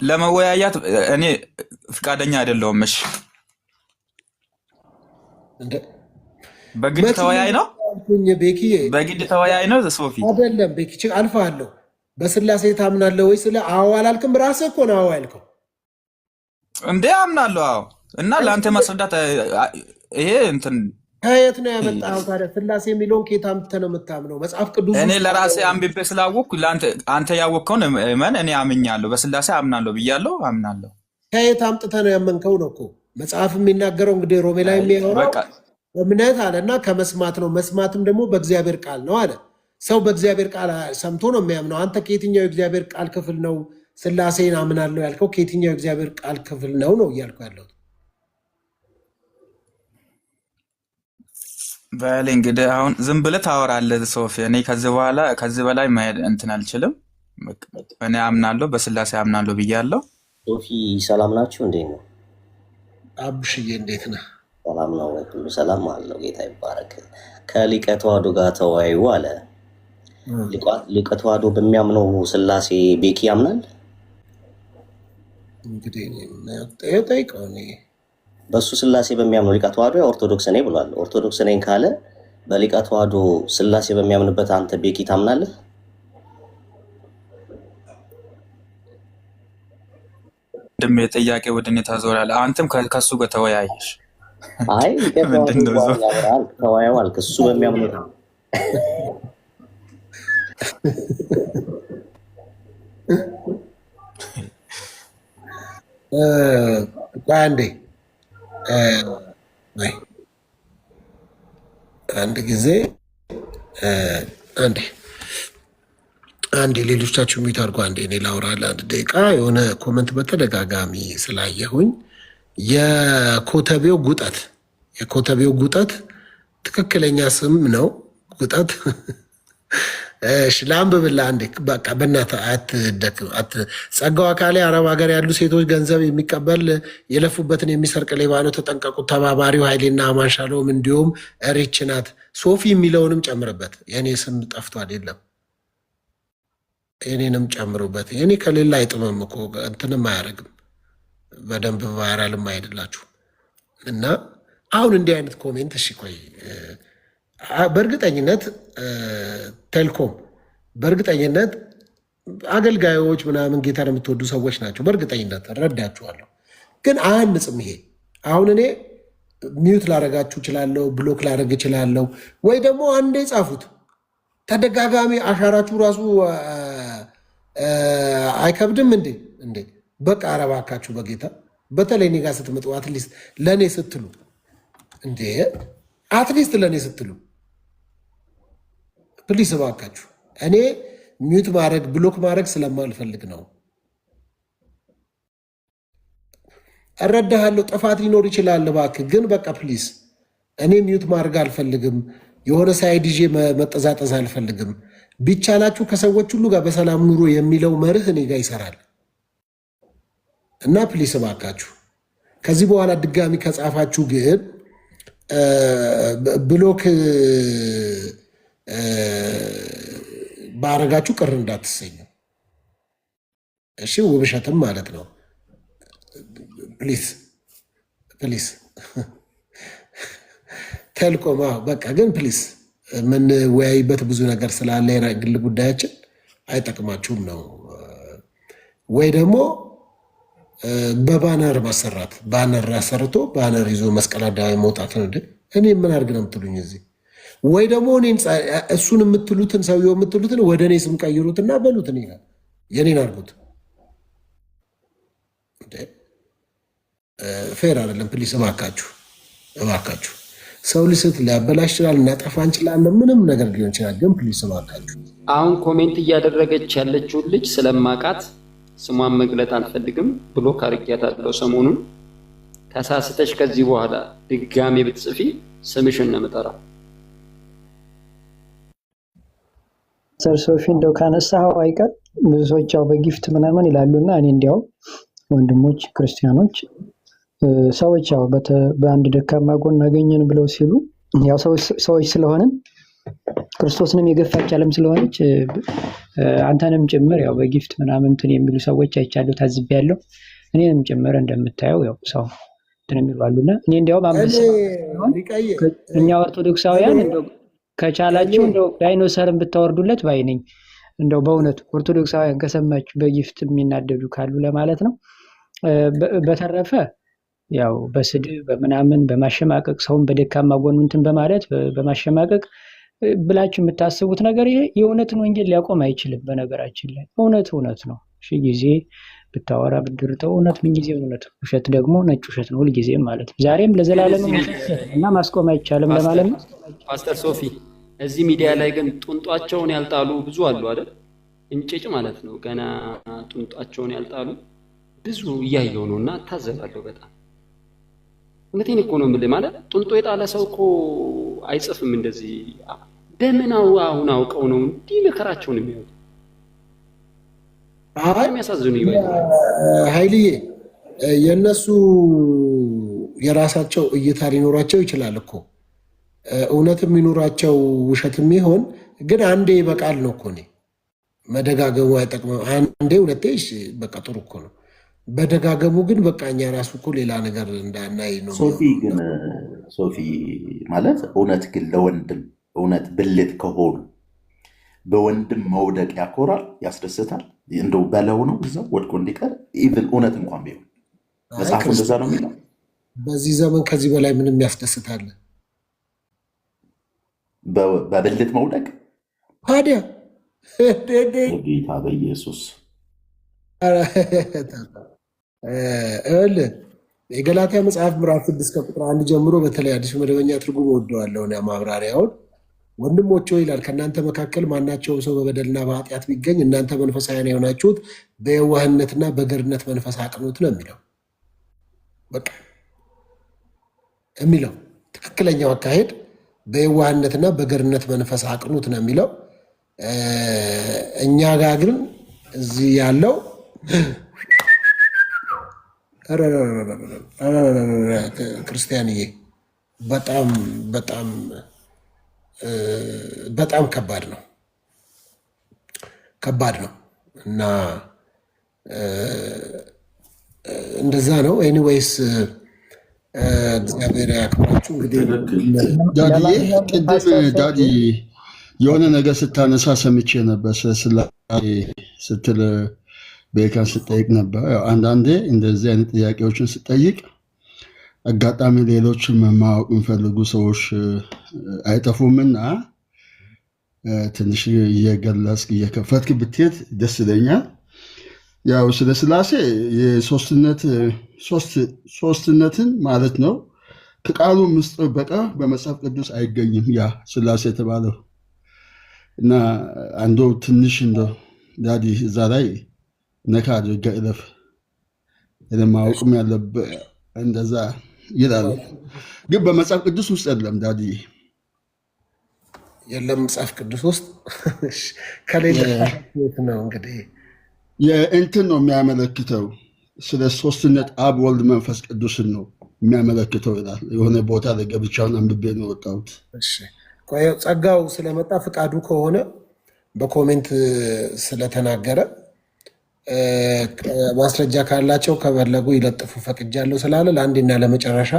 ለመወያያት እኔ ፍቃደኛ አይደለሁም። እሺ በግድ ተወያይ ነው። በግድ ተወያይ ነው። ሶፊ አይደለም ቤኪ አልፋለሁ። በስላሴ ታምናለህ ወይ ስለ አዎ አላልክም። ራስህ እኮ ነው አዎ ያልከው። እንዴ አምናለሁ። አዎ እና ለአንተ ማስረዳት ይሄ እንትን ከየት ነው ያመጣኸው ታዲያ? ስላሴ የሚለውን ከየት አምጥተህ ነው የምታምነው? መጽሐፍ ቅዱስ እኔ ለራሴ አንብቤ ስላወቅኩ አንተ ያወቅከውን እመን። እኔ አምኛለሁ፣ በስላሴ አምናለሁ ብያለሁ፣ አምናለሁ። ከየት አምጥተህ ነው ያመንከው ነው እኮ መጽሐፍ የሚናገረው። እንግዲህ ሮሜ ላይ የሚያወራው እምነት አለና ከመስማት ነው፣ መስማትም ደግሞ በእግዚአብሔር ቃል ነው አለ። ሰው በእግዚአብሔር ቃል ሰምቶ ነው የሚያምነው። አንተ ከየትኛው የእግዚአብሔር ቃል ክፍል ነው ስላሴን አምናለሁ ያልከው? ከየትኛው የእግዚአብሔር ቃል ክፍል ነው እያልኩ ያለሁት። በል እንግዲህ አሁን ዝም ብለህ ታወራለህ ሶፊ። እኔ ከዚህ በላይ መሄድ እንትን አልችልም። እኔ አምናለሁ፣ በስላሴ አምናለሁ ብያለሁ። ሶፊ ሰላም ናችሁ? እንዴት ነው አብሽዬ? እንዴት ነህ? ሰላም ነው፣ ሁሉ ሰላም አለው። ጌታ ይባረክ። ከሊቀ ተዋሕዶ ጋር ተወያዩ አለ። ሊቀ ተዋሕዶ በሚያምነው ስላሴ ቤኪ ያምናል? እንግዲህ ጠይቀው በእሱ ስላሴ በሚያምነው ሊቀ ተዋሕዶ ኦርቶዶክስ ነኝ ብሏል። ኦርቶዶክስ ነኝ ካለ በሊቀ ተዋሕዶ ስላሴ በሚያምንበት አንተ ቤኪ ታምናለህ? ወንድሜ ጥያቄ ወደ እኔ ታዞራለህ። አንተም ከሱ ጋር ተወያየሽ። አይ ሊቀተዋዶ ያወራል ተወያዩ አልክ። እሱ በሚያምኑት ነው። አንድ ጊዜ አንዴ ሌሎቻችሁ ሚት አድርጎ አንዴ እኔ ላውራለሁ። አንድ ደቂቃ የሆነ ኮመንት በተደጋጋሚ ስላየሁኝ የኮተቤው ጉጠት ትክክለኛ ስም ነው። ጉጠት ለአንብብልህ አንዴ በቃ በእናትህ አትደክም። ጸጋው አካሌ አረብ ሀገር ያሉ ሴቶች ገንዘብ የሚቀበል የለፉበትን የሚሰርቅ ሌባ ነው፣ ተጠንቀቁት። ተባባሪው ኃይሌና አማን ሻሎም እንዲሁም ሪች ናት። ሶፊ የሚለውንም ጨምርበት። የእኔ ስም ጠፍቷል፣ የለም የኔንም ጨምሩበት። የኔ ከሌላ አይጥምም እኮ እንትንም አያደርግም፣ በደንብ ቫይራልም አይደላችሁም። እና አሁን እንዲህ አይነት ኮሜንት እሺ ቆይ በእርግጠኝነት ቴልኮም በእርግጠኝነት አገልጋዮች ምናምን ጌታን የምትወዱ ሰዎች ናቸው። በእርግጠኝነት እረዳችኋለሁ። ግን አያንጽም ይሄ። አሁን እኔ ሚዩት ላረጋችሁ እችላለሁ፣ ብሎክ ላረግ እችላለሁ፣ ወይ ደግሞ አንዴ ጻፉት። ተደጋጋሚ አሻራችሁ ራሱ አይከብድም እንዴ? በቃ አረባካችሁ በጌታ በተለይ እኔ ጋር ስትመጡ አትሊስት ለእኔ ስትሉ እንዴ አትሊስት ለእኔ ስትሉ ፕሊስ እባካችሁ። እኔ ሚዩት ማድረግ ብሎክ ማድረግ ስለማልፈልግ ነው። እረዳሃለሁ፣ ጥፋት ሊኖር ይችላል። እባክህ ግን በቃ ፕሊስ እኔ ሚዩት ማድረግ አልፈልግም። የሆነ ሳይድ ይዤ መጠዛጠዝ አልፈልግም። ቢቻላችሁ ከሰዎች ሁሉ ጋር በሰላም ኑሮ የሚለው መርህ እኔ ጋር ይሰራል እና ፕሊስ እባካችሁ ከዚህ በኋላ ድጋሚ ከጻፋችሁ ግን ብሎክ ባረጋችሁ ቅር እንዳትሰኙ እሺ። ውብሸትም ማለት ነው። ፕሊስ ቴልኮም በቃ ግን ፕሊስ የምንወያይበት ብዙ ነገር ስላለ የግል ጉዳያችን አይጠቅማችሁም ነው። ወይ ደግሞ በባነር ማሰራት፣ ባነር አሰርቶ ባነር ይዞ መስቀል አደባባይ መውጣት ነው። እኔ ምን አድርግ ነው የምትሉኝ እዚህ? ወይ ደግሞ እሱን የምትሉትን ሰውየው የምትሉትን ወደ እኔ ስም ቀይሩትና በሉትን ይላል የኔን አድርጉት። ፌር አይደለም። ፕሊስ እባካችሁ ሰው ልስት ሊያበላሽ ይችላል፣ እናጠፋ እንችላለን፣ ምንም ነገር ሊሆን ይችላል። ግን ፕሊስ እባካችሁ። አሁን ኮሜንት እያደረገች ያለችውን ልጅ ስለማቃት ስሟን መግለጥ አልፈልግም ብሎ ካርጊያታለሁ። ሰሞኑን ተሳስተሽ ከዚህ በኋላ ድጋሜ ብትጽፊ ስምሽን ነው የምጠራው። ሰር ሶፊ እንደው ካነሳኸው አይቀር ብዙ ሰዎች ያው በጊፍት ምናምን ይላሉና እኔ እንዲያው ወንድሞች ክርስቲያኖች ሰዎች ያው በአንድ ደካማ ጎን አገኘን ብለው ሲሉ ያው ሰዎች ስለሆንን ክርስቶስንም የገፋች ዓለም ስለሆነች አንተንም ጭምር ያው በጊፍት ምናምን እንትን የሚሉ ሰዎች አይቻለሁ፣ ታዝቤያለሁ። እኔንም ጭምር እንደምታየው ያው ሰው እንትን የሚሉ አሉና እኔ እንዲያውም እኛ ኦርቶዶክሳውያን እንደው ከቻላችሁ እንደው ዳይኖሰርን ብታወርዱለት ባይ ነኝ። እንደው በእውነቱ ኦርቶዶክሳውያን ከሰማችሁ በጊፍት የሚናደዱ ካሉ ለማለት ነው። በተረፈ ያው በስድብ በምናምን በማሸማቀቅ ሰውን በደካማ ጎኑ እንትን በማለት በማሸማቀቅ ብላችሁ የምታስቡት ነገር ይሄ የእውነትን ወንጌል ሊያቆም አይችልም። በነገራችን ላይ እውነት ነው። ሺህ ጊዜ ብታወራ ብድርተው እውነት ምን ጊዜ እውነት፣ ውሸት ደግሞ ነጭ ውሸት ነው ሁልጊዜም ማለት ነው። ዛሬም ለዘላለም እና ማስቆም አይቻልም ለማለት ነው። ፓስተር ሶፊ እዚህ ሚዲያ ላይ ግን ጡንጧቸውን ያልጣሉ ብዙ አሉ አይደል? እንጭጭ ማለት ነው። ገና ጡንጧቸውን ያልጣሉ ብዙ እያየው ነውና ታዘባለሁ በጣም። እውነቴን እኮ ነው የምልህ። ማለት ጡንጦ የጣለ ሰው እኮ አይጽፍም እንደዚህ። በምን አሁን አውቀው ነው እንዲህ መከራቸውን የሚያዩት? የሚያሳዝኑ ኃይልዬ የእነሱ የራሳቸው እይታ ሊኖራቸው ይችላል እኮ እውነትም የሚኖራቸው ውሸትም ይሆን ግን አንዴ በቃል ነው እኮ። እኔ መደጋገሙ አይጠቅመም። አንዴ ሁለቴ በቃ ጥሩ እኮ ነው። በደጋገሙ ግን በቃ እኛ ራሱ እኮ ሌላ ነገር እንዳናይ ነው። ሶፊ ማለት እውነት ግን ለወንድም እውነት ብልጥ ከሆኑ በወንድም መውደቅ ያኮራል፣ ያስደስታል። እንደው በለው ነው እዛው ወድቆ እንዲቀር ኢቭን እውነት እንኳን ቢሆን መጽሐፉ እንደዛ ነው የሚለው። በዚህ ዘመን ከዚህ በላይ ምንም ያስደስታል? በብልት መውደቅ ታዲያ ጌታ በኢየሱስ የገላትያ መጽሐፍ ምዕራፍ 6 ከቁጥር 1 ጀምሮ በተለይ አዲስ መደበኛ ትርጉም ወደዋለሁ ማብራሪያውን። ወንድሞች ሆይ ይላል ከእናንተ መካከል ማናቸውም ሰው በበደልና በኃጢአት ቢገኝ እናንተ መንፈሳውያን የሆናችሁት በየዋህነትና በገርነት መንፈስ አቅኑት ነው የሚለው። በቃ የሚለው ትክክለኛው አካሄድ በየዋህነትና በገርነት መንፈስ አቅኑት ነው የሚለው። እኛ ጋር ግን እዚህ ያለው ክርስቲያንዬ በጣም በጣም በጣም ከባድ ነው እና እንደዛ ነው። ኤኒዌይስ እግዚአብሔር ያክብራችሁ። እንግዲህ ዳዲ የሆነ ነገር ስታነሳ ሰምቼ ነበር። ስለስላሴ ስትል ቤካን ስጠይቅ ነበር። አንዳንዴ እንደዚህ አይነት ጥያቄዎችን ስጠይቅ አጋጣሚ ሌሎችን ማወቅ የሚፈልጉ ሰዎች አይጠፉምና ትንሽ እየገለጽክ እየከፈትክ ብትሄድ ደስ ይለኛል። ያው ስለ ስላሴ ሶስትነትን ማለት ነው ከቃሉ ምስጢር በቀር በመጽሐፍ ቅዱስ አይገኝም። ያ ስላሴ የተባለው እና አንዱ ትንሽ እንደ ዳዲ እዛ ላይ ነካ አድርጋ እለፍ ማወቅም ያለብህ እንደዛ ይላል። ግን በመጽሐፍ ቅዱስ ውስጥ የለም ዳዲ፣ የለም መጽሐፍ ቅዱስ ውስጥ ከሌለ ነው እንግዲህ የእንትን ነው የሚያመለክተው። ስለ ሶስትነት አብ፣ ወልድ፣ መንፈስ ቅዱስን ነው የሚያመለክተው ይላል። የሆነ ቦታ ላይ ገብቻውን አንብቤ ነው የወጣሁት። ጸጋው ስለመጣ ፍቃዱ ከሆነ በኮሜንት ስለተናገረ ማስረጃ ካላቸው ከፈለጉ ይለጥፉ ፈቅጃለሁ ስላለ ለአንዴና ለመጨረሻ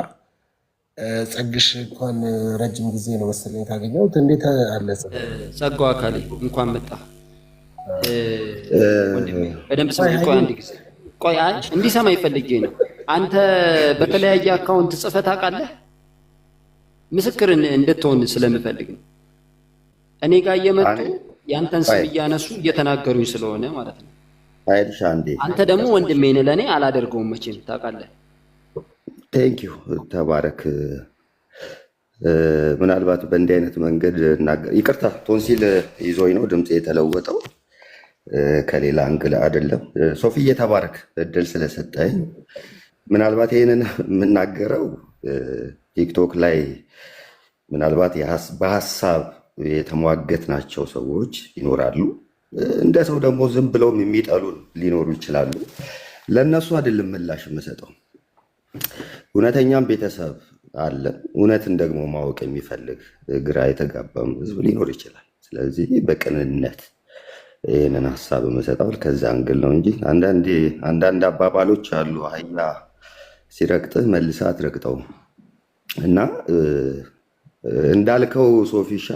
ጸግሽ እንኳን ረጅም ጊዜ ነው መሰለኝ ካገኘሁት። እንዴት አለ ጸጋው አካሌ እንኳን መጣ። በደንብ ስማኝ። ቆይ አንድ ጊዜ ቆይ፣ እንዲሰማኝ ፈልጌ ነው። አንተ በተለያየ አካውንት ጽፈት አውቃለህ? ምስክር እንድትሆን ስለምፈልግ ነው። እኔ ጋር እየመጡ ያንተን ስም እያነሱ እየተናገሩኝ ስለሆነ ማለት ነው። አንተ ደግሞ ወንድሜ ነህ፣ ለእኔ አላደርገውም መቼም ታውቃለህ። ቴንኪዩ ተባረክ። ምናልባት በእንዲህ አይነት መንገድ ይቅርታ፣ ቶንሲል ይዞኝ ነው ድምፅ የተለወጠው፣ ከሌላ አንግል አይደለም። ሶፊዬ ተባረክ እድል ስለሰጠኝ። ምናልባት ይህንን የምናገረው ቲክቶክ ላይ ምናልባት በሀሳብ የተሟገትናቸው ሰዎች ይኖራሉ። እንደ ሰው ደግሞ ዝም ብለውም የሚጠሉን ሊኖሩ ይችላሉ። ለእነሱ አይደለም ምላሽ የምሰጠው። እውነተኛም ቤተሰብ አለ፣ እውነትን ደግሞ ማወቅ የሚፈልግ ግራ የተጋባም ህዝብ ሊኖር ይችላል። ስለዚህ በቅንነት ይህንን ሀሳብ የምሰጠው ከዛ አንግል ነው እንጂ አንዳንድ አባባሎች አሉ፣ አህያ ሲረግጥህ መልሰህ አትረግጠውም። እና እንዳልከው ሶፊሻ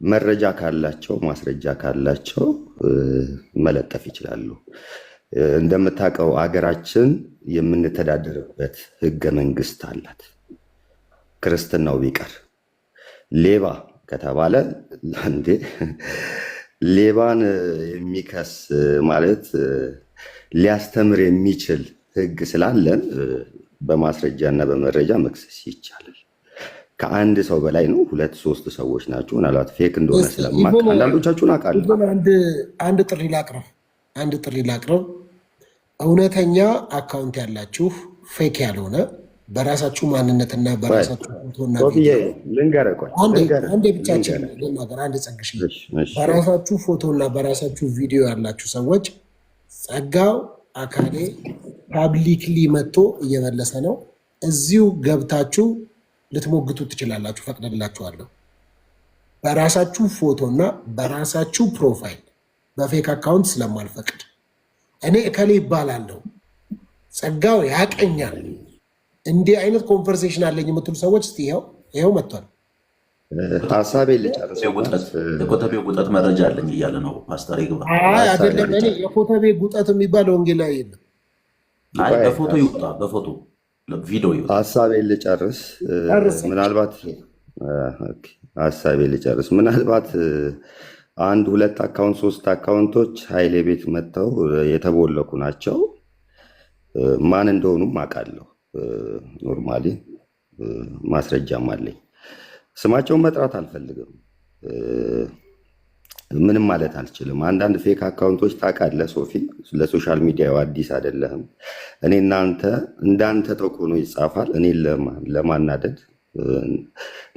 መረጃ ካላቸው ማስረጃ ካላቸው መለጠፍ ይችላሉ። እንደምታውቀው አገራችን የምንተዳደርበት ህገ መንግስት አላት። ክርስትናው ቢቀር ሌባ ከተባለ እንዴ ሌባን የሚከስ ማለት ሊያስተምር የሚችል ህግ ስላለን በማስረጃ እና በመረጃ መክሰስ ይቻላል። ከአንድ ሰው በላይ ነው፣ 2-3 ሰዎች ናቸው። ምናልባት ፌክ እንደሆነ ስለማቅ አንዳንዶቻችሁን አውቃለሁ። አንድ ጥሪ ላቅርብ። እውነተኛ አካውንት ያላችሁ ፌክ ያልሆነ በራሳችሁ ማንነትና በራሳችሁ ፎቶና አንዴ ብቻችን ልናገር። አንድ ጸግሽ በራሳችሁ ፎቶና በራሳችሁ ቪዲዮ ያላችሁ ሰዎች ጸጋው አካሌ ፓብሊክሊ መጥቶ እየመለሰ ነው። እዚሁ ገብታችሁ ልትሞግቱ ትችላላችሁ፣ ፈቅድላችኋለሁ። በራሳችሁ ፎቶና በራሳችሁ ፕሮፋይል በፌክ አካውንት ስለማልፈቅድ እኔ እከሌ ይባላለሁ ጸጋው ያቀኛል እንዲህ አይነት ኮንቨርሴሽን አለኝ የምትሉ ሰዎች እስቲ ይኸው መጥቷል። ሀሳቤ ልጨርስ። የኮተቤው ጉጠት መረጃ አለኝ እያለ ነው ፓስተር ይግባ። አይደለም፣ እኔ የኮተቤ ጉጠት የሚባል ወንጌል ላይ የለም። አይ በፎቶ ይውጣ፣ በፎቶ ቪዲዮ ይውጣ። ሀሳቤን ልጨርስ። ምናልባት ሀሳቤን ልጨርስ። ምናልባት 1 2 አካውንት 3 አካውንቶች ኃይሌ ቤት መጥተው የተቦለኩ ናቸው። ማን እንደሆኑም አውቃለሁ። ኖርማሊ ማስረጃም አለኝ። ስማቸውን መጥራት አልፈልግም። ምንም ማለት አልችልም። አንዳንድ ፌክ አካውንቶች ታውቃለህ ሶፊ፣ ለሶሻል ሚዲያው አዲስ አይደለህም። እኔ እናንተ እንዳንተ ተኮኖ ይጻፋል። እኔ ለማናደድ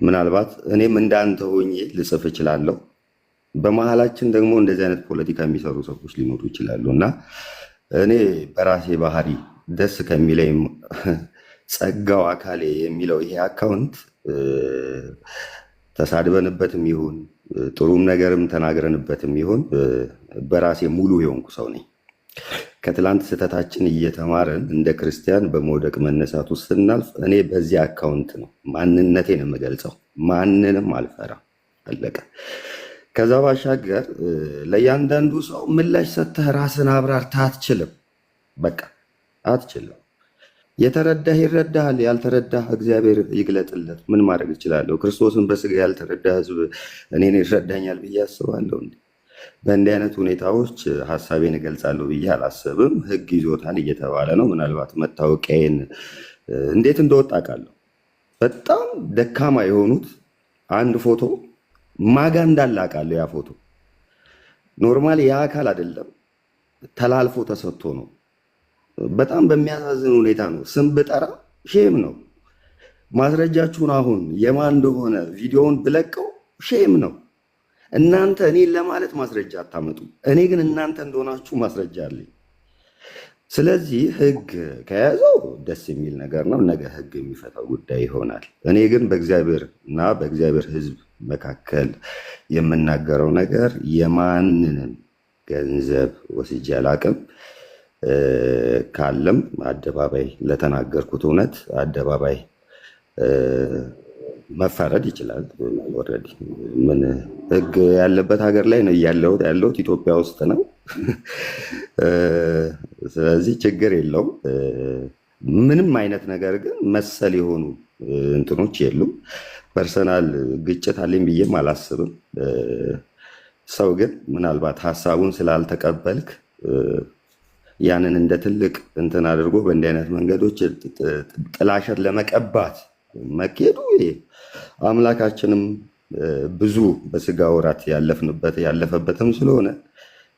ምናልባት እኔም እንዳንተ ሆኜ ልጽፍ እችላለሁ። በመሀላችን ደግሞ እንደዚህ አይነት ፖለቲካ የሚሰሩ ሰዎች ሊኖሩ ይችላሉ እና እኔ በራሴ ባህሪ ደስ ከሚለኝ ጸጋው አካሌ የሚለው ይሄ አካውንት ተሳድበንበትም ይሁን ጥሩም ነገርም ተናግረንበትም ይሁን በራሴ ሙሉ የሆንኩ ሰው ነኝ። ከትላንት ስህተታችን እየተማረን እንደ ክርስቲያን በመውደቅ መነሳት ውስጥ ስናልፍ እኔ በዚህ አካውንት ነው ማንነቴን የምገልጸው። ማንንም አልፈራም። አለቀ። ከዛ ባሻገር ለእያንዳንዱ ሰው ምላሽ ሰጥተህ ራስን አብራርተህ አትችልም። በቃ አትችልም። የተረዳህ ይረዳሃል፣ ያልተረዳህ እግዚአብሔር ይግለጥለት። ምን ማድረግ እችላለሁ? ክርስቶስን በስጋ ያልተረዳ ህዝብ እኔን ይረዳኛል ብዬ አስባለሁ? በእንዲህ አይነት ሁኔታዎች ሀሳቤን እገልጻለሁ ብዬ አላስብም። ህግ ይዞታል እየተባለ ነው። ምናልባት መታወቂያዬን እንዴት እንደወጣ አውቃለሁ። በጣም ደካማ የሆኑት አንድ ፎቶ ማጋ እንዳለ አውቃለሁ። ያ ፎቶ ኖርማሊ ያ አካል አይደለም፣ ተላልፎ ተሰጥቶ ነው። በጣም በሚያሳዝን ሁኔታ ነው። ስም ብጠራ ሼም ነው። ማስረጃችሁን አሁን የማን እንደሆነ ቪዲዮውን ብለቀው ሼም ነው። እናንተ እኔን ለማለት ማስረጃ አታመጡ። እኔ ግን እናንተ እንደሆናችሁ ማስረጃ አለኝ። ስለዚህ ህግ ከያዘው ደስ የሚል ነገር ነው። ነገ ህግ የሚፈታው ጉዳይ ይሆናል። እኔ ግን በእግዚአብሔር እና በእግዚአብሔር ህዝብ መካከል የምናገረው ነገር የማንንም ገንዘብ ወስጄ አላቅም። ካለም አደባባይ ለተናገርኩት እውነት አደባባይ መፈረድ ይችላል። ኦልሬዲ ምን ህግ ያለበት ሀገር ላይ ነው ያለሁት ኢትዮጵያ ውስጥ ነው። ስለዚህ ችግር የለውም። ምንም አይነት ነገር ግን መሰል የሆኑ እንትኖች የሉም። ፐርሰናል ግጭት አለኝ ብዬም አላስብም። ሰው ግን ምናልባት ሀሳቡን ስላልተቀበልክ ያንን እንደ ትልቅ እንትን አድርጎ በእንዲህ አይነት መንገዶች ጥላሸት ለመቀባት መኬዱ አምላካችንም ብዙ በስጋ ወራት ያለፈበትም ስለሆነ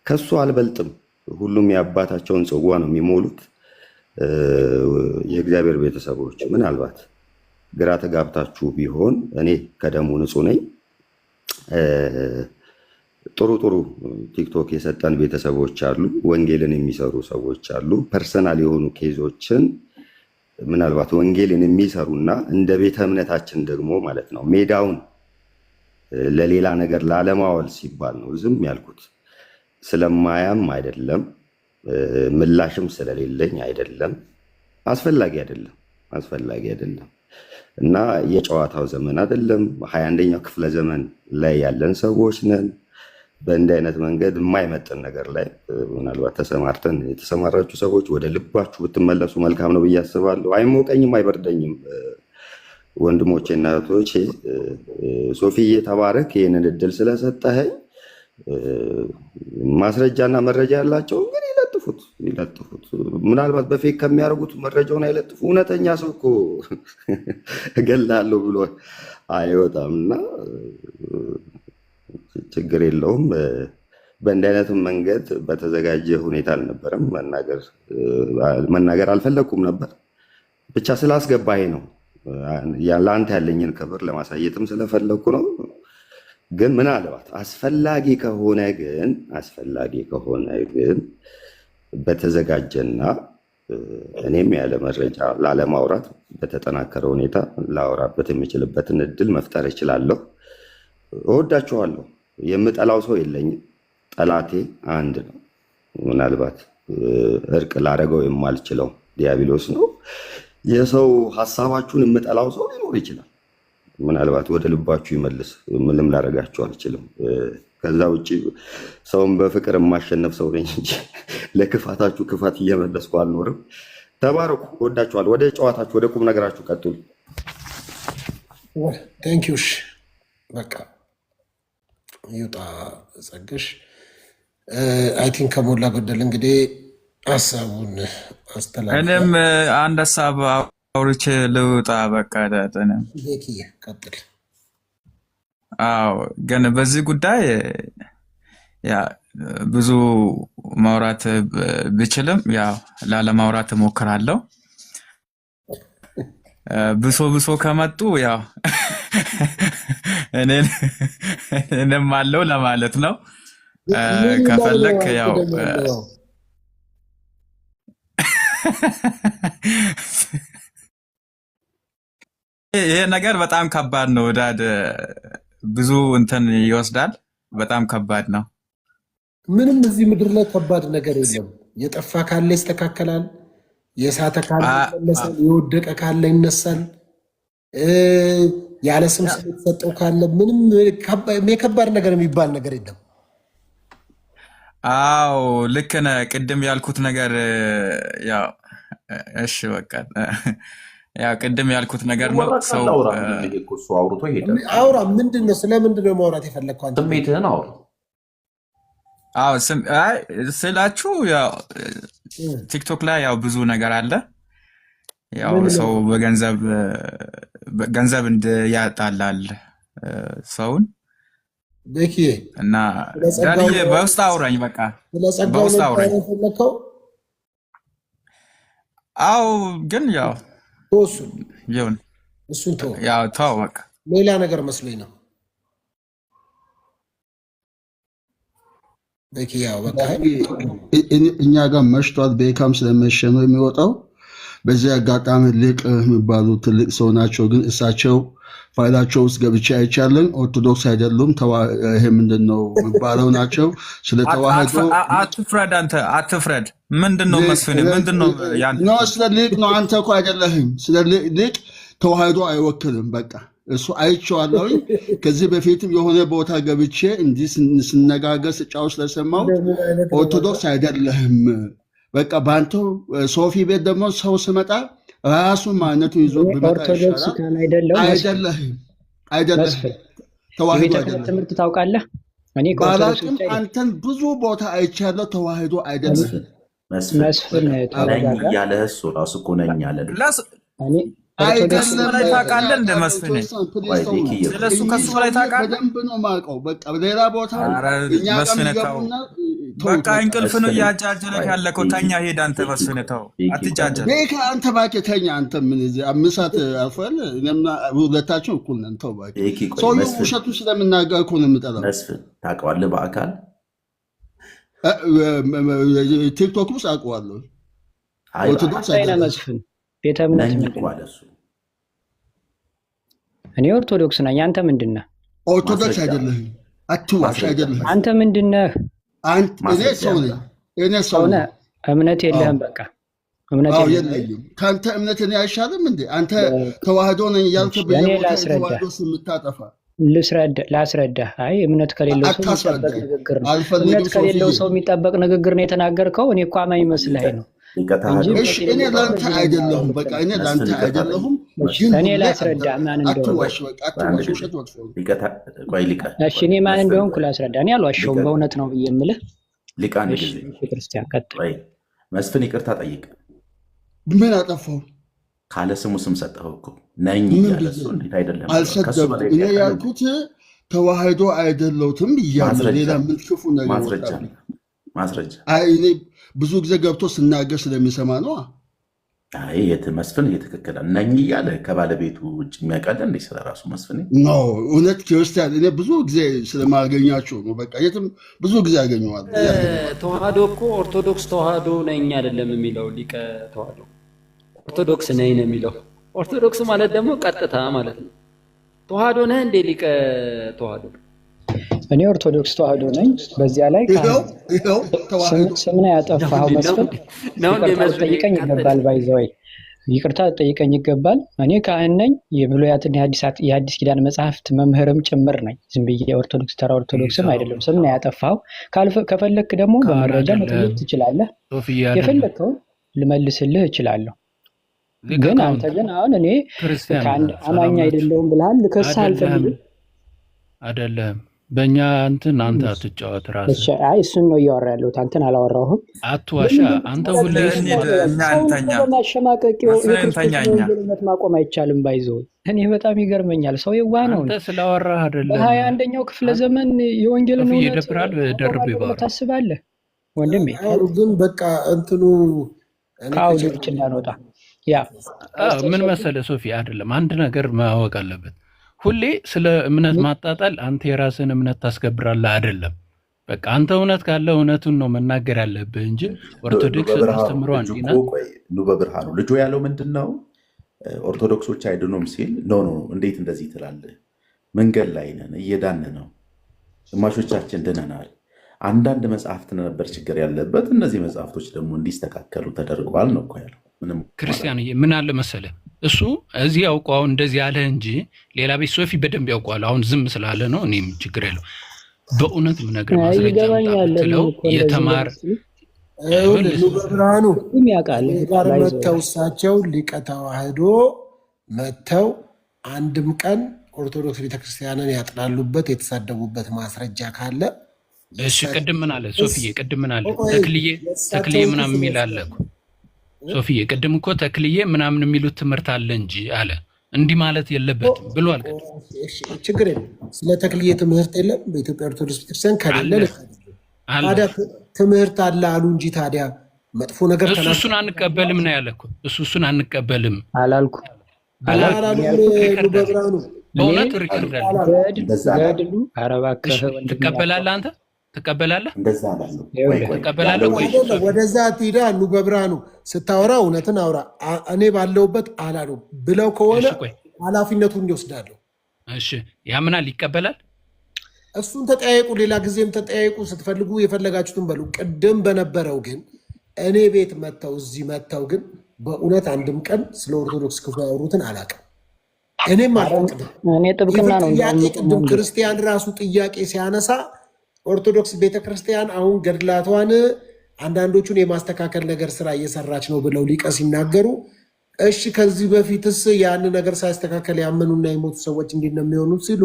ከሱ አልበልጥም። ሁሉም የአባታቸውን ጽዋ ነው የሚሞሉት። የእግዚአብሔር ቤተሰቦች ምናልባት ግራ ተጋብታችሁ ቢሆን እኔ ከደሙ ንጹህ ነኝ። ጥሩ ጥሩ ቲክቶክ የሰጠን ቤተሰቦች አሉ፣ ወንጌልን የሚሰሩ ሰዎች አሉ። ፐርሰናል የሆኑ ኬዞችን ምናልባት ወንጌልን የሚሰሩና እንደ ቤተ እምነታችን ደግሞ ማለት ነው ሜዳውን ለሌላ ነገር ላለማዋል ሲባል ነው ዝም ያልኩት። ስለማያም አይደለም፣ ምላሽም ስለሌለኝ አይደለም፣ አስፈላጊ አይደለም እና የጨዋታው ዘመን አይደለም። 21ኛው ክፍለ ዘመን ላይ ያለን ሰዎች ነን። በእንዲህ አይነት መንገድ የማይመጥን ነገር ላይ ምናልባት የተሰማራችሁ ሰዎች ወደ ልባችሁ ብትመለሱ መልካም ነው ብዬ አስባለሁ። አይሞቀኝም፣ አይበርደኝም። ወንድሞቼ እና እህቶቼ ሶፊዬ ተባረክ፣ ይህንን እድል ስለሰጠኸኝ። ማስረጃና መረጃ ያላቸው ግን ይለጥፉት። ምናልባት በፌክ ከሚያደርጉት መረጃውን አይለጥፉ። እውነተኛ ሰው እኮ እገላለሁ ብሎ አይወጣም እና ችግር የለውም። በእንዲህ አይነት መንገድ በተዘጋጀ ሁኔታ አልነበረም። መናገር አልፈለኩም ነበር፣ ብቻ ስላስገባኝ ነው። ለአንተ ያለኝን ክብር ለማሳየትም ስለፈለኩ ነው። ግን ምናልባት አስፈላጊ ከሆነ ግን በተዘጋጀና እኔም ያለ መረጃ ላለማውራት በተጠናከረ ሁኔታ ላወራበት የሚችልበትን እድል መፍጠር እችላለሁ። እወዳችኋለሁ። የምጠላው ሰው የለኝም። ጠላቴ አንድ ነው። ምናልባት እርቅ ላደረገው የማልችለው ዲያብሎስ ነው። የሰው ሀሳባችሁን የምጠላው ሰው ሊኖር ይችላል። ምናልባት ወደ ልባችሁ ይመልስ። ምንም ላደርጋችሁ አልችልም። ከዛ ውጭ ሰውን በፍቅር የማሸነፍ ሰው ነኝ እንጂ ለክፋታችሁ ክፋት እየመለስኩ አልኖርም። ተባረኩ። ወዳችኋል። ወደ ጨዋታችሁ ወደ ቁም ነገራችሁ ቀጥሉ። ቴንኪዩ። በቃ ይውጣ ጸግሽ። አይ ቲንክ ከሞላ ጎደል እንግዲህ ሀሳቡን አስተላልፏል። እኔም አንድ ሀሳብ አውርቼ ልውጣ። በቃ ቀጥል። አዎ ግን በዚህ ጉዳይ ያ ብዙ ማውራት ብችልም ያው ላለማውራት እሞክራለሁ። ብሶ ከመጡ ያው እኔም አለው ለማለት ነው። ከፈለክ ያው ይሄ ነገር በጣም ከባድ ነው። ዳድ ብዙ እንትን ይወስዳል። በጣም ከባድ ነው። ምንም እዚህ ምድር ላይ ከባድ ነገር የለም። የጠፋ ካለ ይስተካከላል፣ የሳተ ካለ ይመለሳል፣ የወደቀ ካለ ይነሳል፣ ያለ ስም የተሰጠው ካለ ምንም የከባድ ነገር የሚባል ነገር የለም። አዎ ልክ ነህ። ቅድም ያልኩት ነገር ያው እሺ በቃ ያው ቅድም ያልኩት ነገር ነው። ሰው አውርቶ ይሄዳል። አውራ ምንድን ነው? ስለምንድን ነው ማውራት የፈለግከው አንተ? ስሜትህን አውራ። አዎ ስላችሁ ያው ቲክቶክ ላይ ያው ብዙ ነገር አለ። ያው ሰው በገንዘብ እንዲያጣላል ሰውን ቤኪዬ እና ዳንዬ በውስጥ አውራኝ። በቃ በውስጥ አውራኝ። አዎ ግን ያው ይሁን እሱን ተው። ያው ተው በቃ ሌላ ነገር መስሎኝ ነው። ያው በቃ እኛ ጋር መሽቷል። ቤካም ስለመሸ ነው የሚወጣው። በዚህ አጋጣሚ ሊቅ የሚባሉ ትልቅ ሰው ናቸው፣ ግን እሳቸው ፋይላቸው ውስጥ ገብቼ አይቻለን። ኦርቶዶክስ አይደሉም። ይሄ ምንድን ነው የሚባለው ናቸው። ስለተዋህዶ አትፍረድ፣ አንተ አትፍረድ። ምንድን ነው መስፍን? ምንድን ነው ስለ ሊቅ ነው። አንተ እኮ አይደለህም። ስለ ሊቅ ተዋህዶ አይወክልም። በቃ እሱ አይቼዋለሁ። ከዚህ በፊትም የሆነ ቦታ ገብቼ እንዲህ ስነጋገር ስጫው ስለሰማው ኦርቶዶክስ አይደለህም። በቃ በአንተ ሶፊ ቤት ደግሞ ሰው ስመጣ ራሱ ማንነቱን ይዞ ኦርቶዶክስ አይደለህም። ተዋህዶ ትምህርት ታውቃለህ? እኔ ባላቅም አንተን ብዙ ቦታ አይቻለሁ። ተዋህዶ አይደለም። መስፍን እያለ እሱ ራሱ እኮ ነኝ አለ። ከሱ በላይ ታውቃለህ እንደ መስፍን? ስለሱ ከሱ በላይ ታውቃለህ? በደንብ ነው የማውቀው። በቃ ሌላ ቦታ መስፍን ተው በቃ እንቅልፍ ነው እያጃጀለህ ያለ እኮ። ተኛ ሄድ አንተ መስፍን ተው አትጃጀል። አንተ እባክህ ተኛ። አንተ ምን እዚህ 5 ሰዓት አልፏል። እኔና ሁለታችን እኩል ነን። ተው እባክህ። ሰውዬው ውሸቱ ስለምናገር እኮ ነው የምጠላው። መስፍን ታውቀዋለህ? በአካል ቲክቶክ ውስጥ አውቀዋለሁ። ኦርቶዶክስ አይደለም መስፍን። ቤተ እምነት እኔ ኦርቶዶክስ ነኝ። አንተ ምንድን ነህ? ኦርቶዶክስ አይደለህም። አትዋሽ። አይደለህም። አንተ ምንድን ነህ? እኔ ሰው ነኝ። እኔ ሰው ነኝ። እምነት የለህም። በቃ እምነት የለኝም። ከአንተ እምነት እኔ አይሻልም እንዴ? አንተ ተዋህዶ ነኝ እያልክ በየቦታው የምታጠፋ ላስረዳህ። አይ እምነት ከሌለው ሰው የሚጠበቅ ንግግር ነው። እምነት ከሌለው ሰው የሚጠበቅ ንግግር ነው የተናገርከው። እኔ እኮ አማኝ መስልህ ነው። እኔ ለአንተ አይደለሁም። በቃ እኔ ለአንተ አይደለሁም። እኔ ላስረዳ ማን እንደሆነ። እሺ እኔ ማን እንደሆንኩ ላስረዳ። እኔ አልዋሸሁም፣ በእውነት ነው ብዬ የምልህ። ሊቃን ክርስቲያን ቀጥል። መስፍን ይቅርታ ጠይቅ። ምን አጠፋሁ? ካለ ስሙ ስም ሰጠኸው እኮ ነኝ እያለ እሱ እንዴት አይደለም? አልሰደብኩም። እኔ ያልኩት ተዋህዶ አይደለሁትም ብያለሁ። ሌላ ምን ክፉ ነገር ማስረጃ? እኔ ብዙ ጊዜ ገብቶ ስናገር ስለሚሰማ ነው። መስፍን እየተከከለ ነኝ እያለ ከባለቤቱ ውጭ የሚያውቃል እንዴ ስለራሱ? መስፍን እውነት ክርስቲያን እኔ ብዙ ጊዜ ስለማገኛቸው ነው። በቃ የትም ብዙ ጊዜ ያገኘዋል። ተዋህዶ እኮ ኦርቶዶክስ ተዋህዶ ነኝ አይደለም የሚለው ሊቀ ተዋህዶ ኦርቶዶክስ ነኝ ነው የሚለው። ኦርቶዶክስ ማለት ደግሞ ቀጥታ ማለት ነው። ተዋህዶ ነህ እንዴ ሊቀ ተዋህዶ? እኔ ኦርቶዶክስ ተዋህዶ ነኝ። በዚያ ላይ ስምና ያጠፋኸው መስፍን ይቅርታ ጠይቀኝ ይገባል። ባይዘወይ ይቅርታ ጠይቀኝ ይገባል። እኔ ካህን ነኝ። የብሉያትና የአዲስ ኪዳን መጽሐፍት መምህርም ጭምር ነኝ። ዝም ብዬ ኦርቶዶክስ ተራ ኦርቶዶክስም አይደለም። ስምና ያጠፋኸው ከፈለክ ደግሞ በመረጃ መጠየቅ ትችላለህ። ልመልስልህ እችላለሁ። ግን አንተ ግን አሁን እኔ ከአንድ አማኝ አይደለሁም ብለሃል። ልከስህ አልፈልግም። አይደለም በእኛ እንትን አንተ አትጫወት ራስህ። አይ እሱን ነው እያወራ ያለሁት፣ አንተን አላወራሁም። አትዋሻ። አንተ ሁሌ ማሸማቀቂው የክርስቶስ ማቆም አይቻልም። ባይዘው እኔ በጣም ይገርመኛል። ሰው የዋህ ነው። አንተ ስላወራህ አይደለም። በ21ኛው ክፍለ ዘመን የወንጌልን እውነት ይደብራል። ደርብ ይባላል ታስባለህ ወንድሜ። ግን በቃ እንትኑ ከአውድ ውጭ እንዳንወጣ ያ ምን መሰለ ሶፊ፣ አይደለም አንድ ነገር ማወቅ አለበት። ሁሌ ስለ እምነት ማጣጣል አንተ የራስን እምነት ታስከብራለህ አይደለም። በቃ አንተ እውነት ካለ እውነቱን ነው መናገር ያለብህ እንጂ ኦርቶዶክስ አስተምሮ አንዲና ኑ በብርሃኑ ልጆ ያለው ምንድን ነው? ኦርቶዶክሶች አይድኑም ሲል ኖ እንዴት እንደዚህ ትላለህ? መንገድ ላይ ነን፣ እየዳን ነው። ግማሾቻችን ድነናል። አንዳንድ መጽሐፍት ነበር ችግር ያለበት፣ እነዚህ መጽሐፍቶች ደግሞ እንዲስተካከሉ ተደርገዋል ነው እኮ ያለው። ክርስቲያንዬ ምን አለ መሰለ፣ እሱ እዚህ ያውቀው እንደዚህ ያለ እንጂ ሌላ ቤት ሶፊ በደንብ ያውቀዋል። አሁን ዝም ስላለ ነው። እኔም ችግር የለው። በእውነት ምነግርህ ማስረጃ ምትለው የተማር በብርሃኑ ጋር መጥተው እሳቸው ሊቀ ተዋህዶ መጥተው አንድም ቀን ኦርቶዶክስ ቤተክርስቲያንን ያጥላሉበት የተሳደቡበት ማስረጃ ካለ እሺ። ቅድም ምን አለ ሶፊዬ? ቅድም ምን አለ? ተክልዬ ምናምን የሚል አለ እኮ ሶፊዬ። ቅድም እኮ ተክልዬ ምናምን የሚሉት ትምህርት አለ እንጂ አለ። እንዲህ ማለት የለበትም ብሏል። ችግር የለም። ስለ ተክልዬ ትምህርት የለም በኢትዮጵያ ኦርቶዶክስ ቤተክርስቲያን ከሌለ ታዲያ ትምህርት አለ አሉ እንጂ ታዲያ መጥፎ ነገር እሱን አንቀበልም ነው ያለ እኮ። እሱን አንቀበልም አላልኩ በብርሃኑ በእውነት ሪከርድ ገድሉ አረባከህ ትቀበላለህ አንተ ትቀበላለህ? ወደዛ ትሄዳ ኑ በብርሃኑ ስታወራ እውነትን አውራ። እኔ ባለውበት አላሉ ብለው ከሆነ ኃላፊነቱን እንዲወስዳለሁ። እሺ ያምናል፣ ይቀበላል። እሱን ተጠያየቁ፣ ሌላ ጊዜም ተጠያየቁ። ስትፈልጉ የፈለጋችሁትን በሉ። ቅድም በነበረው ግን እኔ ቤት መጥተው እዚህ መጥተው ግን በእውነት አንድም ቀን ስለ ኦርቶዶክስ ክፉ ያወሩትን አላውቅም። እኔም አልፈቅድም። ቅድም ክርስቲያን ራሱ ጥያቄ ሲያነሳ ኦርቶዶክስ ቤተክርስቲያን አሁን ገድላቷን አንዳንዶቹን የማስተካከል ነገር ስራ እየሰራች ነው ብለው ሊቀ ሲናገሩ፣ እሺ ከዚህ በፊትስ ያን ነገር ሳያስተካከል ያመኑና የሞቱ ሰዎች እንዴት ነው የሚሆኑት ሲሉ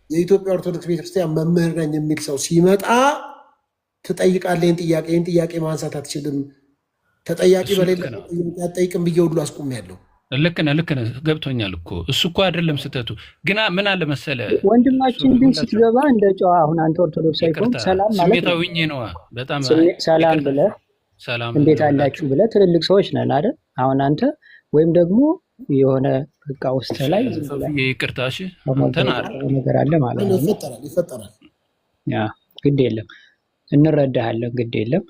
የኢትዮጵያ ኦርቶዶክስ ቤተክርስቲያን መምህር ነኝ የሚል ሰው ሲመጣ ትጠይቃለህ። ይህን ጥያቄ ማንሳት አትችልም፣ ተጠያቂ በሌለ አትጠይቅም ብዬ ሁሉ አስቁሜያለሁ። ልክ ነህ፣ ገብቶኛል እኮ እሱ እኮ አይደለም ስህተቱ። ግና ምን አለ መሰለ ወንድማችን ግን ስትገባ እንደ ጨዋ አሁን አንተ ኦርቶዶክስ አይቆም ሰላም ማለት ስሜታዊኝ ነው። በጣም ሰላም ብለህ እንዴት አላችሁ ብለህ ትልልቅ ሰዎች ነን አይደል? አሁን አንተ ወይም ደግሞ የሆነ በቃ ውስጥ ላይ ይቅርታ እሺ ነገር አለ ማለት ነው። ይፈጠራል። ያ ግድ የለም እንረዳሃለን፣ ግድ የለም።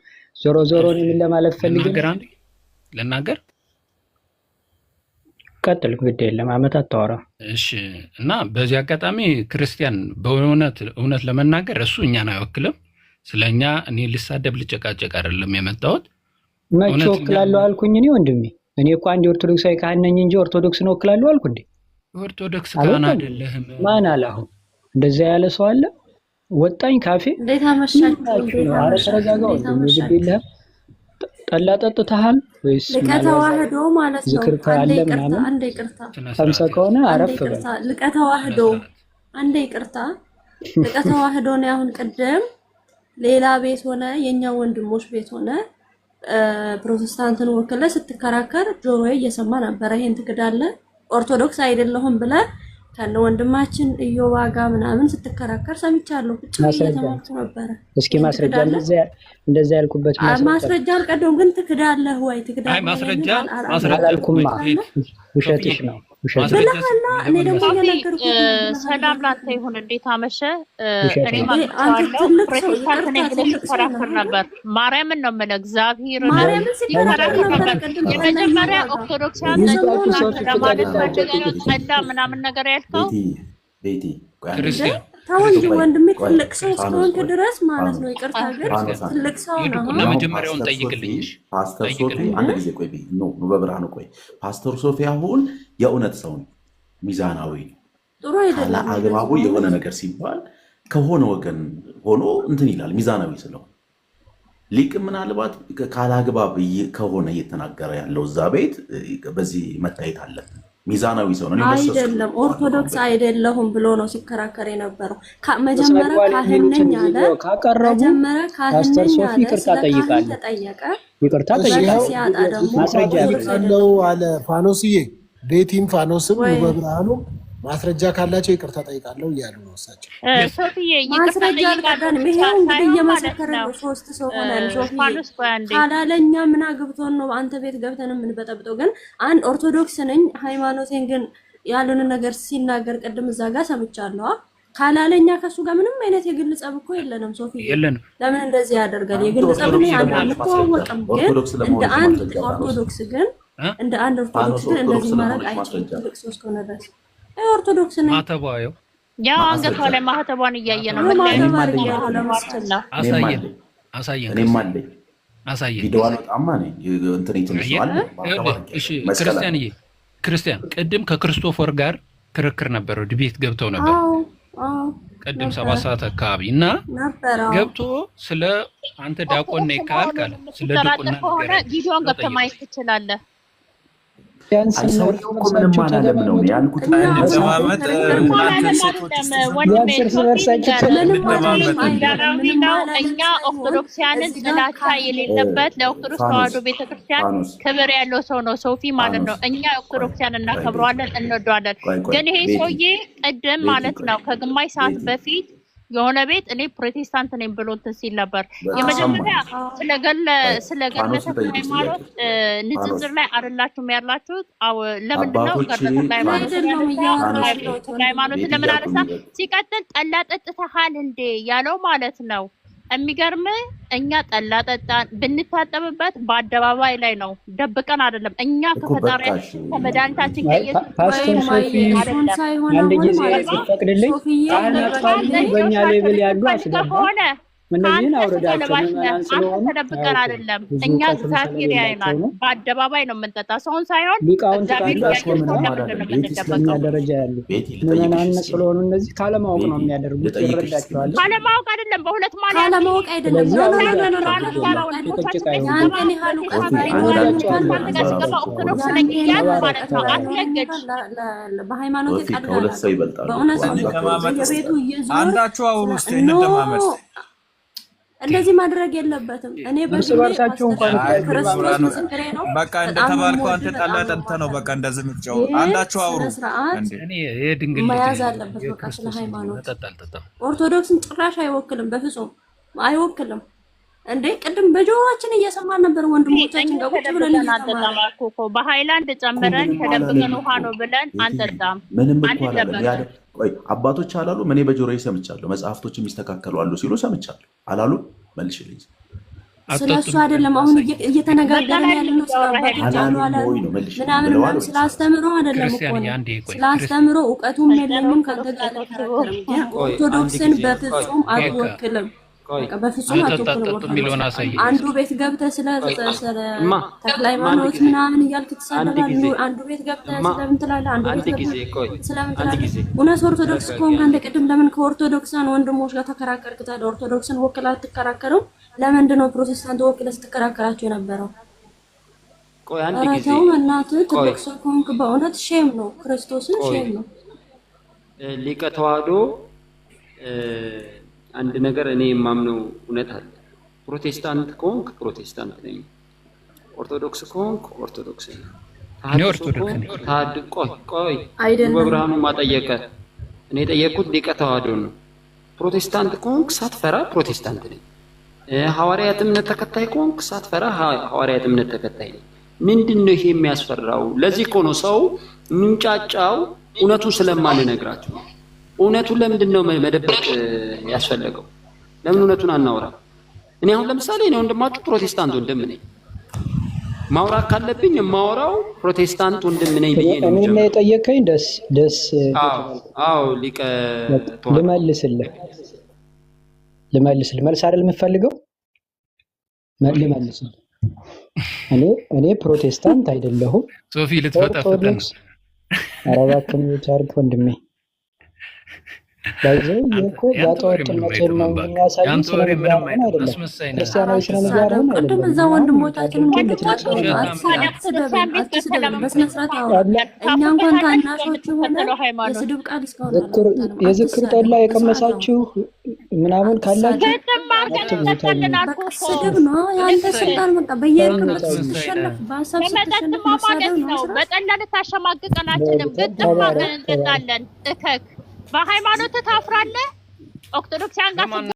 ዞሮ ምን ለማለት ፈልገህ ልናገር ቀጥል፣ ግድ የለም አመታት ታወራ። እሺ እና በዚህ አጋጣሚ ክርስቲያን በእውነት ለመናገር እሱ እኛን አይወክልም። ስለኛ እኔ ልሳደብ ልጨቃጨቅ አይደለም የመጣሁት። መቼ ወክላለሁ አልኩኝ እኔ ወንድሜ? እኔ እኮ አንድ ኦርቶዶክሳዊ ካህን ነኝ እንጂ ኦርቶዶክስን ወክላለሁ አልኩ እንዴ? ኦርቶዶክስ ካህን አይደለህም። ማን አለ? አሁን እንደዛ ያለ ሰው አለ? ወጣኝ ካፌ። እንዴት አመሻችሁ? ኧረ ተረጋጋው። ግድ የለህም። ጠላ ጠጥተሃል ወይስ ሊቀ ተዋህዶ ማለት ነው? አንዴ ይቅርታ ከምሳ ከሆነ አረፍ በል። ሊቀ ተዋህዶ አንዴ ይቅርታ። ሊቀ ተዋህዶ ነው። አሁን ቅድም ሌላ ቤት ሆነ የኛ ወንድሞች ቤት ሆነ ፕሮቴስታንትን ወክለ ስትከራከር ጆሮዬ እየሰማ ነበር። ይሄን ትክዳለህ ኦርቶዶክስ አይደለሁም ብለህ ከነ ወንድማችን ኢዮባ ጋር ምናምን ስትከራከር ሰምቻለሁ። ብቻ እየተማርኩ ነበር። እስኪ ማስረጃ እንደዛ ያልኩበት ማስረጃ አልቀደም ግን ትክዳለህ ወይ? ትክዳለህ? አይ ማስረጃ አላልኩማ። ውሸትሽ ነው ውሸት ብለህና እኔ ደግሞ እየነገርኩህ ሰላም ላንተ ይሁን። እንዴት አመሸ? እኔ ማጥቻለሁ ፕሬሲደንት ነኝ ብለሽ ተከራከር ነበር። ማርያምን ነው የምልህ እግዚአብሔር ማርያምን ሲከራከር ነበር። ቅድም የመጀመሪያ ኦርቶዶክሳውያን ለማለት ጸዳ ምናምን ነገር ያልከው ቤቲ ክርስቲያን ተው እንጂ ወንድሜ፣ ትልቅ ሰው እስከሆንክ ድረስ ማለት ነው። ይቅርታ ግን ትልቅ ሰው ነው። መጀመሪያውን ጠይቅልኝ ፓስተር ሶፊ። አንድ ጊዜ ቆይ ኑ በብርሃኑ ቆይ። ፓስተር ሶፊ አሁን የእውነት ሰው ነው፣ ሚዛናዊ ነው። ጥሩ አይደለም። አግባቡ የሆነ ነገር ሲባል ከሆነ ወገን ሆኖ እንትን ይላል፣ ሚዛናዊ ስለሆነ ሊቅ ምናልባት ካላግባብ ከሆነ እየተናገረ ያለው እዛ ቤት በዚህ መታየት አለብን። ሚዛናዊ ሰው ነው አይደለም፣ ኦርቶዶክስ አይደለሁም ብሎ ነው ሲከራከር የነበረው። መጀመሪያ ካህን ነኝ አለ። መጀመሪያ ካህን ነኝ አለ። ተጠየቀ፣ ይቅርታ ጠየቀ። ሲያጣ ደግሞ ማስረጃ ያለው አለ። ፋኖስዬ ቤቲም ፋኖስም በብርሃኑ ማስረጃ ካላቸው ይቅርታ ጠይቃለሁ እያሉ ነው እሳቸው። ሶፊዬ ማስረጃ አልቀረንም። ይሄው እንግዲህ እየመሰከረ ነው። 3 ሰው ሆነን ሶፊዬ ካላለኛ ምን አግብቶን ነው አንተ ቤት ገብተን የምንበጠብጠው? ግን አንድ ኦርቶዶክስ ነኝ ሃይማኖቴን ግን ያሉን ነገር ሲናገር ቅድም እዛ ጋር ሰምቻለሁ። ካላለኛ ከሱ ጋር ምንም አይነት የግል ጸብ እኮ የለንም። ሶፊዬ ለምን እንደዚህ ያደርጋል? የግል ጸብ ነው አንተዋወቅም። ግን እንደ አንድ ኦርቶዶክስ ግን እንደዚህ ማድረግ አይችልም። ትልቅ ሰው እስከሆነ ድረስ ኦርቶዶክስ ነኝ ማተባዩ ያው አንገቷ ላይ ማህተቧን እያየ ነው። አሳየን ቪዲዮ አልወጣማ ነኝ እንትን ይተንሳል። እሺ ክርስቲያን ቅድም ከክርስቶፈር ጋር ክርክር ነበረው፣ ዲቤት ገብተው ነበር። ቅድም 7 ሰዓት አካባቢ እና ገብቶ ስለ አንተ ዲያቆን ነህ ካልካለ ስለ ዲያቆን ሆነ ቪዲዮን ገብተህ ማየት ትችላለህ። ሰውየው እኮ ምንም አላለም ነው ያልኩት። እኛ ኦርቶዶክሲያንን ጥላቻ የሌለበት ለኦርቶዶክስ ተዋሕዶ ቤተክርስቲያን ክብር ያለው ሰው ነው ሶፊ ማለት ነው። እኛ ኦርቶዶክሲያን እናከብረዋለን፣ እንወደዋለን። ግን ይሄ ሰውዬ ቅድም ማለት ነው ከግማሽ ሰዓት በፊት የሆነ ቤት እኔ ፕሮቴስታንት ነኝ ብሎ እንትን ሲል ነበር። የመጀመሪያ ስለገለ ተክለ ሃይማኖት ንጽጽር ላይ አይደላችሁም ያላችሁት? ለምንድን ነው ሃይማኖት ለምን አነሳ? ሲቀጥል ጠላ ጠጥተሃል እንዴ ያለው ማለት ነው። የሚገርም እኛ ጠላ ጠጣን ብንታጠብበት በአደባባይ ላይ ነው፣ ደብቀን አይደለም። እኛ ከፈጣሪያችን ከመድኃኒታችን አንድ ጊዜ ፈቅድልኝ በእኛ ሌቭል ያሉ ከሆነ እነዚህን አውረዳቸው ምዕመናን ስለሆኑ ተደብቀን አይደለም። እኛ እግዚአብሔር ያይናል፣ በአደባባይ ነው የምንጠጣ ሰውን ሳይሆን ሊቃውንት ደረጃ ያሉ ምዕመናን ስለሆኑ እነዚህ ካለማወቅ ነው የሚያደርጉት። ይረዳቸዋል። ካለማወቅ አይደለም፣ በሁለት ማለት ካለማወቅ አይደለም። በሃይማኖት አንዳችሁ አውሩ እስኪ እንደማመድ እንደዚህ ማድረግ የለበትም። እኔ በርሳቸው እንኳን በቃ እንደተባልከው አንተ ጠላ ጠጥተህ ነው በቃ እንደዚህ የምትጫው። አንዳችሁ አውሩ እኔ የድንግል መያዝ አለበት። በቃ ስለ ሃይማኖት ኦርቶዶክስን ጭራሽ አይወክልም፣ በፍጹም አይወክልም። እንዴ ቅድም በጆሮአችን እየሰማን ነበር። ወንድሞቻችን ጋር ቁጭ ብለን እኮ በሃይላንድ ጨምረን ተደብቀን ውሃ ነው ብለን አንጠጣም። ቆይ አባቶች አላሉ? እኔ በጆሮዬ ሰምቻለሁ። መጽሐፍቶች የሚስተካከሉ አሉ ሲሉ ሰምቻለሁ። አላሉ? መልሽልኝ። ስለሱ አይደለም አሁን እየተነጋገርን ያለነው ስለ አባቶች አሉ አላሉ ምናምን ስላስተምሮ አይደለም እኮ ነው። ስላስተምሮ እውቀቱም የለኝም ከአንተ ጋር አልከራከርም። ኦርቶዶክስን በፍጹም አትወክልም። በፍጹም አትወክልም። አንዱ ቤት ገብተህ ስለ ተክለ ሃይማኖት ምናምን እያልክ ትሳደባለህ። አንዱ ቤት ገብተህ ስለምን ትላለህ? አንዱ ቤት ገብተህ ስለምን ትላለህ? እውነት ኦርቶዶክስ ከሆንክ አንተ ቅድም ለምን ከኦርቶዶክሳን ወንድሞች ጋር ተከራከርክ? ታዲያ ኦርቶዶክስን ወክለህ አትከራከረው? ለምንድን ነው ፕሮቴስታንት ወክለህ ስትከራከራቸው የነበረው? ኧረ ተው እናትህ። ትልቅ ሰው ከሆንክ በእውነት ሼም ነው፣ ክርስቶስን ሼም ነው። ሊቀ ተዋሕዶ አንድ ነገር እኔ የማምነው እውነት አለ። ፕሮቴስታንት ከሆንክ ፕሮቴስታንት ነኝ፣ ኦርቶዶክስ ከሆንክ ኦርቶዶክስ ነኝ። ቆይ በብርሃኑ ማጠየቀ እኔ የጠየቅኩት ሊቀ ተዋሕዶ ነው። ፕሮቴስታንት ከሆንክ ሳትፈራ ፕሮቴስታንት ነኝ። ሐዋርያት እምነት ተከታይ ከሆንክ ሳትፈራ ሐዋርያት እምነት ተከታይ ነኝ። ምንድን ነው ይሄ የሚያስፈራው? ለዚህ እኮ ነው ሰው ምንጫጫው እውነቱን ስለማልነግራቸው። እውነቱን ለምንድን ነው መደበቅ ያስፈለገው? ለምን እውነቱን አናወራም? እኔ አሁን ለምሳሌ እኔ ወንድማችሁ ፕሮቴስታንት ወንድም ነኝ። ማውራት ካለብኝ የማወራው ፕሮቴስታንት ወንድም ነኝ ብዬ ነው። እኔ የጠየቀኝ ደስ አዎ ሊቀ ልመልስልህ መልስ አይደል የምፈልገው? ልመልስልህ እኔ ፕሮቴስታንት አይደለሁም። ሶፊ ልትፈጣፈጥ ነው። ኧረ እባክህ ቻርክ ወንድሜ ባይዘው እኮ ጋጠወጥነትን ነው የሚያሳየው። ስለ ምግባር አይደለም ክርስቲያናዊ ስነ ምግባር ነው። ቅድም እዛ ወንድሞቻችን አትስደብ፣ በስነ ስርዓት አውራ። እኛ እንኳን ታናሾቹ ሆነ የስድብ ቃል እስካሁን የዝክር ጠላ የቀመሳችሁ ምናምን ካላችሁ ስድብ ነው ያንተ ስልጣን። በቃ በየክምት ስትሸነፍ በሀሳብ ስትሸነፍ መሳደብ ነው። በጠላ ልታሸማቅቀን አችልም። ግጥም አድርገን እንጠጣለን። እከክ በሃይማኖት ታፍራለህ። ኦርቶዶክሳውያን ጋር